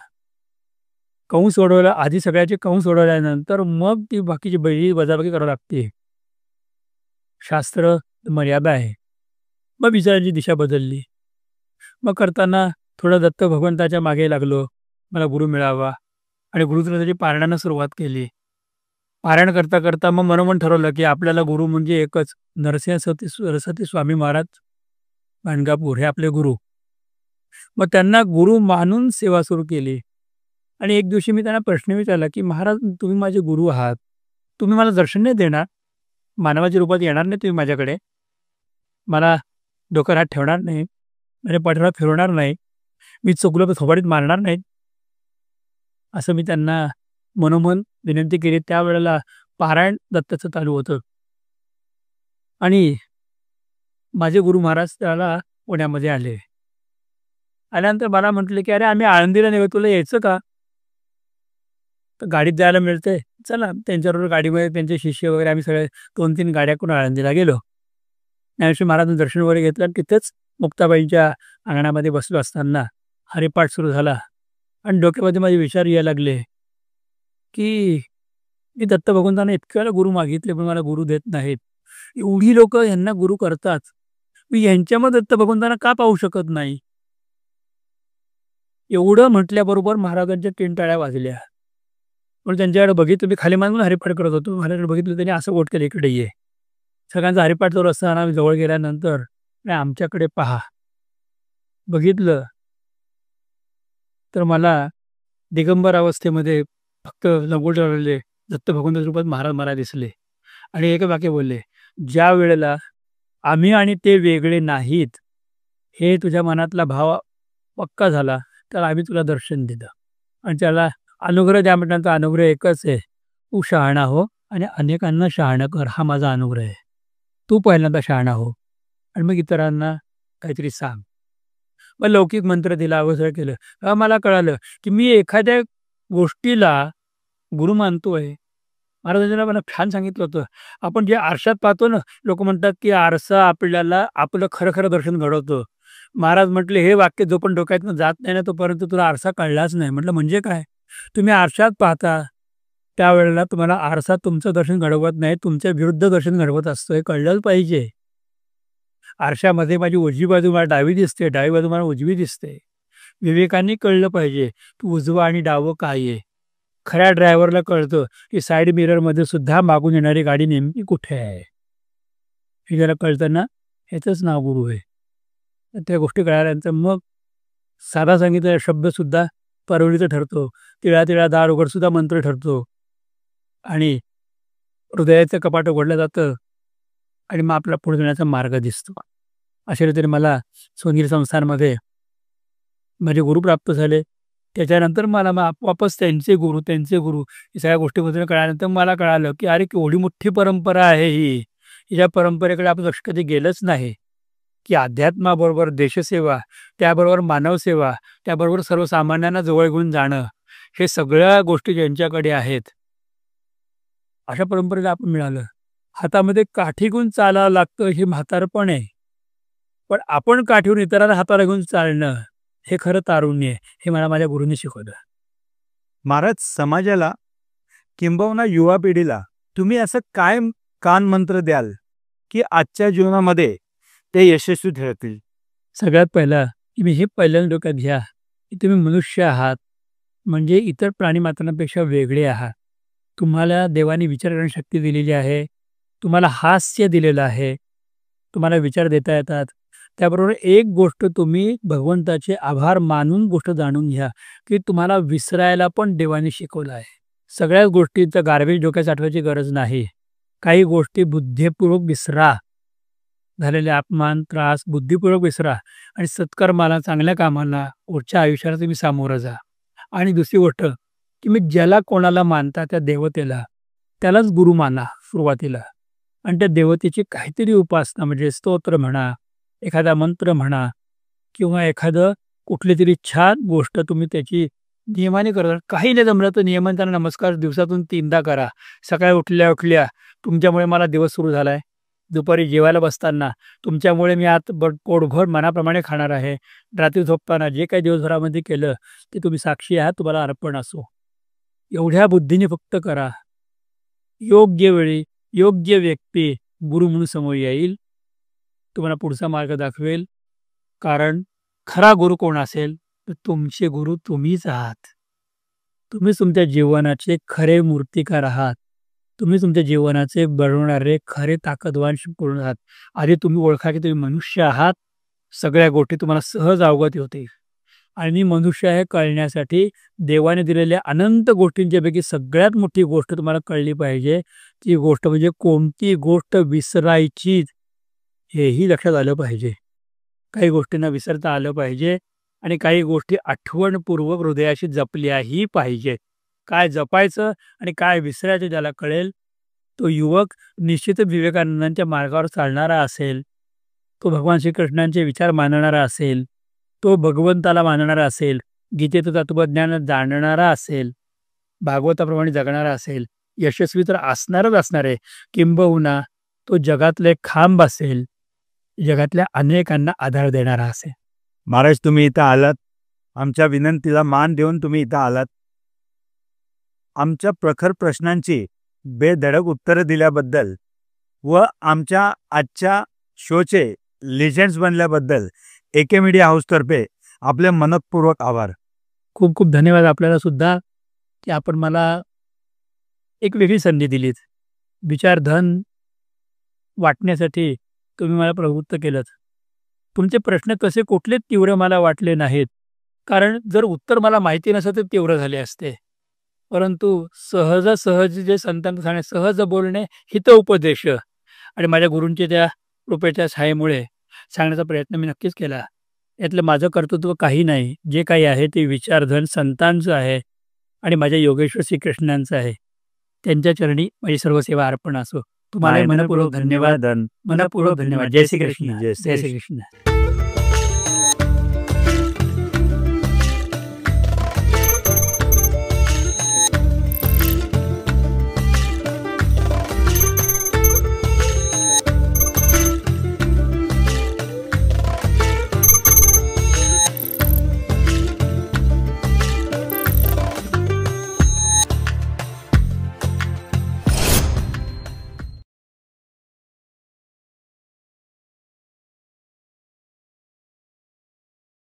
कंस सोडवला आधी सगळ्याचे कंस सोडवल्यानंतर मग ती बाकीची बेरीज वजाबाकी करावी लागते. शास्त्र मर्यादा आहे. मग विचारांची दिशा बदलली. मग करताना थोडं दत्त भगवंताच्या मागे लागलो. मला गुरु मिळावा आणि गुरुग्रंथाची पारायणाला सुरुवात केली. पारायण करता करता मग मनोमन ठरवलं की आपल्याला गुरु म्हणजे एकच नरसिंह सरस्वती स्वामी महाराज गाणगापूर हे आपले गुरु. मग त्यांना गुरु मानून सेवा सुरू केली. आणि एक दिवशी मी त्यांना प्रश्न विचारला की महाराज तुम्ही माझे गुरु आहात, तुम्ही मला दर्शन नाही देणार, मानवाच्या रूपात येणार नाही तुम्ही माझ्याकडे, मला डोक्यावर हात ठेवणार नाही, माझ्या पाठीवर फिरवणार नाही, मी चुकलो तर थोबाडीत मारणार नाहीत, असं मी त्यांना मनोमन विनंती केली. त्यावेळेला पारायण दत्ताचं चालू होतं आणि माझे गुरु महाराज त्याला पुण्यामध्ये आले. आल्यानंतर मला म्हटले की अरे आम्ही आळंदीला निघतो, तुला यायचं का? तर गाडीत जायला मिळते, चला. त्यांच्याबरोबर गाडीमध्ये त्यांचे शिष्य वगैरे आम्ही सगळे 2-3 गाड्या करून आळंदीला गेलो. ज्ञानेश्वर महाराजांचं दर्शन वगैरे घेतलं आणि तिथेच मुक्ताबाईंच्या अंगणामध्ये बसलो असताना हरिपाठ सुरू झाला आणि डोक्यामध्ये माझे विचार यायला लागले की मी दत्त भगवंतांना इतक्या वेळा गुरु मागितले पण मला गुरु देत नाहीत. एवढी लोक यांना गुरु करतात, मी यांच्यामध्ये दत्त भगवंतांना का पाहू शकत नाही? एवढं म्हटल्याबरोबर महाराजांच्या 3 टाळ्या वाजल्या. पण त्यांच्याकडे बघितलं, मी खाली मानून हरिपाठ करत होतो. महाराजांकडे बघितलं, त्यांनी असं बोट केलं, इकडे ये. सगळ्यांचा हरिपाठ चालू असताना आम्ही जवळ गेल्यानंतर नाही आमच्याकडे पहा. बघितलं तर मला दिगंबर अवस्थेमध्ये फक्त लंगोट लावलेले दत्त भगवंताच्या रूपात महाराज मला दिसले आणि एक वाक्य बोलले, ज्या वेळेला आम्ही आणि ते वेगळे नाहीत हे तुझ्या मनातला भाव पक्का झाला तर आम्ही तुला दर्शन दिलं. आणि त्याला अनुग्रह द्या म्हटल्यानंतर अनुग्रह एकच आहे, तू शहाणा हो आणि अनेकांना शहाणा कर, हा माझा अनुग्रह आहे. तू पहिल्यांदा शहाणा हो आणि मग इतरांना काहीतरी सांग. मग लौकिक मंत्र दिला, अवसर केलं. तेव्हा मला कळालं की मी एखाद्या गोष्टीला गुरु मानतोय. महाराजांना मला छान सांगितलं होतं, आपण जे आरशात पाहतो ना, लोक म्हणतात की आरसा आपल्याला आपलं खरं खरं दर्शन घडवतो. महाराज म्हटले, हे वाक्य जो पण डोक्यातनं जात नाही ना तोपर्यंत तुला आरसा कळलाच नाही. म्हटलं म्हणजे काय? तुम्ही आरशात पाहता त्यावेळेला तुम्हाला आरसा तुमचं दर्शन घडवत नाही, तुमच्या विरुद्ध दर्शन घडवत असतो, हे कळलंच पाहिजे. आरशामध्ये माझी उजवी बाजू मला डावी दिसते, डावी बाजू मला उजवी दिसते. विवेकाने कळलं पाहिजे की उजवं आणि डावं काय आहे. खऱ्या ड्रायव्हरला कळतं की साईड मिररमध्ये सुद्धा मागून येणारी गाडी नेमकी कुठे आहे. हे ज्याला कळतं ना, ह्याचंच नाव गुरु आहे. त्या गोष्टी कळाल्यानंतर मग साधा सांगितलेला शब्दसुद्धा परवडीचा ठरतो. तिळा तिळा दार उघडसुद्धा मंत्र ठरतो आणि हृदयाचं कपाट उघडलं जातं आणि मग आपला पुढे जाण्याचा मार्ग दिसतो. अशा रीतीने मला सोनगिरी संस्थानमध्ये माझे गुरु प्राप्त झाले. त्याच्यानंतर मला मग आपोआपच त्यांचे गुरु या सगळ्या गोष्टीबद्दल कळाल्यानंतर मला कळालं की अरे केवढी मोठी परंपरा आहे ही. या परंपरेकडे आपण लक्ष कधी गेलंच नाही की अध्यात्माबरोबर देशसेवा, त्याबरोबर मानवसेवा, त्याबरोबर सर्वसामान्यांना जवळ घेऊन जाणं, हे सगळ्या गोष्टी ज्यांच्याकडे आहेत अशा परंपरेला आपण मिळालं. हातामध्ये काठी घेऊन चालावं लागतं हे म्हातारपण आहे, पण आपण काठीवरून इतरांना हाताला घेऊन चालणं हे खरं तारुण्य आहे. हे मला माझ्या गुरूंनी शिकवलं. महाराज, समाजाला किंबहुना युवा पिढीला तुम्ही असं काय कान मंत्र द्याल की आजच्या जीवनामध्ये ते यशस्वी ठरतील? सगळ्यात पहिला की मी हे पहिल्यांदा डोक्यात घ्या की तुम्ही मनुष्य आहात, म्हणजे इतर प्राणीमात्रांपेक्षा वेगळे आहात. तुम्हाला देवाने विचार करण्याची शक्ती दिलेली आहे, तुम्हाला हास्य दिलेलं आहे, तुम्हाला विचार देता येतात. त्याबरोबर एक गोष्ट तुम्ही भगवंताचे आभार मानून गोष्ट जाणून घ्या की तुम्हाला विसरायला पण देवाने शिकवलं आहे. सगळ्याच गोष्टींचं गार्बेज डोक्यात साठवायची गरज नाही. काही गोष्टी बुद्धिपूर्वक विसरा, झालेले अपमान त्रास बुद्धिपूर्वक विसरा आणि सत्कर्माला, चांगल्या कामाला, पुढच्या आयुष्याला तुम्ही सामोरं जा. आणि दुसरी गोष्ट की मी ज्याला कोणाला मानता त्या देवतेला, त्यालाच गुरु माना सुरुवातीला. आणि त्या देवतेची काहीतरी उपासना म्हणजे स्तोत्र म्हणा, एखादा मंत्र म्हणा किंवा एखादं कुठली तरी छान गोष्ट तुम्ही त्याची नियमाने करा. काही नाही जमलं तर नियमाने त्यांना नमस्कार दिवसातून 3दा करा. सकाळी उठल्या-उठल्या तुमच्यामुळे मला दिवस सुरू झालाय. दुपारी जेवायला बसताना तुमच्यामुळे मी आज पोटभर मनाप्रमाणे खाणार आहे. रात्री झोपताना जे काही दिवसभरामध्ये केलं ते तुम्ही साक्षी आहात, तुम्हाला अर्पण असो. एवढ्या बुद्धीने फक्त करा. योग्य वेळी योग्य व्यक्ती गुरु म्हणून समोर येईल. तुम्हाला पुढचा मार्ग दाखवेल. कारण खरा गुरु कोण असेल तर तुमचे गुरु तुम्हीच आहात. तुम्हीच तुमच्या जीवनाचे खरे मूर्तिकार आहात. तुम्ही तुमच्या जीवनाचे बनवणारे खरे ताकदवान पूर्ण आहात. आधी तुम्ही ओळखा की तुम्ही मनुष्य आहात. सगळ्या गोष्टी तुम्हाला सहज अवगत होतील. आणि मनुष्य हे कळण्यासाठी देवाने दिलेल्या अनंत गोष्टींच्यापैकी सगळ्यात मोठी गोष्ट तुम्हाला कळली पाहिजे. ती गोष्ट म्हणजे कोणती गोष्ट विसरायची हेही लक्षात आलं पाहिजे. काही गोष्टींना विसरता आलं पाहिजे आणि काही गोष्टी आठवणपूर्वक हृदयाशी जपल्याही पाहिजे. काय जपायचं आणि काय विसरायचं ज्याला कळेल तो युवक निश्चितच विवेकानंदांच्या मार्गावर चालणारा असेल. तो भगवान श्रीकृष्णांचे विचार मानणारा असेल. तो भगवंताला मानणारा असेल. गीतेचं तत्त्वज्ञान जाणणारा असेल. भागवताप्रमाणे जगणारा असेल. यशस्वी तर असणारच असणार आहे. किंबहुना तो जगातले एक खांब असेल. जगातल्या अनेकांना आधार देणारा असेल. महाराज तुम्ही इथं आलात. आमच्या विनंतीला मान देऊन तुम्ही इथं आलात. आमच्या प्रखर प्रश्नांची बेधडक उत्तरं दिल्याबद्दल व आमच्या आजच्या शोचे लिजेंड्स बनल्याबद्दल AK मीडिया हाऊसतर्फे आपले मनपूर्वक आभार. खूप खूप धन्यवाद आपल्याला सुद्धा की आपण मला एक वेगळी संधी दिलीत. विचारधन वाटण्यासाठी तुम्ही मला प्रवृत्त केलंत. तुमचे प्रश्न कसे कुठलेच तीव्र मला वाटले नाहीत. कारण जर उत्तर मला माहिती नसतं तर तीव्र झाले असते. परंतु सहज जे संतांना सांगणे, सहज बोलणे हितोपदेश आणि माझ्या गुरूंच्या त्या कृपेच्या छायेमुळे सांगण्याचा प्रयत्न मी नक्कीच केला. यातलं माझं कर्तृत्व काही नाही. जे काही आहे ते विचारधन संतांचं आहे आणि माझ्या योगेश्वर श्रीकृष्णांचं आहे. त्यांच्या चरणी माझी सर्व सेवा अर्पण असो. तुम्हाला मनपूर्वक धन्यवाद. मनपूर्वक धन्यवाद. जय श्री कृष्ण. जय श्री कृष्ण.